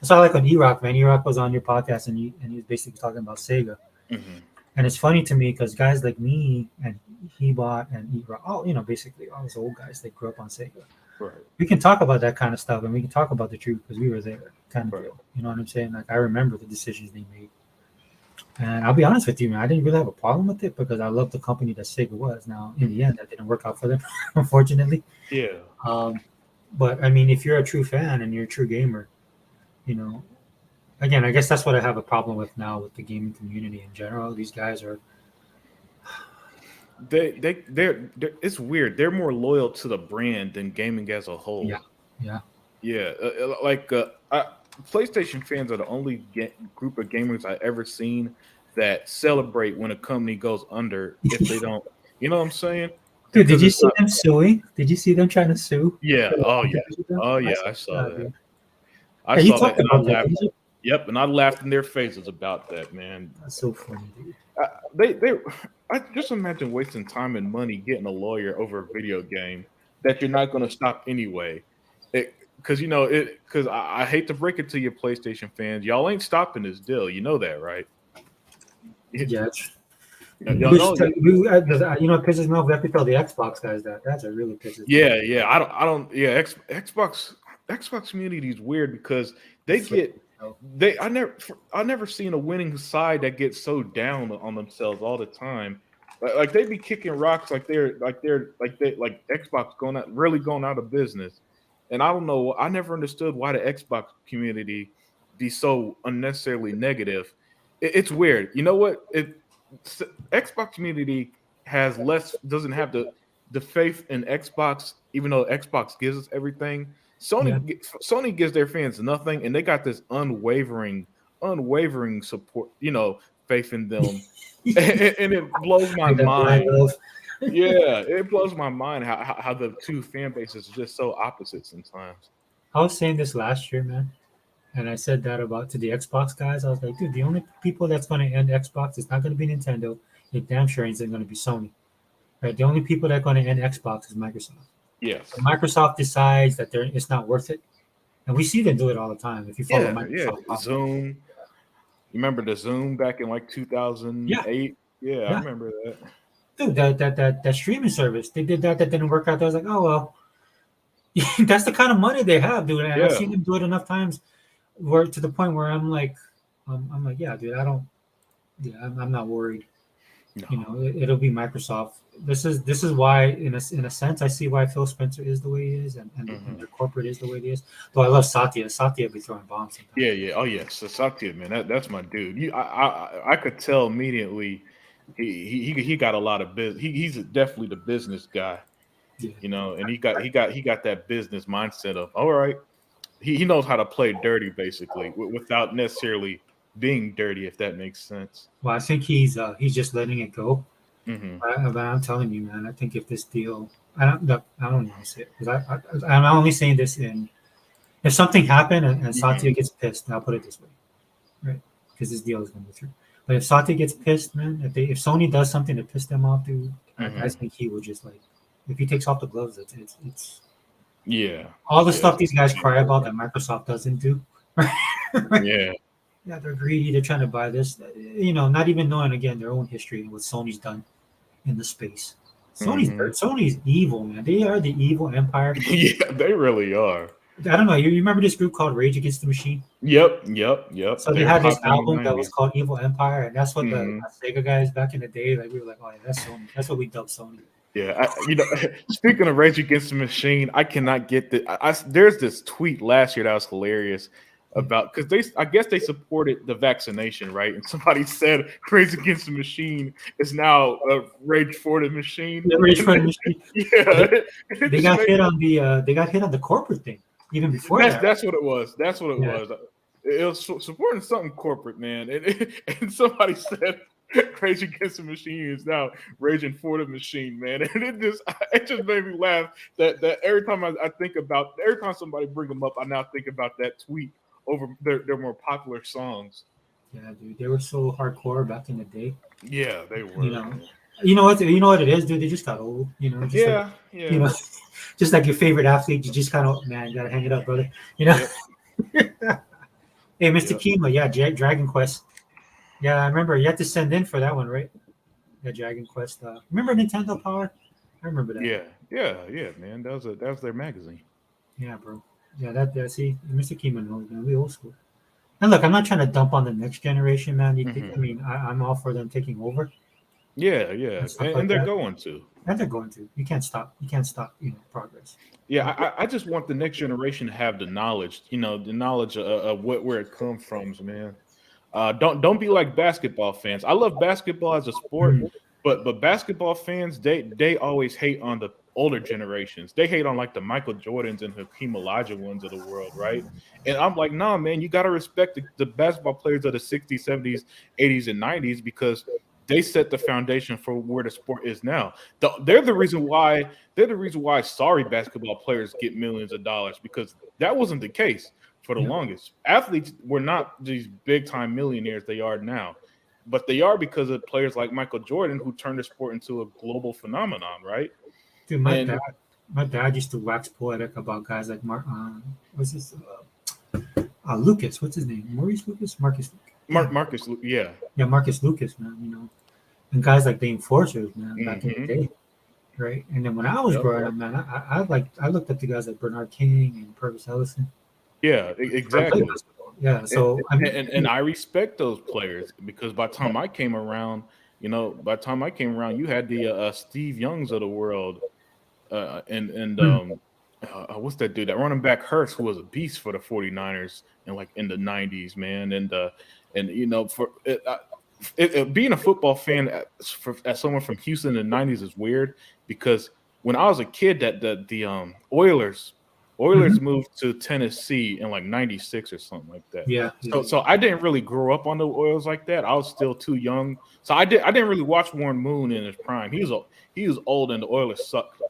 I saw like on E-Rock, man. E-Rock was on your podcast, and he was basically talking about Sega. And it's funny to me because guys like me and Hebot and E-Rock, basically all those old guys, they grew up on Sega. Right. We can talk about that kind of stuff, and we can talk about the truth because we were there, kind of deal. You know what I'm saying? Like I remember the decisions they made. And I'll be honest with you, man, I didn't really have a problem with it because I loved the company that Sega was. Now, in the end, that didn't work out for them, unfortunately. Yeah. But I mean, if you're a true fan and you're a true gamer, again, I guess that's what I have a problem with now with the gaming community in general. These guys are. They're it's weird. They're more loyal to the brand than gaming as a whole. Yeah. PlayStation fans are the only group of gamers I ever seen that celebrate when a company goes under if they don't. You know what I'm saying? Dude, did you see them suing? Did you see them trying to sue? Yeah. Oh yeah. I saw that. I saw that. And I laughed. Yep, and I laughed in their faces about that, man. That's so funny, dude. I just imagine wasting time and money getting a lawyer over a video game that you're not going to stop anyway. Because I hate to break it to you, PlayStation fans, y'all ain't stopping this deal. You know that, right? Yeah. Y'all know it pisses me off. We have to tell the Xbox guys that. That's a really pisses me off. Yeah. I don't. Yeah, Xbox community is weird because I never seen a winning side that gets so down on themselves all the time Like they be kicking rocks like Xbox going out of business. And I don't know. I never understood why the Xbox community be so unnecessarily negative. It's weird. You know what? Xbox community doesn't have the faith in Xbox, even though Xbox gives us everything. Yeah. Sony gives their fans nothing, and they got this unwavering support. Faith in them, and it blows my Like that blind mind. love. Yeah, it blows my mind how the two fan bases are just so opposite sometimes. I was saying this last year, man, and I said that about to the Xbox guys. I was like, dude, the only people that's going to end Xbox is not going to be Nintendo. It damn sure ain't going to be Sony. Right? The only people that are going to end Xbox is Microsoft. Yes. When Microsoft decides that it's not worth it, and we see them do it all the time. If you follow Microsoft, Zoom. You remember the Zoom back in like 2008? Yeah, I remember that. Dude, that streaming service, they did that didn't work out. I was like, oh well, that's the kind of money they have, dude. And I've seen them do it enough times, where to the point where I'm like, yeah, dude, I'm not worried. No. It'll be Microsoft. This is why, in a sense, I see why Phil Spencer is the way he is, and their corporate is the way it is. Though I love Satya. Satya be throwing bombs sometimes. Yeah. Oh yes, so Satya, man, that's my dude. I could tell immediately. He got a lot of business. He's definitely the business guy, and he got that business mindset of all right. He knows how to play dirty basically without necessarily being dirty, if that makes sense. Well, I think he's just letting it go. Mm-hmm. But I'm telling you, man, I think if this deal, I don't want to say it because I'm only saying this if something happened and Satya gets pissed, I'll put it this way, right? Because this deal is going to go through. But if Satya gets pissed, man, if Sony does something to piss them off, dude, I think he would just if he takes off the gloves, it's all the stuff these guys cry about that Microsoft doesn't do. Right? Yeah, they're greedy. They're trying to buy this, not even knowing again their own history and what Sony's done in the space. Sony's evil, man. They are the evil empire. Yeah, they really are. I don't know. You remember this group called Rage Against the Machine? Yep. So they had this album that was called Evil Empire, and that's what the Sega guys back in the day, we were like, oh yeah, that's Sony. That's what we dubbed Sony. Yeah, speaking of Rage Against the Machine, I cannot get there's this tweet last year that was hilarious about because I guess they supported the vaccination, right? And somebody said Rage Against the Machine is now Rage for the Machine. The Rage for the Machine. Yeah, they got hit on the corporate thing. Even before that's what it was. That's what it was. It was supporting something corporate, man. And somebody said Rage Against the Machine is now raging for the machine, man. And it just made me laugh that every time every time somebody bring them up, I now think about that tweet over their more popular songs. Yeah, dude, they were so hardcore back in the day. Yeah, they were. You know what it is, dude. They just got old. Just like your favorite athlete, you just kind of you gotta hang it up, brother. Hey, Mr. Kima, Dragon Quest. Yeah, I remember you had to send in for that one, right? Yeah, Dragon Quest. Remember Nintendo Power? I remember that. Yeah, man. That was their magazine. Yeah, bro. Yeah, see, Mr. Kima knows, man. We old school. And look, I'm not trying to dump on the next generation, man. I mean, I'm all for them taking over. Yeah, and they're going to. And they're going to. You can't stop. Progress. Yeah, I just want the next generation to have the knowledge. The knowledge of where it comes from, man. Don't be like basketball fans. I love basketball as a sport, but basketball fans they always hate on the older generations. They hate on like the Michael Jordans and Hakeem Olajuwons of the world, right? And I'm like, nah, man, you got to respect the basketball players of the 60s, 70s, 80s, and 90s because they set the foundation for where the sport is now. They're the reason why sorry basketball players get millions of dollars because that wasn't the case for the longest. Athletes were not these big time millionaires they are now, but they are because of players like Michael Jordan who turned the sport into a global phenomenon, right? Dude, my dad used to wax poetic about guys like Lucas. What's his name? Maurice Lucas? Marcus Lucas. Marcus, yeah. Yeah, Marcus Lucas, man, and guys like the Enforcers, man, back in the day, right? And then when I was growing up, man, I looked up to guys like Bernard King and Purvis Ellison. Yeah, exactly. Yeah, so and I respect those players because by the time I came around, You know, by the time I came around, you had the Steve Youngs of the world, what's that dude? That running back Hurts, who was a beast for the 49ers in the 90s, man. And you know, being a football fan as someone from Houston in the 90s is weird because when I was a kid, that the Oilers moved to Tennessee in like 96 or something like that. Yeah. So I didn't really grow up on the Oilers like that. I was still too young. So I didn't really watch Warren Moon in his prime. He was old and the Oilers sucked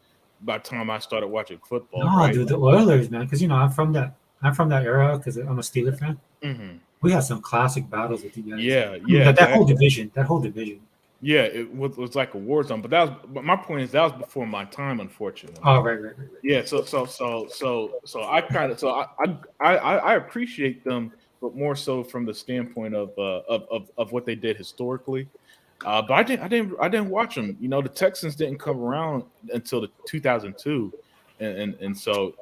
by the time I started watching football. No, right? dude, the Oilers, man, because you know I'm from that era because I'm a Steeler fan. Mm-hmm. We had some classic battles with you guys. Yeah, That whole division. Yeah, it was like a war zone, but my point is that was before my time, unfortunately. Oh, right. Yeah, so I appreciate them, but more so from the standpoint of what they did historically. But I didn't watch them. You know, the Texans didn't come around until the 2002, and so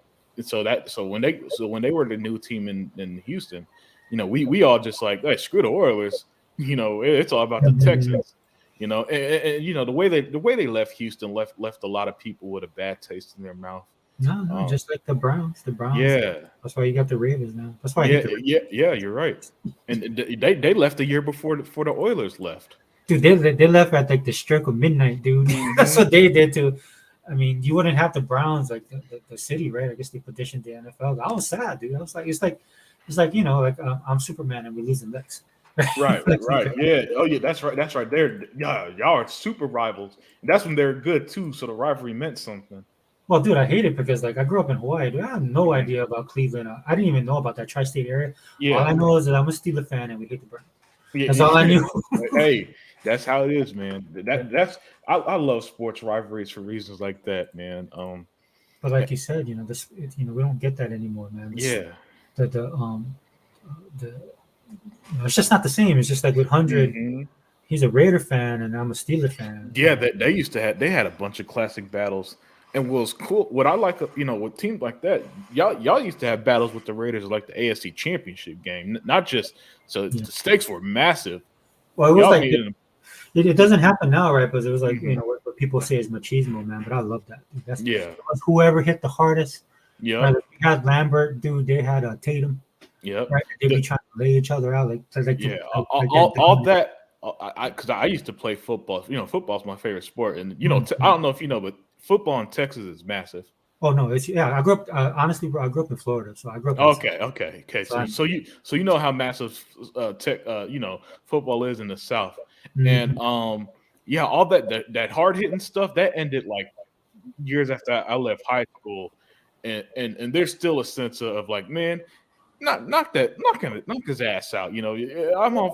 when they were the new team in Houston, you know, we all just like, hey, screw the Oilers. You know, it's all about the Texans. You know, and you know the way they left Houston left a lot of people with a bad taste in their mouth. No, just like the Browns. Yeah, that's why you got the Ravens now. That's why. Yeah, you're right. And they left a year before the Oilers left. Dude, they left at like the stroke of midnight, dude. That's what they did too. I mean, you wouldn't have the Browns like the city, right? I guess they petitioned the NFL. I was sad, dude. I was like, it's like you know, like I'm Superman and we're losing Lex. Right. Yeah. Oh, yeah. That's right. Y'all are super rivals. And that's when they're good too. So the rivalry meant something. Well, dude, I hate it because like I grew up in Hawaii. Dude, I had no idea about Cleveland. I didn't even know about that tri-state area. Yeah. All I know is that I'm a Steeler fan and we hate the Browns. Yeah, that's all I knew. Hey, that's how it is, man. I love sports rivalries for reasons like that, man. But like you said, you know, we don't get that anymore, man. It's just not the same. It's just like with 100, he's a Raider fan and I'm a Steeler fan. Yeah, they had a bunch of classic battles. And what was cool, what I like, you know, with teams like that, y'all used to have battles with the Raiders like the AFC Championship game, not just the stakes were massive. Well, it was like it doesn't happen now, right? Because it was like you know what people say is machismo, man. But I love that. Whoever hit the hardest. Yeah, right? We had Lambert, dude. They had Tatum. Yeah, right. They'd be trying to lay each other out, all that. Because I used to play football. You know, football's my favorite sport, and you know, I don't know if you know, but football in Texas is massive. Oh no, I grew up honestly, bro. I grew up in Florida, so I grew up. Okay. So you know how massive you know football is in the South, and all that hard hitting stuff that ended like years after I left high school, and there's still a sense of like, man, knock his ass out. You know,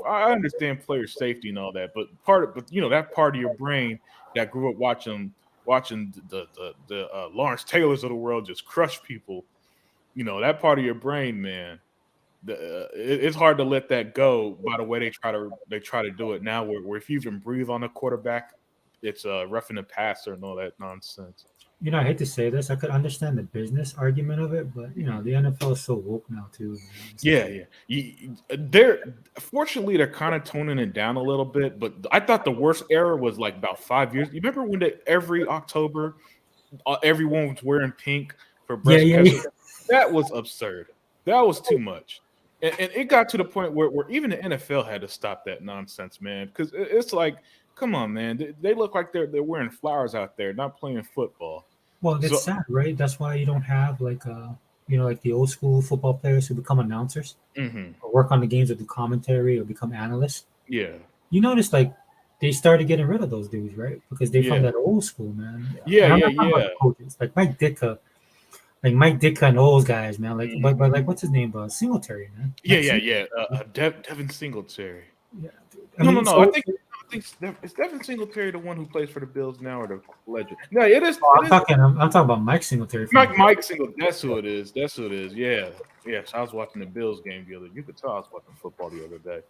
I understand player safety and all that, but you know that part of your brain that grew up watching the Lawrence Taylors of the world just crush people, you know, that part of your brain, man, it's hard to let that go by the way they try to do it now, where if you even breathe on a quarterback, it's roughing the passer and all that nonsense. You know, I hate to say this, I could understand the business argument of it, but you know, the NFL is so woke now too. Yeah. Fortunately, they're kind of toning it down a little bit, but I thought the worst era was like about 5 years. You remember when every October, everyone was wearing pink for breast cancer? Yeah. That was absurd. That was too much, and it got to the point where even the NFL had to stop that nonsense, man. Because it's like, come on, man, they look like they're wearing flowers out there, not playing football. Well, it's sad, right? That's why you don't have like like the old school football players who become announcers or work on the games or do commentary or become analysts. Yeah. You notice like they started getting rid of those dudes, right? Because they're from that old school, man. Yeah. Coaches, like Mike Ditka and those guys, man. Like, but like, what's his name? Singletary, man. Devin Singletary. Yeah. No. I think it's Devin Singletary the one who plays for the Bills now, or the legend? No, it is. I'm talking about Mike Singletary. Mike Singletary. That's who it is. Yeah. So I was watching the Bills game the other. You could tell I was watching football the other day.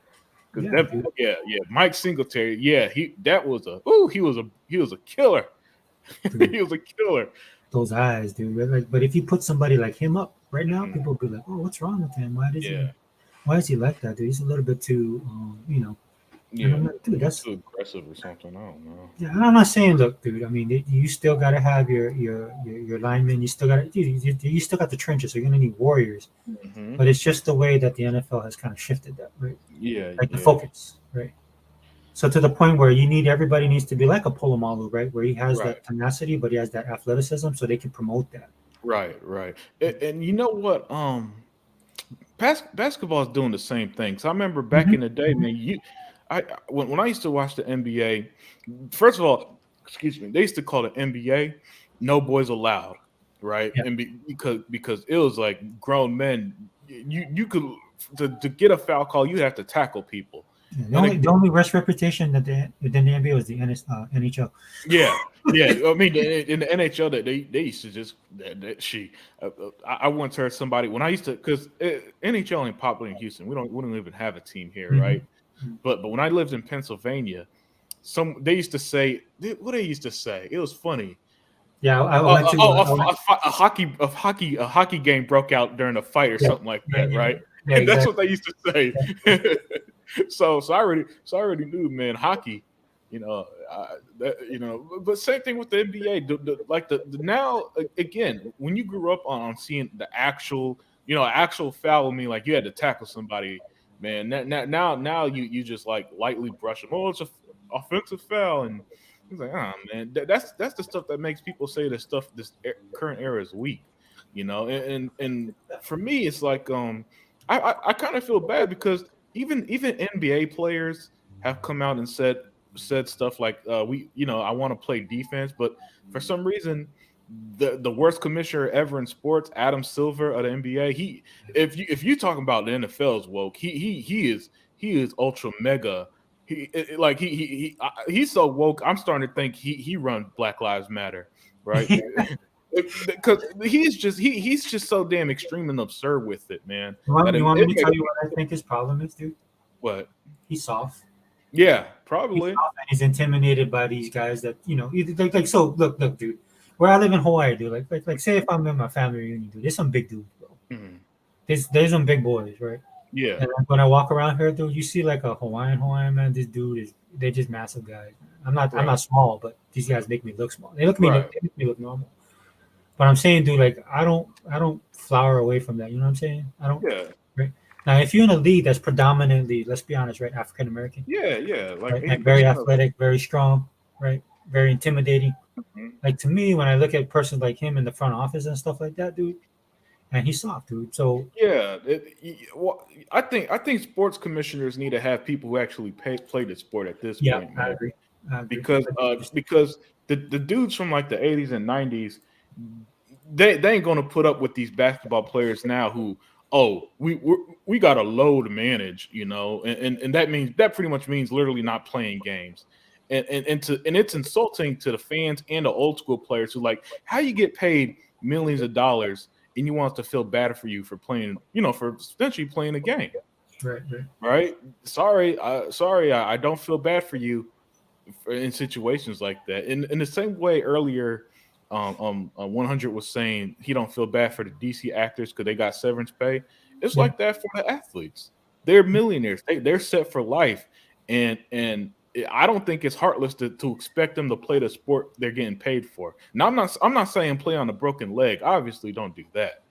Mike Singletary. Yeah, he was a killer. He was a killer. Those eyes, dude. But if you put somebody like him up right now, people will be like, "Oh, what's wrong with him? Why is he like that, dude? He's a little bit too, And Yeah, I'm like, dude, that's too aggressive or something. I don't know. yeah. And I'm not saying, look, dude. I mean, you still got to have your linemen. You still got to, dude. You still got the trenches. So you're gonna need warriors. Hmm. But it's just the way that the NFL has kind of shifted that, right? Yeah, Like the yeah, focus, right? So to the point where everybody needs to be like a Polomalu, right? Where he has right, that tenacity, but he has that athleticism, so they can promote that. right. And you know what? Basketball is doing the same thing. So I remember back Mhm. in the day, man. When I used to watch the NBA, first of all, excuse me, they used to call it NBA "No Boys Allowed," right? Yeah. And because it was like grown men, you could to get a foul call, you have to tackle people. Yeah, And the only worst reputation that within the NBA was the NHL. yeah, yeah. I mean, in the NHL, that they used to just I once heard somebody when I used to because NHL ain't popular in Houston. We don't even have a team here, Mhm. right? But when I lived in Pennsylvania, they used to say what they used to say. It was funny. Yeah, I went to. I went, A hockey game broke out during a fight or yeah, something like yeah, that, yeah, right? yeah, And that's what exactly. they used to say. So I already knew, man, hockey. You know, but same thing with the NBA. Now again, when you grew up on seeing the actual foul, I mean, like you had to tackle somebody, man. Now you just like lightly brush them. Oh, it's a offensive foul, and he's like, oh man, that's the stuff that makes people say current era is weak, and for me, it's like I kind of feel bad because even NBA players have come out and said stuff like I want to play defense, but for some reason the worst commissioner ever in sports, Adam Silver of the NBA, if you talking about the NFL's woke, he is ultra mega. He's so woke. I'm starting to think he run Black Lives Matter, right? Because he's just so damn extreme and absurd with it, man. That You it, want me it to makes tell you what I think his problem is, dude? what? He's soft. Yeah, He's probably. soft and he's intimidated by these guys that like. So look, dude. Where I live in Hawaii, dude. Like, say if I'm in my family reunion, dude. There's some big dudes, bro. Mhm. There's some big boys, right? Yeah, And like, when I walk around here, dude, you see like a Hawaiian man. This dude they're just massive guys. I'm right, not small, but these guys make me look small. right. They make me look normal. But I'm saying, dude, like I don't flower away from that. You know what I'm saying? I don't. Yeah, Right now, if you're in a league that's predominantly, let's be honest, right, African American, yeah. Like right, and very 80% of. athletic, very strong, right, very intimidating. Mhm. Like to me, when I look at persons like him in the front office and stuff like that, dude, and he's soft, dude. So Yeah, I think sports commissioners need to have people who actually play the sport at this yeah, point, I man. agree. I agree. Because the dudes from like the 80s and 90s, they ain't gonna put up with these basketball players now who we got a load to manage, and that pretty much means literally not playing games. And it's insulting to the fans and the old school players who like how you get paid millions of dollars and you want us to feel bad for you for playing, for essentially playing a game, Right, right. right? Sorry, I don't feel bad for you in situations like that. In the same way earlier, 100 was saying he don't feel bad for the DC actors because they got severance pay. It's Yeah, like that for the athletes. They're millionaires. They're set for life, and I don't think it's heartless to expect them to play the sport they're getting paid for. Now I'm not saying play on a broken leg. Obviously, don't do that.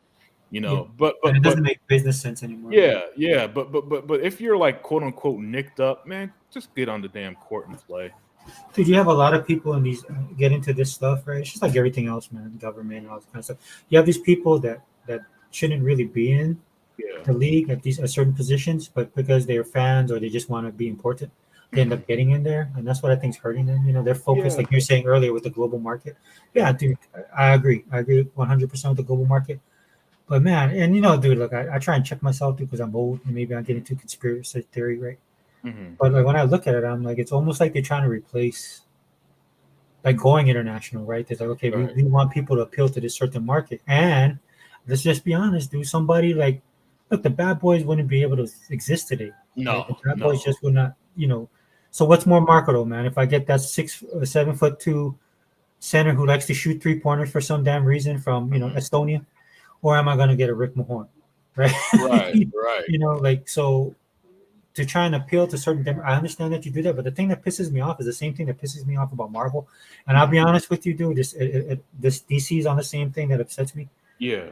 yeah. But And but it but doesn't make business sense anymore, right? yeah. But if you're like quote unquote nicked up, man, just get on the damn court and play. Dude, you have a lot of people in these get into this stuff, right? It's just like everything else, man. Government and all this kind of stuff. You have these people that shouldn't really be in Yeah. the league at certain positions, but because they're fans or they just want to be important, they end Mhm. up getting in there, and that's what I think is hurting them. They're focused, Yeah. like you're saying earlier, with the global market. Yeah, dude, I agree. I agree 100% with the global market. But man, and dude, look, I try and check myself, dude, because I'm old and maybe I'm getting too conspiracy theory, right? Mhm. But like when I look at it, I'm like, it's almost like they're trying to replace like going international, right? They're like, okay, Right. we want people to appeal to this certain market, and let's just be honest, dude. Somebody like, look, the bad boys wouldn't be able to exist today, right? The No, bad boys no. just would not. So what's more marketable, man? If I get that 7'2" center who likes to shoot 3-pointers for some damn reason from Mhm. Estonia, or am I gonna get a Rick Mahorn, right? Right, right. Like so. to try and appeal to certain. I understand that you do that, but the thing that pisses me off is the same thing that pisses me off about Marvel. And I'll be honest with you, dude. This DC is on the same thing that upsets me. Yeah.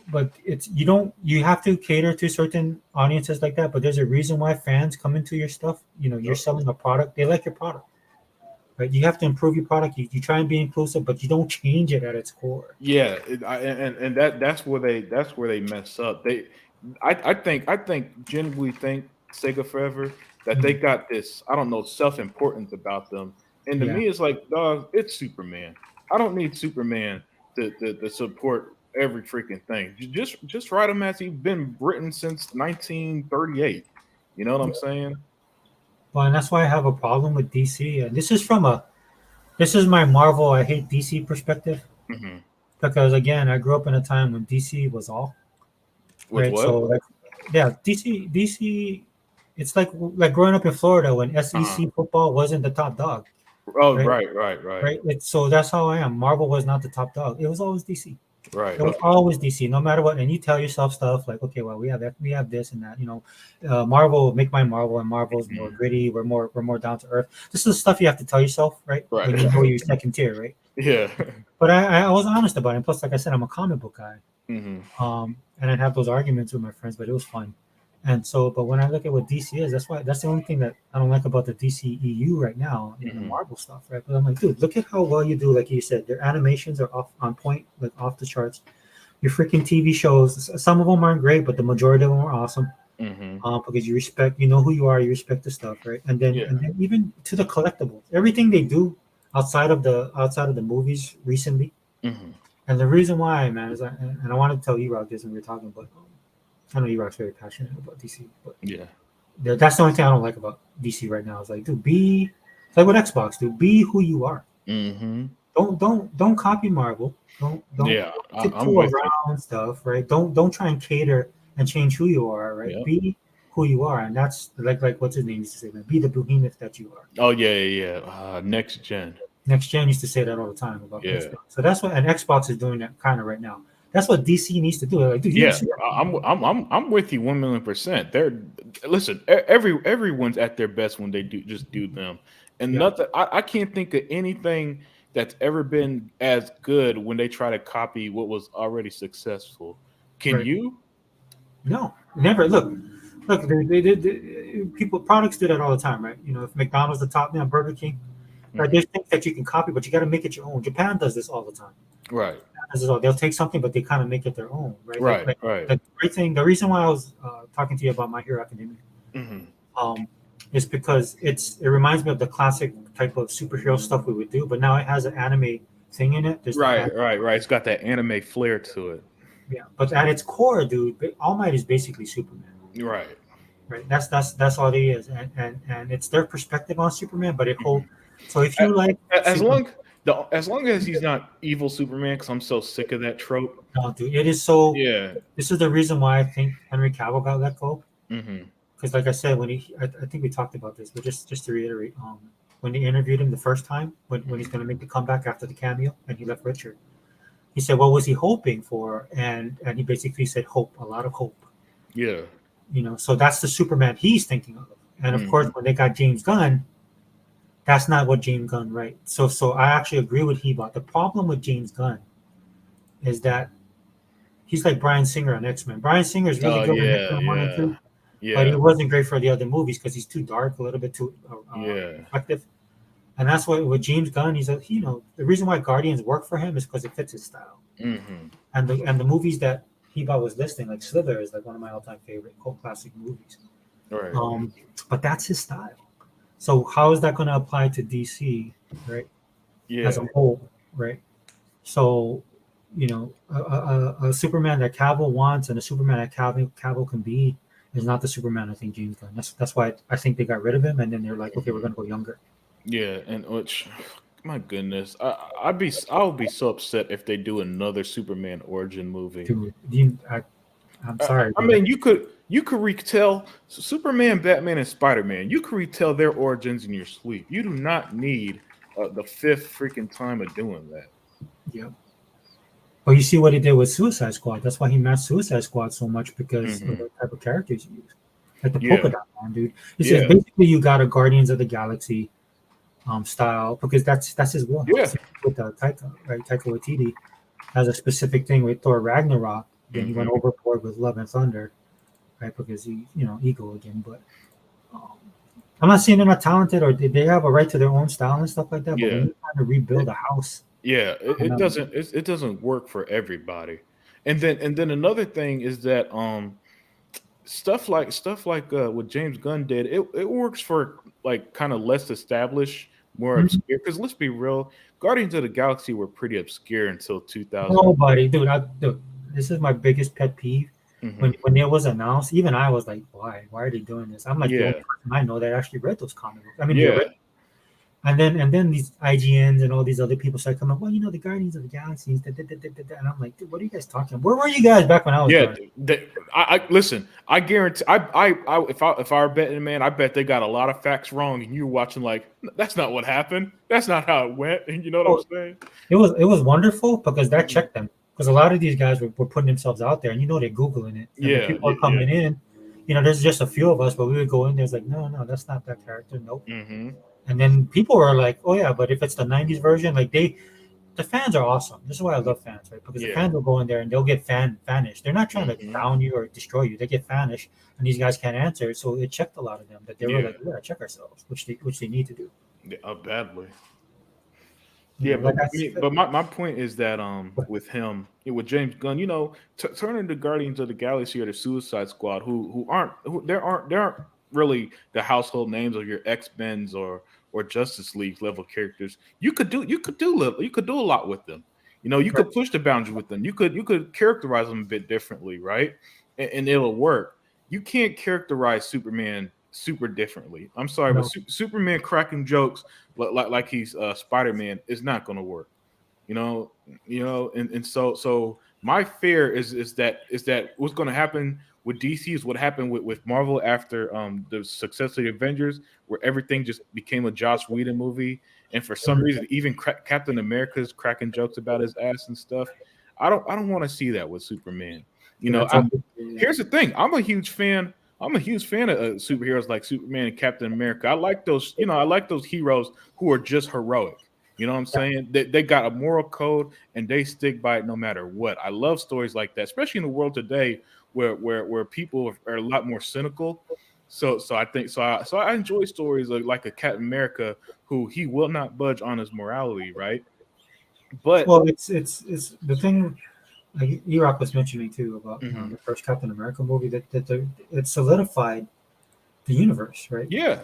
But it's you have to cater to certain audiences like that. But there's a reason why fans come into your stuff. You're selling a product. They like your product. Right, you have to improve your product. You try and be inclusive, but you don't change it at its core. Yeah, and that's where they mess up. I genuinely think Sega Forever that they got this, I don't know, self-importance about them. And to me, it's like, dog, it's Superman. I don't need Superman to support every freaking thing. Just write him as he's been written since 1938. You know what I'm saying? Well, and that's why I have a problem with DC. And this is my Marvel I hate DC perspective. Mm-hmm. Because again, I grew up in a time when DC was all. With what? So DC, it's like growing up in Florida when SEC football wasn't the top dog. Oh, right. So that's how I am. Marvel was not the top dog. It was always DC. Right. It was always DC, no matter what. And you tell yourself stuff like, okay, well, we have that, we have this and that. Marvel, make my Marvel, and Marvel's more gritty. We're more down to earth. This is the stuff you have to tell yourself, right? Right. When you know you're second tier, right? Yeah. But I was honest about it. And plus, like I said, I'm a comic book guy. Mm-hmm. And I'd have those arguments with my friends, but it was fun. And so, but when I look at what DC is, that's the only thing that I don't like about the DC EU right now in the Marvel stuff, right? But I'm like, dude, look at how well you do. Like you said, their animations are on point, like off the charts. Your freaking TV shows, some of them aren't great, but the majority of them are awesome. Because you respect, you know who you are, you respect the stuff, right? And then even to the collectibles, everything they do outside of the movies recently. And the reason why, man, is and I wanted to tell E-Rock this when we were talking, but I know E-Rock's very passionate about DC, but that's the only thing I don't like about DC right now. It's like, dude, it's like with Xbox, dude, be who you are. Don't copy Marvel. Don't tiptoe around stuff, right? Don't try and cater and change who you are, right? Yeah. Be who you are, and that's like what's his name used to say, man. Be the behemoth that you are. Oh yeah. Next gen. Next Gen used to say that all the time about Xbox. So that's what, and Xbox is doing that kind of right now. That's what DC needs to do. Like, dude, I'm with you 1,000,000%. Listen, everyone's at their best when they do them, and nothing. I can't think of anything that's ever been as good when they try to copy what was already successful. Can you? No, never. Look. Products do that all the time, right? If McDonald's the top now, Burger King. Right, there's things that you can copy, but you got to make it your own. Japan does this all the time. Right. They'll take something, but they kind of make it their own. Right. Right. The great thing, the reason why I was talking to you about My Hero Academia, is because it reminds me of the classic type of superhero stuff we would do, but now it has an anime thing in it. Right. It's got that anime flair to it. Yeah, but at its core, dude, All Might is basically Superman. Right. That's all it is, and it's their perspective on Superman, but it holds. So if you like, as long as he's not evil Superman, because I'm so sick of that trope. No, dude, it is so. Yeah. This is the reason why I think Henry Cavill got let go. Because, like I said, when I think we talked about this, but just to reiterate, when they interviewed him the first time, when he's going to make the comeback after the cameo, and he left Richard, he said, "What was he hoping for?" And he basically said, "Hope, a lot of hope." Yeah. So that's the Superman he's thinking of, and of course, when they got James Gunn. That's not what James Gunn, right? So I actually agree with Hebot. The problem with James Gunn is that he's like Bryan Singer on X-Men. Bryan Singer is really good in X-Men 1 and 2, but he wasn't great for the other movies because he's too dark, a little bit too reflective. And that's why with James Gunn, he's the reason why Guardians work for him is because it fits his style. And the movies that Hebot was listing, like Slither, is like one of my all-time favorite cult classic movies. Right. But that's his style. So how is that going to apply to DC, right? Yeah. As a whole, right? So, a Superman that Cavill wants and a Superman that Cavill can be is not the Superman I think James Gunn. That's why I think they got rid of him, and then they're like, okay, we're going to go younger. Yeah, and which, my goodness, I would be so upset if they do another Superman origin movie. Dude, I'm sorry. I mean, you could retell Superman, Batman, and Spider-Man. You could retell their origins in your sleep. You do not need the fifth freaking time of doing that. Yeah. But you see what he did with Suicide Squad. That's why he matched Suicide Squad so much because of the type of characters he used. like the Yeah. polka dot man, dude. It's Yeah. just basically you got a Guardians of the Galaxy style because that's his wheelhouse. Yeah. With Taika, right? Taika Waititi has a specific thing with Thor Ragnarok. Then he went Mhm. overboard with Love and Thunder, right? Because he, ego again. But um, I'm not saying they're not talented or they have a right to their own style and stuff like that. But when Yeah. you're trying to rebuild a house, Yeah, I don't it know. doesn't it doesn't work for everybody. And then another thing is that stuff like what James Gunn did, it works for like kind of less established, more Mhm. obscure. Because let's be real, Guardians of the Galaxy were pretty obscure until 2000. Nobody, dude. Dude, this is my biggest pet peeve. Mhm. When it was announced, even I was like, "Why? Why are they doing this?" I'm like the only Yeah, person I know that actually read those comic books. I mean, the yeah, original. And then these IGNs and all these other people start coming. Well, the Guardians of the Galaxy, and I'm like, dude, what are you guys talking? Where were you guys back when I was yeah. done? I listen. I guarantee. If I were betting, man, I bet they got a lot of facts wrong, and you're watching like that's not what happened. That's not how it went. And you know what I'm Oh, saying? it was wonderful because that Mhm. checked them. Because a lot of these guys were putting themselves out there, and they're googling it, and the Yeah, people are yeah, coming in. There's just a few of us, but we would go in there. It's like, no, no, that's not that character. Nope. yeah. Hmm. And then people were like, oh yeah, but if it's the '90s version, like the fans are awesome. This is why I love fans, right? Because the Yeah. fans will go in there and they'll get fanished. They're not trying to Mhm. down you or destroy you. They get fanished, and these guys can't answer. So it checked a lot of them that they were Yeah. like, we gotta check ourselves, which they need to do. Yeah, badly. You Yeah, know, like but I I mean, said, but my point is that with him, with James Gunn, turning the Guardians of the Galaxy or the Suicide Squad, who aren't really the household names of your X Men's or Justice League level characters. You could do a lot with them. You right, could push the boundary with them. You could characterize them a bit differently, right? And it'll work. You can't characterize Superman super differently. I'm sorry, but no, Superman cracking jokes like he's Spider-Man is not going to work. You know, and so my fear is that what's going to happen with DC is what happened with Marvel after the success of the Avengers, where everything just became a Joss Whedon movie, and for some reason even Captain America's cracking jokes about his ass and stuff. I don't want to see that with Superman. You yeah, know, that's unfortunate. here's the thing. I'm a huge fan of superheroes like Superman and Captain America. I like those, I like those heroes who are just heroic. You know what I'm Yeah, saying? They got a moral code and they stick by it no matter what. I love stories like that, especially in the world today where people are a lot more cynical. So I think I enjoy stories like a Captain America who he will not budge on his morality, right? But well, it's the thing. Like Erock was mentioning too about mhm, the first Captain America movie it solidified the universe, right? yeah.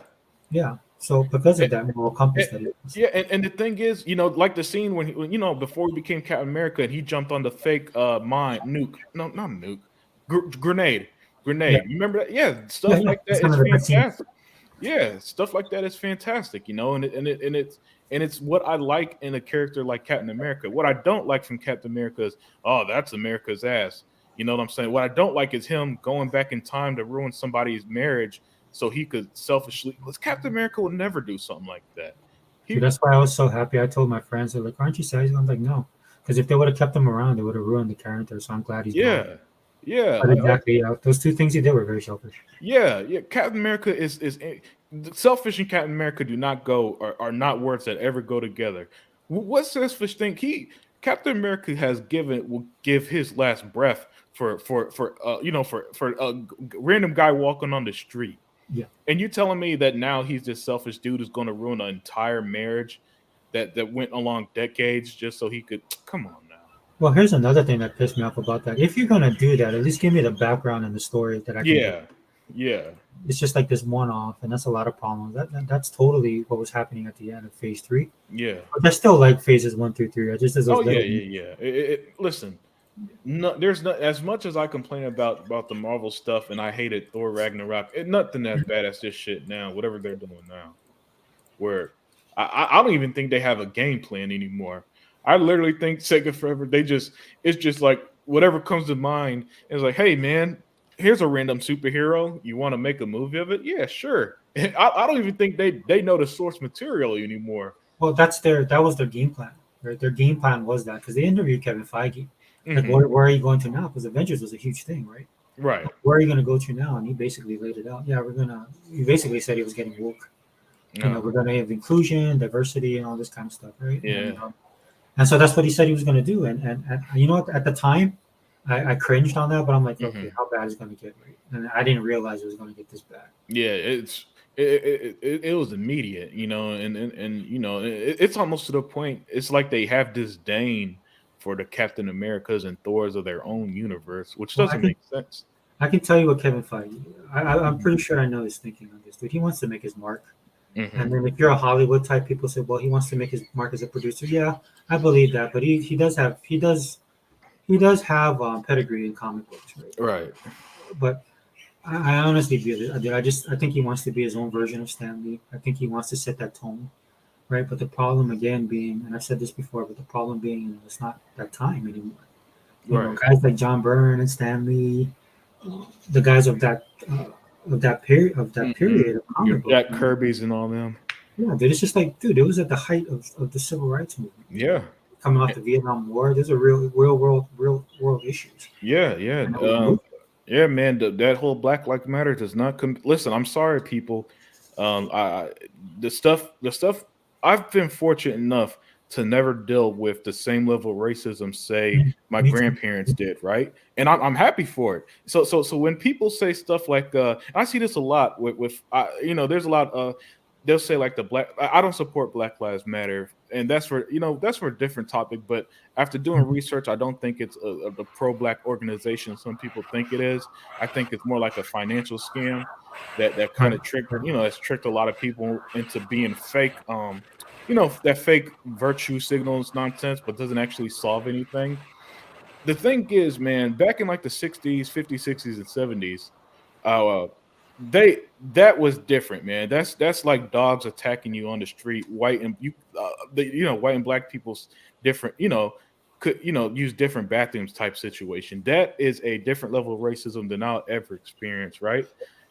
Yeah. So because of And, that moral compass and- that it was. yeah, and the thing is, like the scene when before he became Captain America and he jumped on the fake mine nuke, no, not nuke, grenade, Yeah, grenade. You remember that? Yeah, yeah, stuff yeah. like It's that one is of the best scenes. fantastic. Yeah, stuff like that is fantastic, and it's what I like in a character like Captain America. What I don't like from Captain America is, oh, that's America's ass. You know what I'm saying? What I don't like is him going back in time to ruin somebody's marriage so he could selfishly. Captain America would never do something like that. Dude, He, that's why I was so happy. I told my friends, they're like, "Aren't you sad?" I'm like, "No," because if they would have kept him around, they would have ruined the character. So I'm glad he's gone. yeah, yeah, But exactly, yeah, those two things he did were very selfish. yeah, yeah. Captain America is selfish and Captain America do not go are not words that ever go together. What selfish thing Captain America will give his last breath for random guy walking on the street. Yeah. And you're telling me that now he's this selfish dude who's going to ruin an entire marriage that went along decades just so he could come on now. Well, here's another thing that pissed me off about that. If you're gonna do that, at least give me the background and the story that I can get. Yeah, yeah, It's just like this one-off, and that's a lot of problems. That's totally what was happening at the end of Phase 3. yeah. But I still like phases 1 through 3. I just as those Oh yeah, little. yeah, yeah. Listen, no, there's not as much as I complain about the Marvel stuff, and I hated Thor Ragnarok. Nothing as bad as this shit now. Whatever they're doing now, where I don't even think they have a game plan anymore. I literally think Sega Forever it's just like whatever comes to mind. It's like, hey man, here's a random superhero. You want to make a movie of it? Yeah, sure. I don't even think they know the source material anymore. Well, that was their game plan. Right? Their game plan was that because they interviewed Kevin Feige. Like, Hmm. where are you going to now? Because Avengers was a huge thing, right? Right. Where are you going to go to now? And he basically laid it out. Yeah, he basically said he was getting woke. No. We're going to have inclusion, diversity, and all this kind of stuff, right? Yeah. And so that's what he said he was going to do. And you know what? At the time, I cringed on that, but I'm like, okay, how bad is it going to get? Right? And I didn't realize it was going to get this bad. Yeah, it was immediate, you know, and you know, it's almost to the point. It's like they have disdain for the Captain Americas and Thors of their own universe, which doesn't make sense. I can tell you what Kevin Feige. I'm pretty sure I know his thinking on this, dude. He wants to make his mark. And then if you're a Hollywood type, people say, well, he wants to make his mark as a producer. Yeah, I believe that, but he does have pedigree in comic books, right? But I honestly feel it. I think he wants to be his own version of Stan Lee. I think he wants to set that tone, right? But the problem again being, and I've said this before, but the problem being, it's not that time anymore. You know, guys like John Byrne and Stan Lee, the guys of that period of comic book, Jack Kirby's and all them. Yeah, dude, it's just like, dude, it was at the height of the civil rights movement. Yeah, coming off the Vietnam War, there's a real world issues. Yeah, man. That whole Black Lives Matter does not listen. I'm sorry, people. The stuff. I've been fortunate enough to never deal with the same level of racism, say my grandparents did, right? And I'm happy for it. So when people say stuff like, I see this a lot with there's a lot. They'll say like I don't support Black Lives Matter, and that's for a different topic. But after doing research, I don't think it's a pro-Black organization some people think it is. I think it's more like a financial scam that kind of has tricked a lot of people into being fake. That fake virtue signals nonsense, but doesn't actually solve anything. The thing is, man, back in like the 60s, 50s, 60s, and 70s, that was different, man. That's like dogs attacking you on the street. White and white and black people's different, could use different bathrooms type situation. That is a different level of racism than I'll ever experience, right?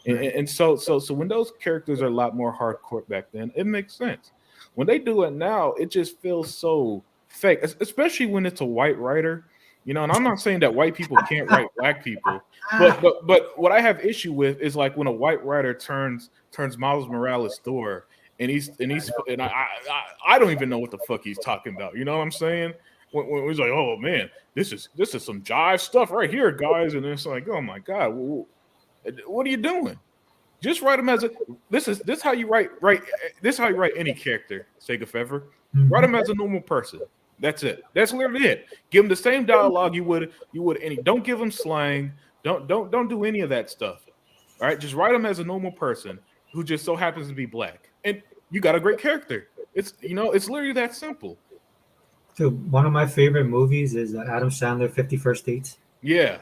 And so when those characters are a lot more hardcore back then, it makes sense. When they do it now, it just feels so fake, especially when it's a white writer. And I'm not saying that white people can't write black people, but what I have issue with is like when a white writer turns Miles Morales Thor, and I don't even know what the fuck he's talking about. You know what I'm saying? When he's like, oh man, this is some jive stuff right here, guys, and it's like, oh my god, what are you doing? Just write him as this how you write any character, sake of ever. Write him as a normal person. That's it. That's literally it. Give him the same dialogue you would any. Don't give him slang. Don't do any of that stuff. All right, just write him as a normal person who just so happens to be black, and you got a great character. It's literally that simple. Dude, one of my favorite movies is Adam Sandler, 50 First Dates. Yeah.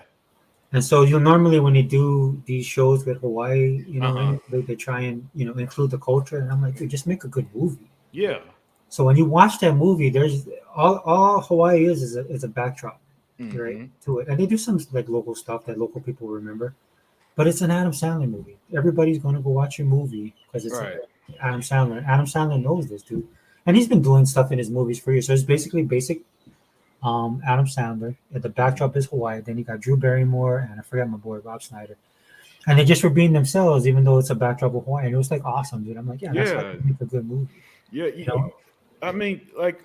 And so normally when they do these shows with Hawaii, they try and include the culture, and I'm like, dude, just make a good movie. Yeah. So when you watch that movie, there's all Hawaii is a backdrop, right, to it, and they do some like local stuff that local people remember, but it's an Adam Sandler movie. Everybody's going to go watch your movie because it's Adam Sandler. Adam Sandler knows this, dude, and he's been doing stuff in his movies for years. So it's basically basic. Adam Sandler. The backdrop is Hawaii. Then you got Drew Barrymore and I forget my boy Rob Schneider, and they just were being themselves, even though it's a backdrop of Hawaii. And it was like awesome, dude. I'm like, that's like a good movie. Yeah, I mean, like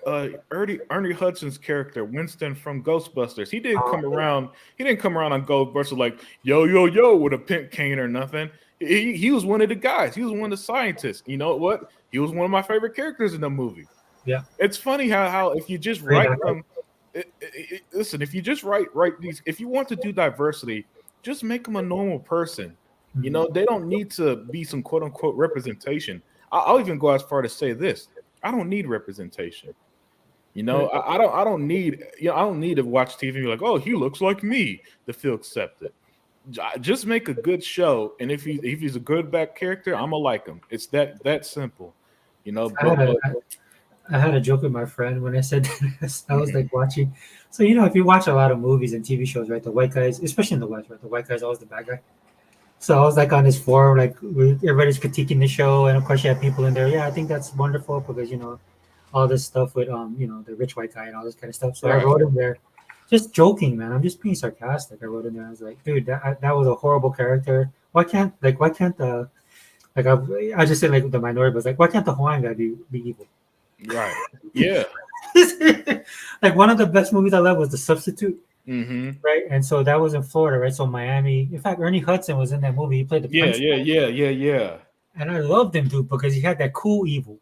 Ernie Hudson's character Winston from Ghostbusters. He didn't come around. He didn't come around on Ghostbusters like yo with a pimp cane or nothing. He was one of the guys. He was one of the scientists. You know what? He was one of my favorite characters in the movie. Yeah, it's funny how if you just write them. Listen, if you just write these, if you want to do diversity, just make them a normal person. They don't need to be some quote unquote representation. I'll even go as far to say this: I don't need representation. I don't need to watch TV and be like, oh, he looks like me to feel accepted. Just make a good show, and if he's a good back character, I'm gonna like him. It's that simple. I had a joke with my friend when I said that. I was like watching. So, if you watch a lot of movies and TV shows, right, the white guys, especially in the West, right, the white guy's always the bad guy. So I was like on this forum, like everybody's critiquing the show. And of course you have people in there. Yeah, I think that's wonderful because, all this stuff with, the rich white guy and all this kind of stuff. So I wrote in there. just joking, man. I'm just being sarcastic. I wrote in there. I was like, dude, that was a horrible character. Why can't the like I just said like the minority was like, why can't the Hawaiian guy be evil? Right. Yeah. Like one of the best movies I love was The Substitute, Mm-hmm. right? And so that was in Florida, right? So Miami. In fact, Ernie Hudson was in that movie. He played the Yeah, principal. yeah. And I loved him, dude, because he had that cool evil,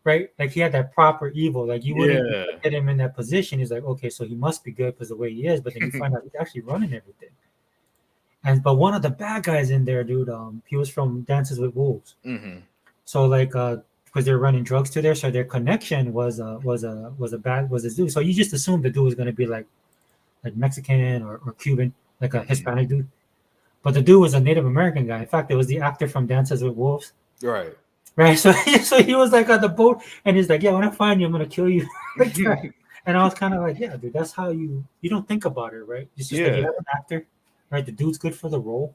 right? Like he had that proper evil. Like you wouldn't get him in that position. He's like, okay, so he must be good because the way he is. But then you find out he's actually running everything. But one of the bad guys in there, dude, he was from Dances with Wolves. Mm-hmm. So like, because they're running drugs to there, so their connection was this dude. So you just assumed the dude was gonna be like Mexican or Cuban, like a Hispanic dude. But the dude was a Native American guy. In fact, it was the actor from Dances with Wolves. Right. Right. So he was like on the boat, and he's like, "Yeah, when I find you, I'm gonna kill you." Like that. And I was kind of like, "Yeah, dude, that's how you don't think about it, right? It's just like you have an actor, right? The dude's good for the role,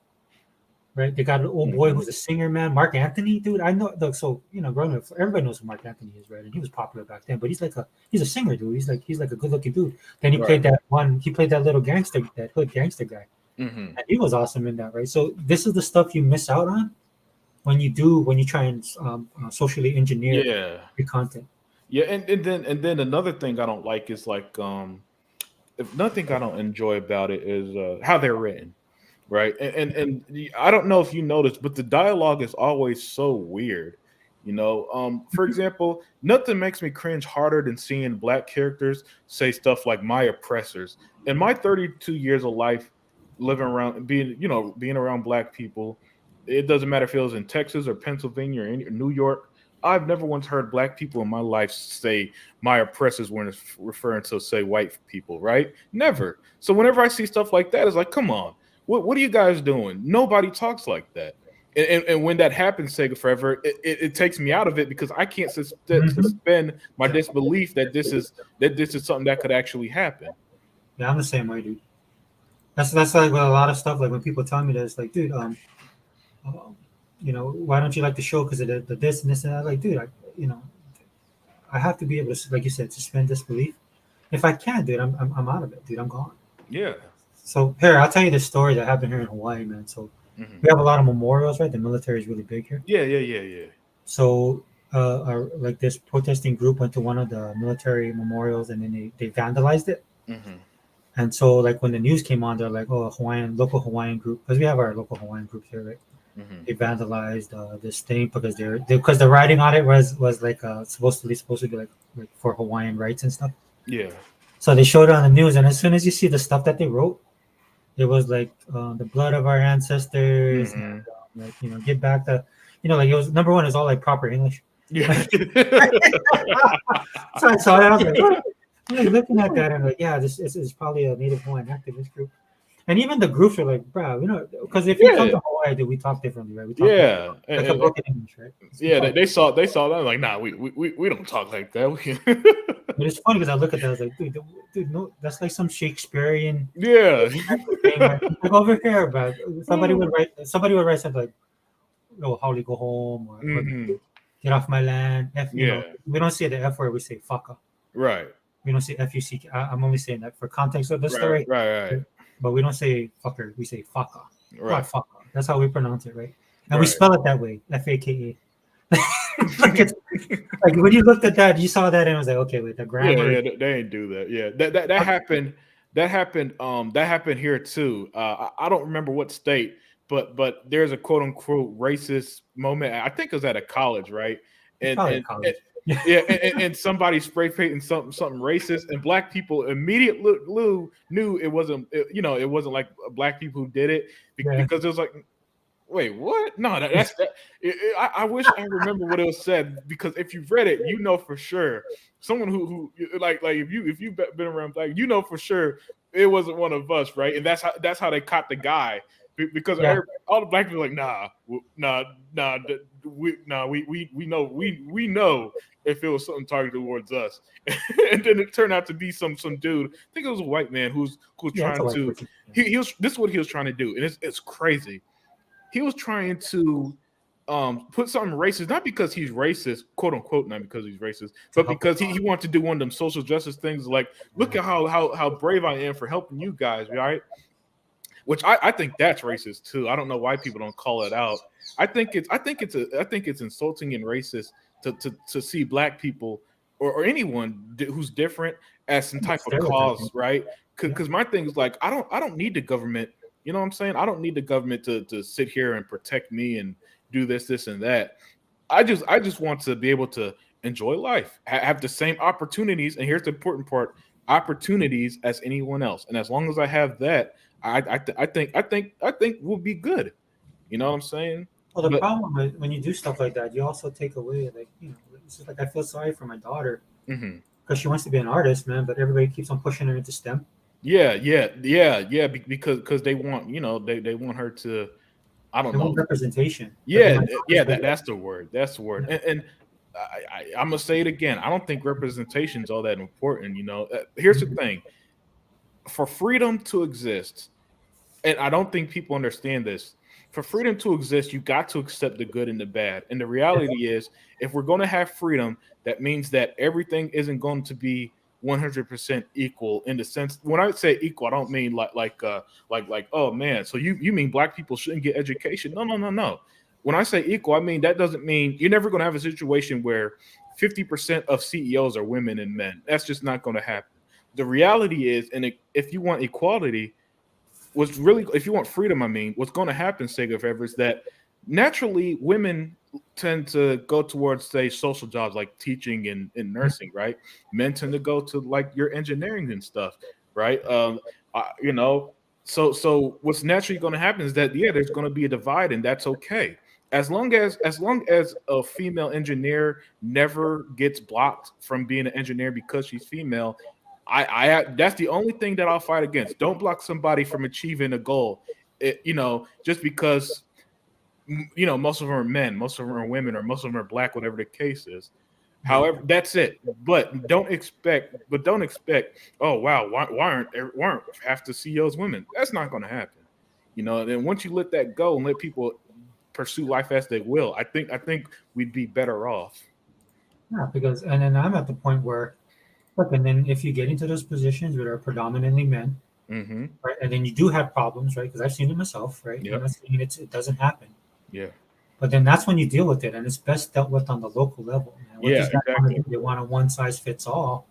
right? They got an old boy who's a singer, man. Mark Anthony, dude. I know. Look, so growing up, everybody knows who Mark Anthony is, right? And he was popular back then. But he's a singer, dude. He's like a good looking dude. Then he played that one. He played that little gangster, that hood gangster guy. Mm-hmm. And he was awesome in that, right? So this is the stuff you miss out on when you try and socially engineer your content. Yeah, and then another thing I don't like is like if nothing I don't enjoy about it is how they're written, right? And I don't know if you noticed, but the dialogue is always so weird. For example, nothing makes me cringe harder than seeing black characters say stuff like "my oppressors." In my 32 years of life, living around being around black people, it doesn't matter if it was in Texas or Pennsylvania or in New York. I've never once heard black people in my life say "my oppressors" when it's referring to, say, white people, right? Never. So whenever I see stuff like that, it's like, come on, what are you guys doing? Nobody talks like that. And when that happens, Sega Forever, it takes me out of it because I can't suspend my disbelief that this is something that could actually happen. Yeah, I'm the same way, dude. That's like with a lot of stuff. Like when people tell me that, it's like, dude, why don't you like the show because of the this and this and that? Like, dude, I have to be able to, like you said, suspend disbelief. If I can't, dude, I'm out of it, dude. I'm gone. Yeah. So here, I'll tell you this story that happened here in Hawaii, man. So we have a lot of memorials, right? The military is really big here. Yeah. So, like this protesting group went to one of the military memorials and then they vandalized it. Mm-hmm. And so, like when the news came on, they're like, "Oh, local Hawaiian group," because we have our local Hawaiian group here, right? Mm-hmm. They vandalized this thing because because the writing on it was like supposed to be like for Hawaiian rights and stuff. Yeah. So they showed it on the news, and as soon as you see the stuff that they wrote, it was like the blood of our ancestors, and, get back the, like it was number one. It's all like proper English. Yeah. So I saw that. I was like, looking at that, and like, yeah, this is probably a Native Hawaiian activist group. And even the groups are like, bro, because if you come to Hawaii, dude, we talk differently, right? We talk like a broken English, right? They saw that like, nah, we don't talk like that. But it's funny because I look at that, I was like, dude, no, that's like some Shakespearean. Yeah. Thing, right? Like over here, but somebody would write something like, Holly, go home, or get off my land. We don't say the F word, we say fucka. Right. We don't say F-U-C-K. I'm only saying that for context of the story. Right. But we don't say fucker. We say fucka. Right. Fucka. That's how we pronounce it, right? And we spell it that way, F-A-K-A. like when you looked at that, you saw that and it was like, okay, wait, the grammar. Yeah, they ain't do that. Yeah, that happened. That happened here too. I don't remember what state, but there's a quote unquote racist moment. I think it was at a college, right? And somebody spray painting something racist, and black people immediately knew it wasn't. It wasn't like black people who did it because it was like, wait, what? No, that's that. I wish I remember what it was said, because if you've read it, for sure. Someone who like if you've been around black, for sure it wasn't one of us, right? And that's how they caught the guy, because all the black people were like, we know if it was something targeted towards us. And then it turned out to be some dude. I think it was a white man who was trying to. This is what he was trying to do, and it's crazy. He was trying to put something racist, not because he's racist, quote unquote, not because he's racist, but because he wants to do one of them social justice things. Like, look at how brave I am for helping you guys, right? Which I think that's racist too. I don't know why people don't call it out. I think it's insulting and racist to see black people or anyone who's different as some type of cause, right? Because my thing is like, I don't need the government. You know what I'm saying? I don't need the government to sit here and protect me and do this and that. I just want to be able to enjoy life, have the same opportunities. And here's the important part: opportunities as anyone else. And as long as I have that, I think we'll be good. You know what I'm saying? Well, the problem with when you do stuff like that, you also take away, like, it's just like I feel sorry for my daughter because she wants to be an artist, man, but everybody keeps on pushing her into STEM. Yeah, because they want, they want her to, I don't know, representation. That's the word. That's the word. And I'm gonna say it again. I don't think representation is all that important. Here's the thing: for freedom to exist, and I don't think people understand this. For freedom to exist, you got to accept the good and the bad. And the reality is, if we're going to have freedom, that means that everything isn't going to be 100% equal in the sense. When I say equal, I don't mean like oh man, so you mean black people shouldn't get education? No. When I say equal, I mean that doesn't mean you're never going to have a situation where 50% of CEOs are women and men. That's just not going to happen. The reality is, and if you want equality, if you want freedom, I mean, what's going to happen, Sega Forever, is that naturally women tend to go towards, say, social jobs like teaching and nursing, right? Men tend to go to like your engineering and stuff, right? So what's naturally going to happen is that there's going to be a divide, and that's okay. As long as a female engineer never gets blocked from being an engineer because she's female, I that's the only thing that I'll fight against. Don't block somebody from achieving a goal, just because, most of them are men, most of them are women, or most of them are black, whatever the case is. However, that's it. But don't expect, oh wow, why aren't half the CEOs women? That's not going to happen. And once you let that go and let people pursue life as they will, I think we'd be better off. Yeah, because and then I'm at the point where, look, and then if you get into those positions that are predominantly men, right, and then you do have problems, right? Because I've seen it myself, right? Yep. I'm not saying it doesn't happen. Yeah. But then that's when you deal with it, and it's best dealt with on the local level. Man. Exactly. They want a one size fits all,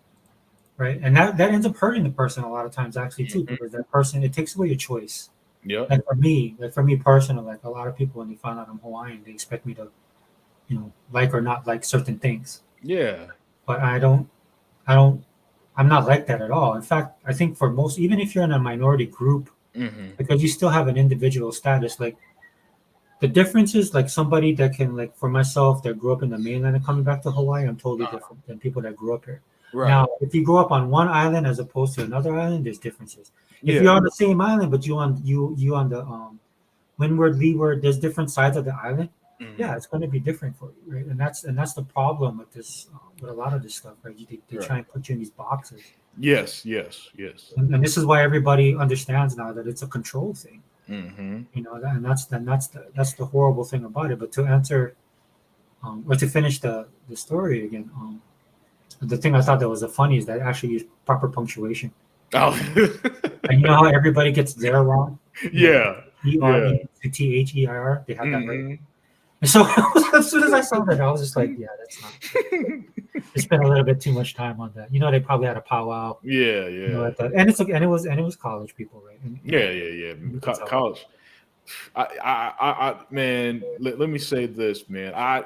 right? And that ends up hurting the person a lot of times, actually, too, because that person, it takes away your choice. Yeah. Like for me personally, like a lot of people, when they find out I'm Hawaiian, they expect me to, like or not like certain things. Yeah. But I'm not like that at all. In fact, I think for most, even if you're in a minority group, because you still have an individual status, like the difference is like somebody that can, like for myself that grew up in the mainland and coming back to Hawaii, I'm totally different than people that grew up here. Right. Now, if you grow up on one island as opposed to another island, there's differences. If you're on the same island, but you on the windward, leeward, there's different sides of the island. Yeah, it's going to be different for you, right? And that's the problem with this, with a lot of this stuff, right? They try and put you in these boxes. Yes. And this is why everybody understands now that it's a control thing. Mm-hmm. And that's the horrible thing about it. But to answer, or to finish the story again, the thing I thought that was the funny is that I actually used proper punctuation. Oh, and you know how everybody gets their wrong? Yeah. ERETHEIR. They have that right. And so as soon as I saw that, I was just like, yeah, that's not. They spent a little bit too much time on that. They probably had a powwow. Yeah. And it was college people, right? And, yeah. College. I man, let me say this, man. I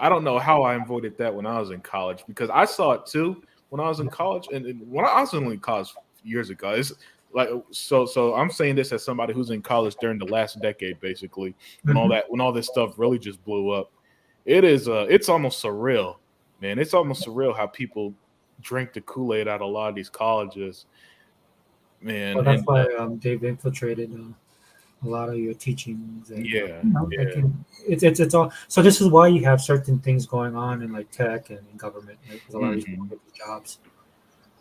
don't know how I avoided that when I was in college, because I saw it too when I was in college, and when I was only in college years ago. It's like so I'm saying this as somebody who's in college during the last decade, basically, when all this stuff really just blew up. It's almost surreal, man. It's almost surreal how people drink the Kool-Aid out of a lot of these colleges, man. Well, that's why they've infiltrated a lot of your teachings. And, it's all. So this is why you have certain things going on in like tech and in government, right? Because a lot of these people get these jobs.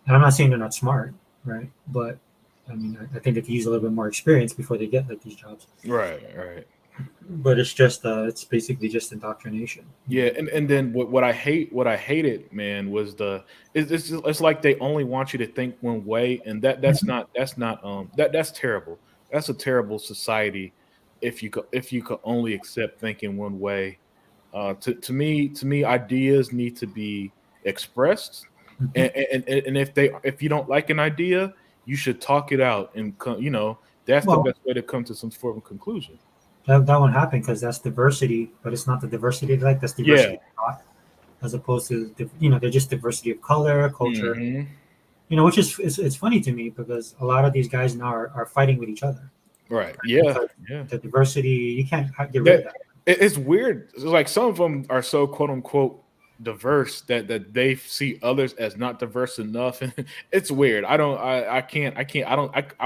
And I'm not saying they're not smart, right? But I mean, I think they could use a little bit more experience before they get like these jobs. Right. But it's basically just indoctrination. Yeah, and then what I hated, man, was it's like they only want you to think one way, and that's terrible. That's a terrible society if you could only accept thinking one way. To me, ideas need to be expressed, Mhm. and if you don't like an idea, you should talk it out, and that's the Well, best way to come to some sort of conclusion. that won't happen because that's diversity, but it's not the diversity they like. That's Yeah. diversity of thought, as opposed to they're just diversity of color, culture. Hmm. Which is it's funny to me because a lot of these guys now are fighting with each other. Right. Yeah. Because Yeah. the diversity, you can't get rid of that. It's weird. It's like some of them are so quote unquote diverse that they see others as not diverse enough, and it's weird. I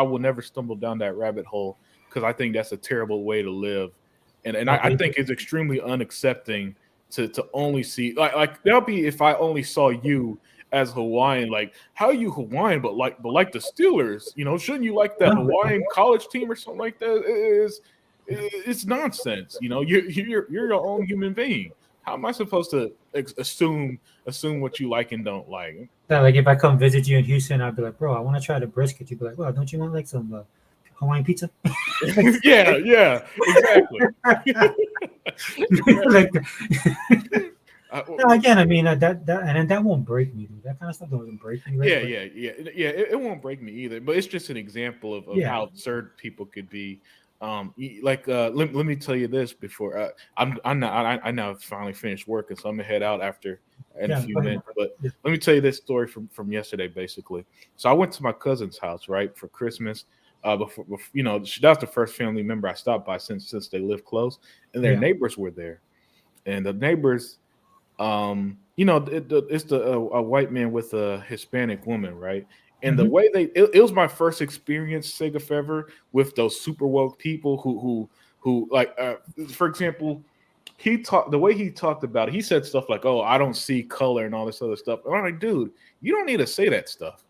will never stumble down that rabbit hole because I think that's a terrible way to live, and I think it's extremely unaccepting to only see like that'll be if I only saw you as Hawaiian, like how are you Hawaiian, but like the Steelers, shouldn't you like that Hawaiian college team or something like that? It's nonsense. You're your own human being. How am I supposed to assume what you like and don't like? Yeah, like if I come visit you in Houston, I'd be like, bro, I want to try the brisket. You'd be like, well, don't you want like some Hawaiian pizza? Yeah, exactly. Like, Uh, no, again, I mean that won't break me, dude. That kind of stuff doesn't break me, right? yeah. It won't break me either, but it's just an example of Yeah. how absurd people could be. Let me tell you this before I now finally finished working, so I'm gonna head out in a few go ahead, minutes. bro. But Yeah. let me tell you this story from yesterday, basically. So I went to my cousin's house, right, for Christmas. Before that was the first family member I stopped by since they live close, and their Yeah. neighbors were there, and the neighbors, it's a white man with a Hispanic woman, right? And the Mhm. way it was my first experience, sig if ever, with those super woke people who like, for example, the way he talked about it, he said stuff like, "Oh, I don't see color" and all this other stuff. And I'm like, dude, you don't need to say that stuff.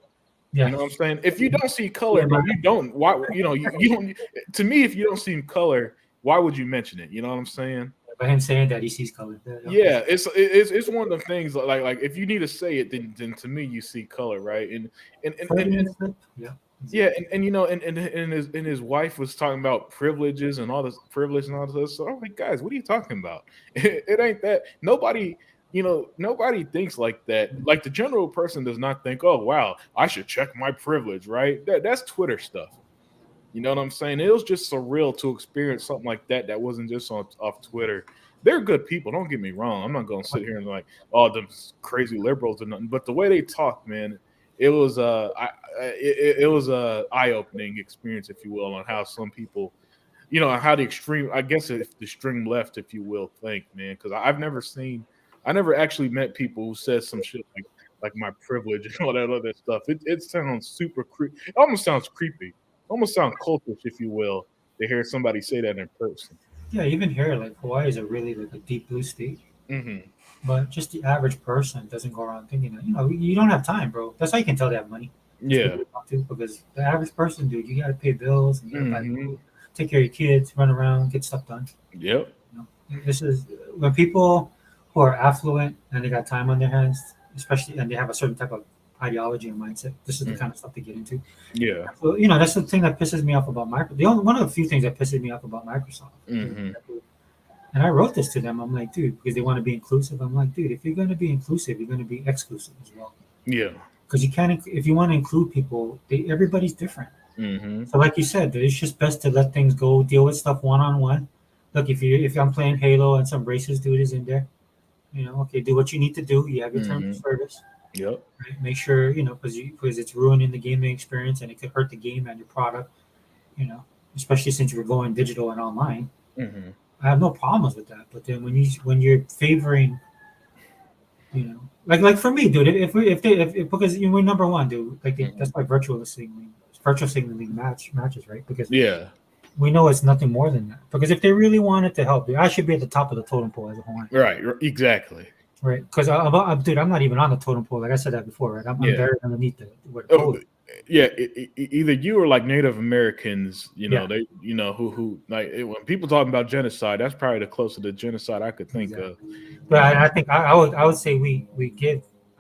Yeah. You know what I'm saying? If you don't see color, Yeah, then you don't. Why? You don't. To me, if you don't see color, why would you mention it? You know what I'm saying? By him saying that he sees color. Yeah, it's one of the things like if you need to say it, then to me you see color, right? Yeah. Yeah, and his wife was talking about privileges and all this privilege and all this. So I'm like, guys, what are you talking about? It ain't that. Nobody thinks like that. Like the general person does not think, oh wow, I should check my privilege, right? That's Twitter stuff. You know what I'm saying? It was just surreal to experience something like that wasn't just off Twitter. They're good people. Don't get me wrong. I'm not going to sit here and like, oh, them crazy liberals or nothing. But the way they talk, man, it was it was a eye opening experience, if you will, on how some people, how the extreme, I guess, if the extreme left, if you will, think, man. Because I never actually met people who said some shit like my privilege and all that other stuff. It sounds super creepy. It almost sounds creepy. Almost sound cultish, if you will, to hear somebody say that in person. Yeah, even here, like Hawaii is a really like a deep blue state. Mm-hmm. But just the average person doesn't go around thinking that, you don't have time, bro. That's how you can tell they have money. Yeah. Because the average person, dude, you got to pay bills and you got to buy Mhm. food, take care of your kids, run around, get stuff done. Yep. This is when people who are affluent and they got time on their hands, especially, and they have a certain type of ideology and mindset. This is the kind of stuff they get into. Yeah. So, that's the thing that pisses me off about Microsoft. One of the few things that pisses me off about Microsoft. Mhm. And I wrote this to them. I'm like, dude, because they want to be inclusive. I'm like, dude, if you're going to be inclusive, you're going to be exclusive as well. Yeah. Because you can't, if you want to include people, everybody's different. Mm-hmm. So, like you said, it's just best to let things go, deal with stuff one on one. Look, if I'm playing Halo and some racist dude is in there, okay, do what you need to do. You have your terms of service. Yep. Right? Make sure because it's ruining the gaming experience and it could hurt the game and your product. Especially since we're going digital and online. Mm-hmm. I have no problems with that. But then when you're favoring, like for me, dude, if because we're number one, dude, like that's why virtual signaling matches, right? Because we know it's nothing more than that. Because if they really wanted to help, dude, I should be at the top of the totem pole as a Hawaiian. Right. Exactly. Right. Because dude, I'm not even on the totem pole. Like I said that before, right? I'm buried underneath the pole. yeah, either you or like Native Americans, Yeah. they, who like when people talking about genocide, that's probably the closest to genocide I could think of. But I think I would say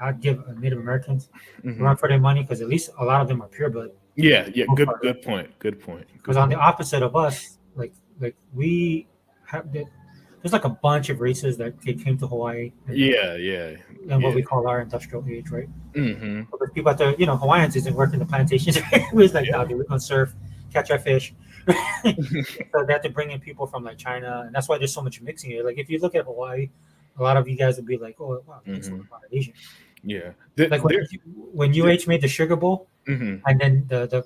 I'd give Native Americans a run for their money because at least a lot of them are pureblood. Yeah, Most good point. Good point. Because on the opposite of us, like we have there's like a bunch of races that came to Hawaii and what we call our industrial age, right? Mm-hmm. Because people out there, Hawaiians isn't working the plantations. We're like, no, dude, we're gonna surf, catch our fish. So they have to bring in people from like China, and that's why there's so much mixing here. Like if you look at Hawaii, a lot of you guys would be like, oh wow, it's a lot of Asian. Yeah. Like when UH made the Sugar Bowl, mm-hmm. and then the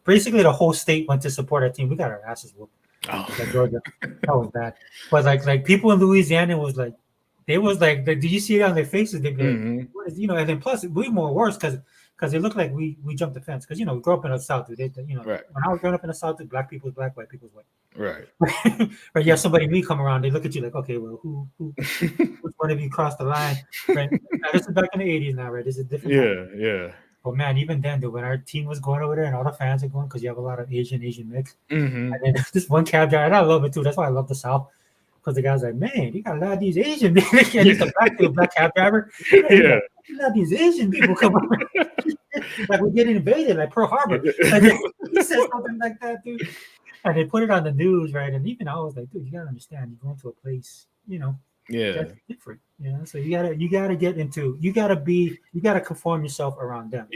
basically the whole state went to support our team. We got our asses whooped. Oh. Like Georgia, that was bad. But like people in Louisiana was like, did you see it on their faces? They'd be like, what is, and then plus we more worse because it looked like we jumped the fence because we grew up in the South. Right. When I was growing up in the South, black people's black, white people's white. Right. Right. You have somebody me come around, they look at you like, okay, well, who which one of you crossed the line? Right. Now, this is back in the 80s now, right? This is different. Yeah. But man, even then, dude, when our team was going over there and all the fans are going, because you have a lot of Asian mix. Mm-hmm. And then this one cab driver, and I love it too. That's why I love the South. Because the guy's like, man, you got a lot of these Asian people. And he's a black cab driver. Yeah. A lot of these Asian people come over. Like we're getting invaded, like Pearl Harbor. And then he said something like that, dude. And they put it on the news, right? And even I was like, dude, you gotta understand, you're going to a place, that's different. So you gotta conform yourself around them.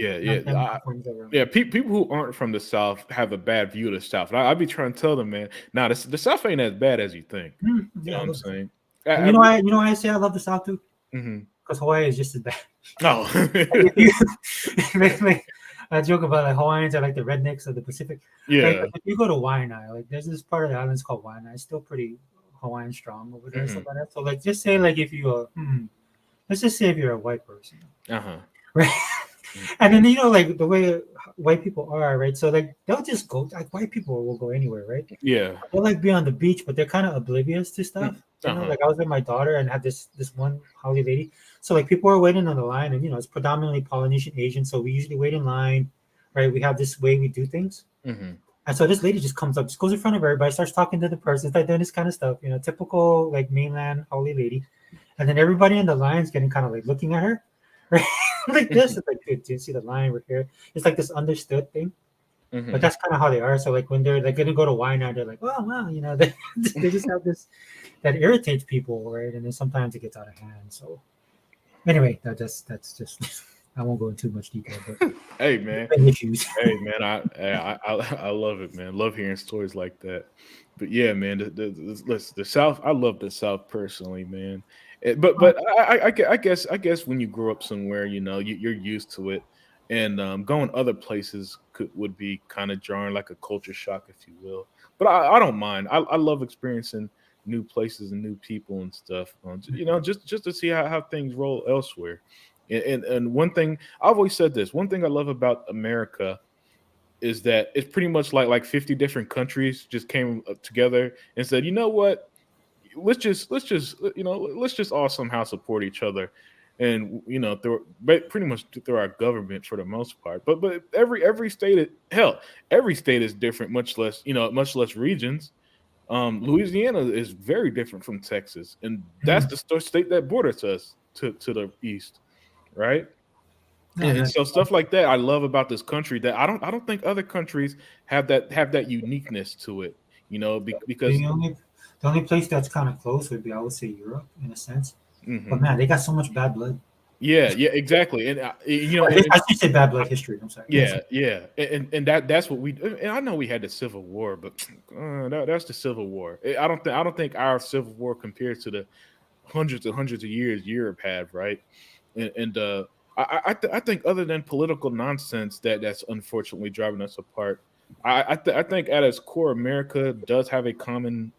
People who aren't from the South have a bad view of the South. And I be trying to tell them, man, the South ain't as bad as you think. You know what I'm saying? You know why I say I love the South too? Mm-hmm. Because Hawaii is just as bad. Oh. I joke about like Hawaiians are like the rednecks of the Pacific. Yeah. Like, if you go to Waianae, like there's this part of the islands called Waianae. It's still pretty Hawaiian strong over there. Mm-hmm. Like that. So like just say like if you let's just say if you're a white person. Right. And then like the way white people are, right? So like they'll just go, like white people will go anywhere, right? Yeah. They'll like be on the beach, but they're kind of oblivious to stuff. Like I was with my daughter and had this one Holly lady. So like people are waiting on the line, and it's predominantly Polynesian Asian. So we usually wait in line, right? We have this way we do things. Mm-hmm. And so this lady just comes up, just goes in front of everybody, starts talking to the person, starts doing this kind of stuff, typical like mainland Holly lady. And then everybody in the line is getting kind of like looking at her, right? Like this. It's like, dude, do you see the line? We're here. It's like this understood thing. Mm-hmm. But that's kind of how they are. So like when they're like going to go to Waianae, they're like, oh wow, they just have this that irritates people, right? And then sometimes it gets out of hand. So anyway, that's just I won't go into too much detail. But hey man, issues. Hey man, I love it, man. Love hearing stories like that. But yeah, man, the South. I love the South personally, man. But I guess when you grow up somewhere, you're used to it. And going other places would be kind of jarring, like a culture shock, if you will. But I don't mind. I love experiencing new places and new people and stuff. Just to see how things roll elsewhere. And one thing I've always said this. One thing I love about America is that it's pretty much like 50 different countries just came together and said, you know what? Let's just all somehow support each other. And pretty much through our government for the most part, but every state is different, much less regions. Louisiana is very different from Texas, and that's the state that borders us to the east, right? And so stuff like that I love about this country that I don't think other countries have that uniqueness to it, because the only place that's kind of close would be, I would say, Europe in a sense. Mm-hmm. But man, they got so much bad blood. Yeah, exactly. And I should say bad blood history. I'm sorry. Yeah. And that's what we. And I know we had the Civil War, but that's the Civil War. I don't think our Civil War compares to the hundreds and hundreds of years Europe had, right? And I think other than political nonsense that's unfortunately driving us apart, I think at its core, America does have a common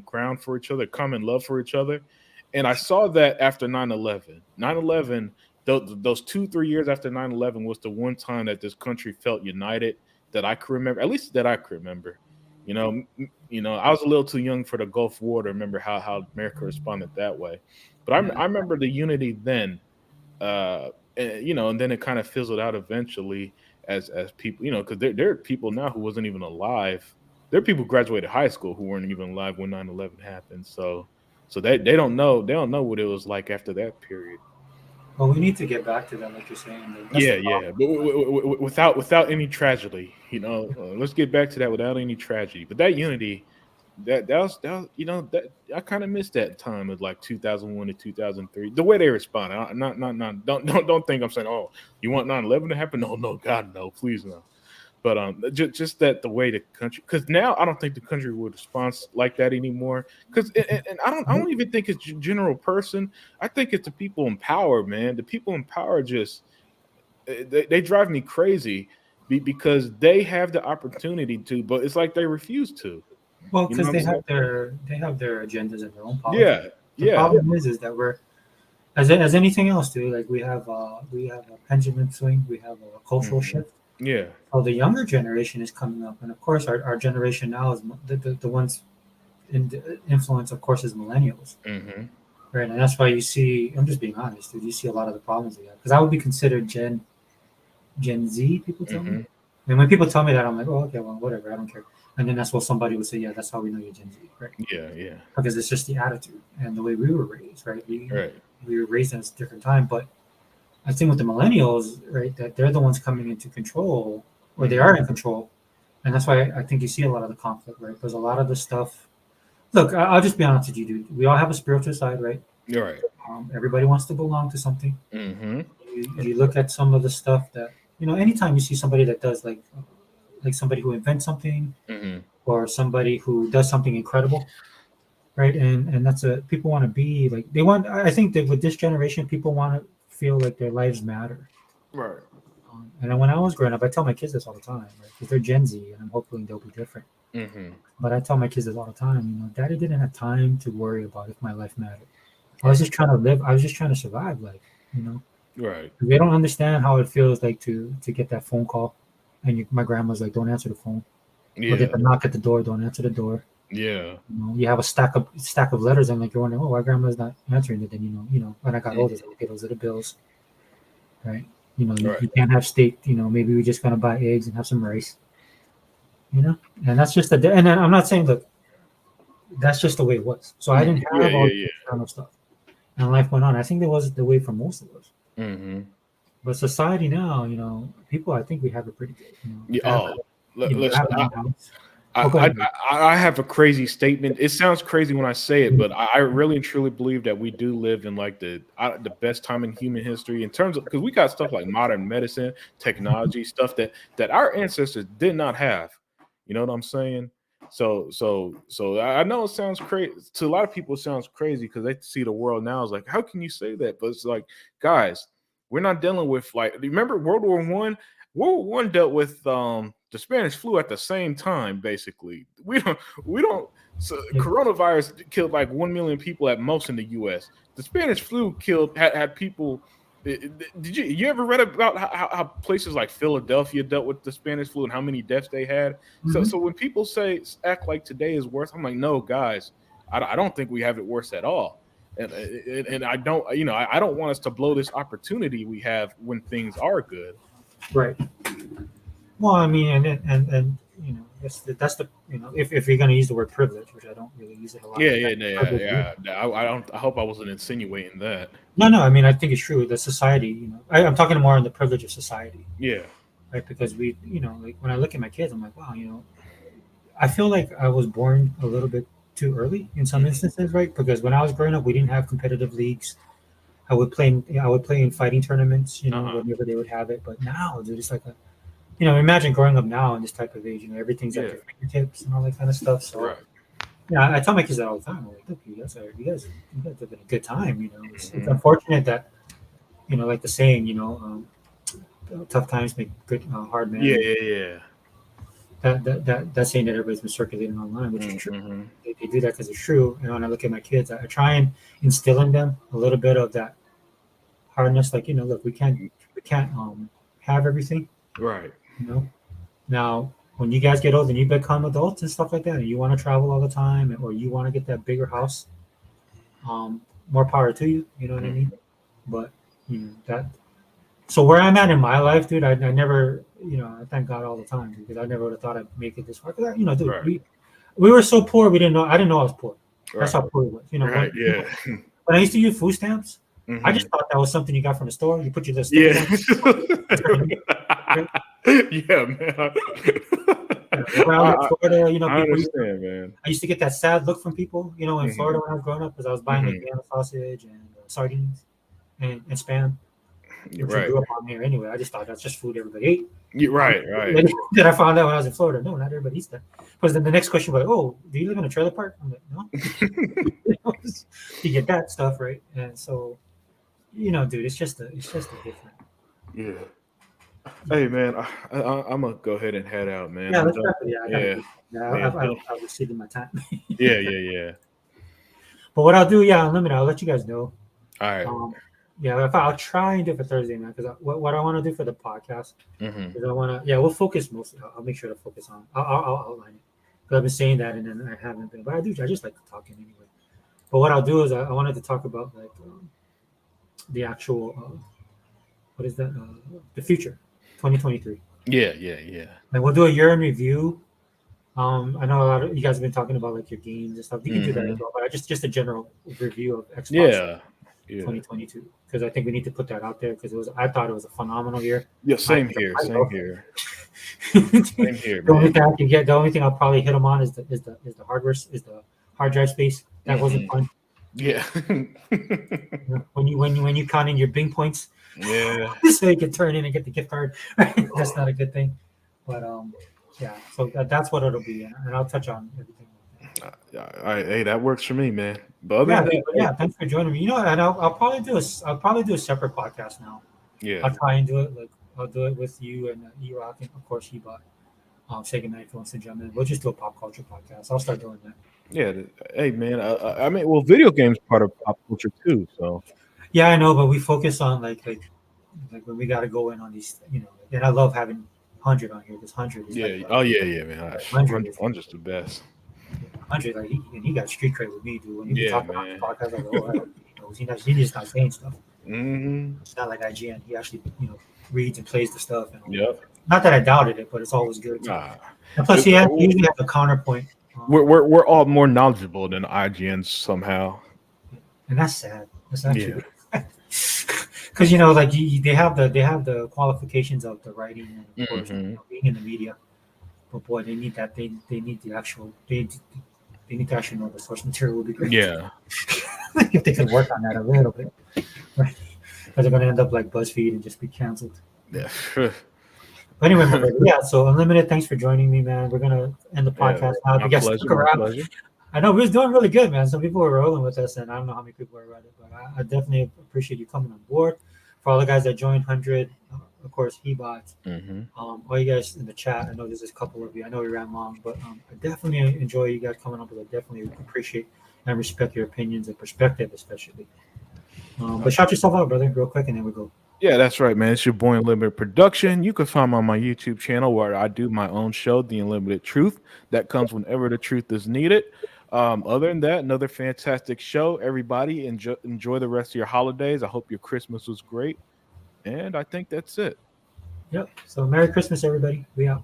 ground for each other, common love for each other. And I saw that after 9/11. 9/11, those 2-3 years after 9/11 was the one time that this country felt united that I could remember, at least that I could remember. I was a little too young for the Gulf War to remember how America responded that way. But I remember the unity then, and then it kind of fizzled out eventually as people, because there are people now who wasn't even alive. There are people who graduated high school who weren't even alive when 9/11 happened. So they don't know what it was like after that period. Well, we need to get back to that, like you're saying. That's Yeah, the yeah, problem. but without any tragedy, let's get back to that without any tragedy. But that unity, that was that I kind of missed that time of like 2001 to 2003. The way they responded, not don't think I'm saying, oh, you want 9/11 to happen? No, God, no, please no. But just that the way the country, because now I don't think the country would respond like that anymore. Because and I don't even think it's general person. I think it's the people in power, man. The people in power just they drive me crazy because they have the opportunity to, but it's like they refuse to. Well, You know because what I'm saying? they have their agendas and their own politics. Yeah, The yeah. problem is that we're as anything else, dude. Like we have a pendulum swing, we have a cultural Mhm. shift. Yeah. So the younger generation is coming up, and of course, our generation now is the ones in the influence, of course, is millennials, Mm-hmm. right? And that's why you see. I'm just being honest, dude. You see a lot of the problems we have because I would be considered Gen Z. People tell me, Mm-hmm. and when people tell me that, I'm like, oh, okay, well, whatever, I don't care. And then that's what somebody would say, yeah, that's how we know you're Gen Z, right? Yeah, yeah. Because it's just the attitude and the way we were raised, right? Right. We were raised in a different time, but I think with the millennials, right, that they're the ones coming into control, or they are in control, and that's why I think you see a lot of the conflict, right? Because a lot of the stuff. Look, I'll just be honest with you, dude. We all have a spiritual side, right? You're right. Everybody wants to belong to something. Mm-hmm. You look at some of the stuff that anytime you see somebody that does like somebody who invents something Mm-hmm. or somebody who does something incredible, right? And that's people want to be like they want. I think that with this generation, people want to feel like their lives matter. Right. And then when I was growing up, I tell my kids this all the time, right? Because they're Gen Z, and I'm hoping they'll be different. Mm-hmm. But I tell my kids this all the time. Daddy didn't have time to worry about if my life mattered. I was just trying to live. I was just trying to survive life. Right. They don't understand how it feels like to get that phone call, and my grandma's like, "Don't answer the phone." Or get Yeah. the knock at the door. Don't answer the door. Yeah. You have a stack of letters, and like you're wondering, oh, why grandma's not answering it? Then when I got older, it's like, okay, those are the bills, right? Right. You can't have steak. Maybe we're just gonna buy eggs and have some rice. And that's just and then I'm not saying look, that's just the way it was. So I didn't have all Yeah. this kind of stuff, and life went on. I think that was the way for most of us. Mm-hmm. But society now, people, I think we have it pretty good. Yeah. Have, Oh, have listen. our own house. I, Oh, go I, ahead. I have a crazy statement. It sounds crazy when I say it, but I really and truly believe that we do live in like the best time in human history in terms of, because we got stuff like modern medicine, technology, stuff that our ancestors did not have. You know what I'm saying? So I know it sounds crazy to a lot of people. It sounds crazy because they see the world now as like, how can you say that? But it's like, guys, we're not dealing with like, remember World War One? World War One dealt with the Spanish flu at the same time. Basically, we don't. So coronavirus killed like 1 million people at most in the U.S. The Spanish flu had people. Did you ever read about how places like Philadelphia dealt with the Spanish flu and how many deaths they had? So when people say act like today is worse, I'm like, no, guys, I don't think we have it worse at all. And I don't, I don't want us to blow this opportunity we have when things are good. Right. Well, I mean, and that's the if you're gonna use the word privilege, which I don't really use it a lot. Yeah. I hope I wasn't insinuating that. No. I mean, I think it's true. The society, I'm talking more on the privilege of society. Yeah. Right. Because we, like when I look at my kids, I'm like, wow, I feel like I was born a little bit too early in some instances, right? Because when I was growing up, we didn't have competitive leagues. I would play in fighting tournaments, whenever they would have it. But now, dude, it's like imagine growing up now in this type of age, everything's at your fingertips and all that kind of stuff. So, right. Yeah, I tell my kids that all the time. I'm like, look, you guys have a good time. It's unfortunate that, like the saying, tough times make good hard men. Yeah. That saying that everybody's been circulating online, which is true. They do that because it's true. And when I look at my kids, I try and instill in them a little bit of that hardness. Like, look, we can't have everything. Right. Now, when you guys get old and you become adults and stuff like that, and you want to travel all the time, or you want to get that bigger house, more power to you. You know what I mean? But that So where I'm at in my life, dude, I never, I thank God all the time because I never would have thought I'd make it this far. 'Cause dude, Right. we were so poor, we didn't know. I didn't know I was poor. That's Right. how poor it was. Right. Yeah. When I used to use food stamps, I Mhm. just thought that was something you got from the store. You put your little stickers on. Yeah. Yeah, man. Around in Florida, I people understand, man. I used to get that sad look from people, in Mhm. Florida when I was growing up because I was buying like Mhm. Vienna sausage and sardines and spam, which we Right. grew up on here anyway. I just thought that's just food everybody ate. You're right. Right. Then I found out when I was in Florida, no, not everybody eats that. Because then the next question was, oh, do you live in a trailer park? I'm like, no. You get that stuff, right? And so, dude, it's just a different. Yeah. Hey, man, I'm gonna go ahead and head out, man. Yeah, I'm let's done. wrap it. Yeah, I gotta Yeah. go. Yeah. I was receiving my time. Yeah. But what I'll do, Unlimited, I'll let you guys know. All right. I'll try and do it for Thursday, man. Because what I want to do for the podcast Mhm. is I want to, we'll focus mostly. I'll make sure to focus on. I'll outline it because I've been saying that and then I haven't been. But I just like talking anyway. But what I'll do is I wanted to talk about like the actual what is that? The future, 2023. Yeah. And we'll do a year in review. I know a lot of you guys have been talking about like your games and stuff. You can do that as well, but just a general review of Xbox Yeah. 2022 because I think we need to put that out there because I thought it was a phenomenal year. Yeah. Same here. I Same love here. the Same here, only man. thing I can get, the only thing I'll probably hit them on is the hardware, is the hard drive space. That wasn't fun. Yeah. When you count in your Bing points, Yeah. so you can turn in and get the gift card. That's not a good thing. But so that's what it'll be, and I'll touch on everything. All right. Hey, that works for me, man. But other than that, Thanks for joining me. And I'll probably do a separate podcast now. yeah. I'll try and do it I'll do it with you and E-Rock and of course Hebot. Say goodnight if you want to jump in. We'll just do a pop culture podcast. I'll start doing that. Yeah. Hey, man. I mean, well, video games part of pop culture too. So. Yeah, I know, but we focus on like when we got to go in on these, and I love having 100 on here. This 100 is Yeah. Oh yeah, man. 100 I'm just the best. 100, like he got street cred with me, dude. When you talk about the man. podcast, I go, oh, he's just not saying stuff. Mm-hmm. It's not like IGN. He actually, reads and plays the stuff. And all Yep. that. Not that I doubted it, but it's always good. Nah. And plus, he usually has a counterpoint. We're all more knowledgeable than IGN somehow. And that's sad. That's actually because like they have the qualifications of the writing and of course being in the media, but boy, they need that. They need the actual. They need to actually know the source material would be great. Yeah. If they could work on that a little bit, right? Because they're going to end up like BuzzFeed and just be canceled. Yeah. But anyway, my brother, so Unlimited, thanks for joining me, man. We're gonna end the podcast now. If you guys stick around, I know we was doing really good, man. Some people were rolling with us, and I don't know how many people were at it, but I definitely appreciate you coming on board. For all the guys that joined 100, of course, Hebot, all you guys in the chat. I know there's a couple of you. I know we ran long, but I definitely enjoy you guys coming up with it. Definitely appreciate and respect your opinions and perspective, especially. But shout yourself out, brother, real quick, and then we go. Yeah, that's right, man. It's your boy Unlimited Production. You can find me on my YouTube channel where I do my own show, The Unlimited Truth. That comes whenever the truth is needed. Other than that, another fantastic show. Everybody enjoy the rest of your holidays. I hope your Christmas was great. And I think that's it. Yep. So Merry Christmas, everybody. We out.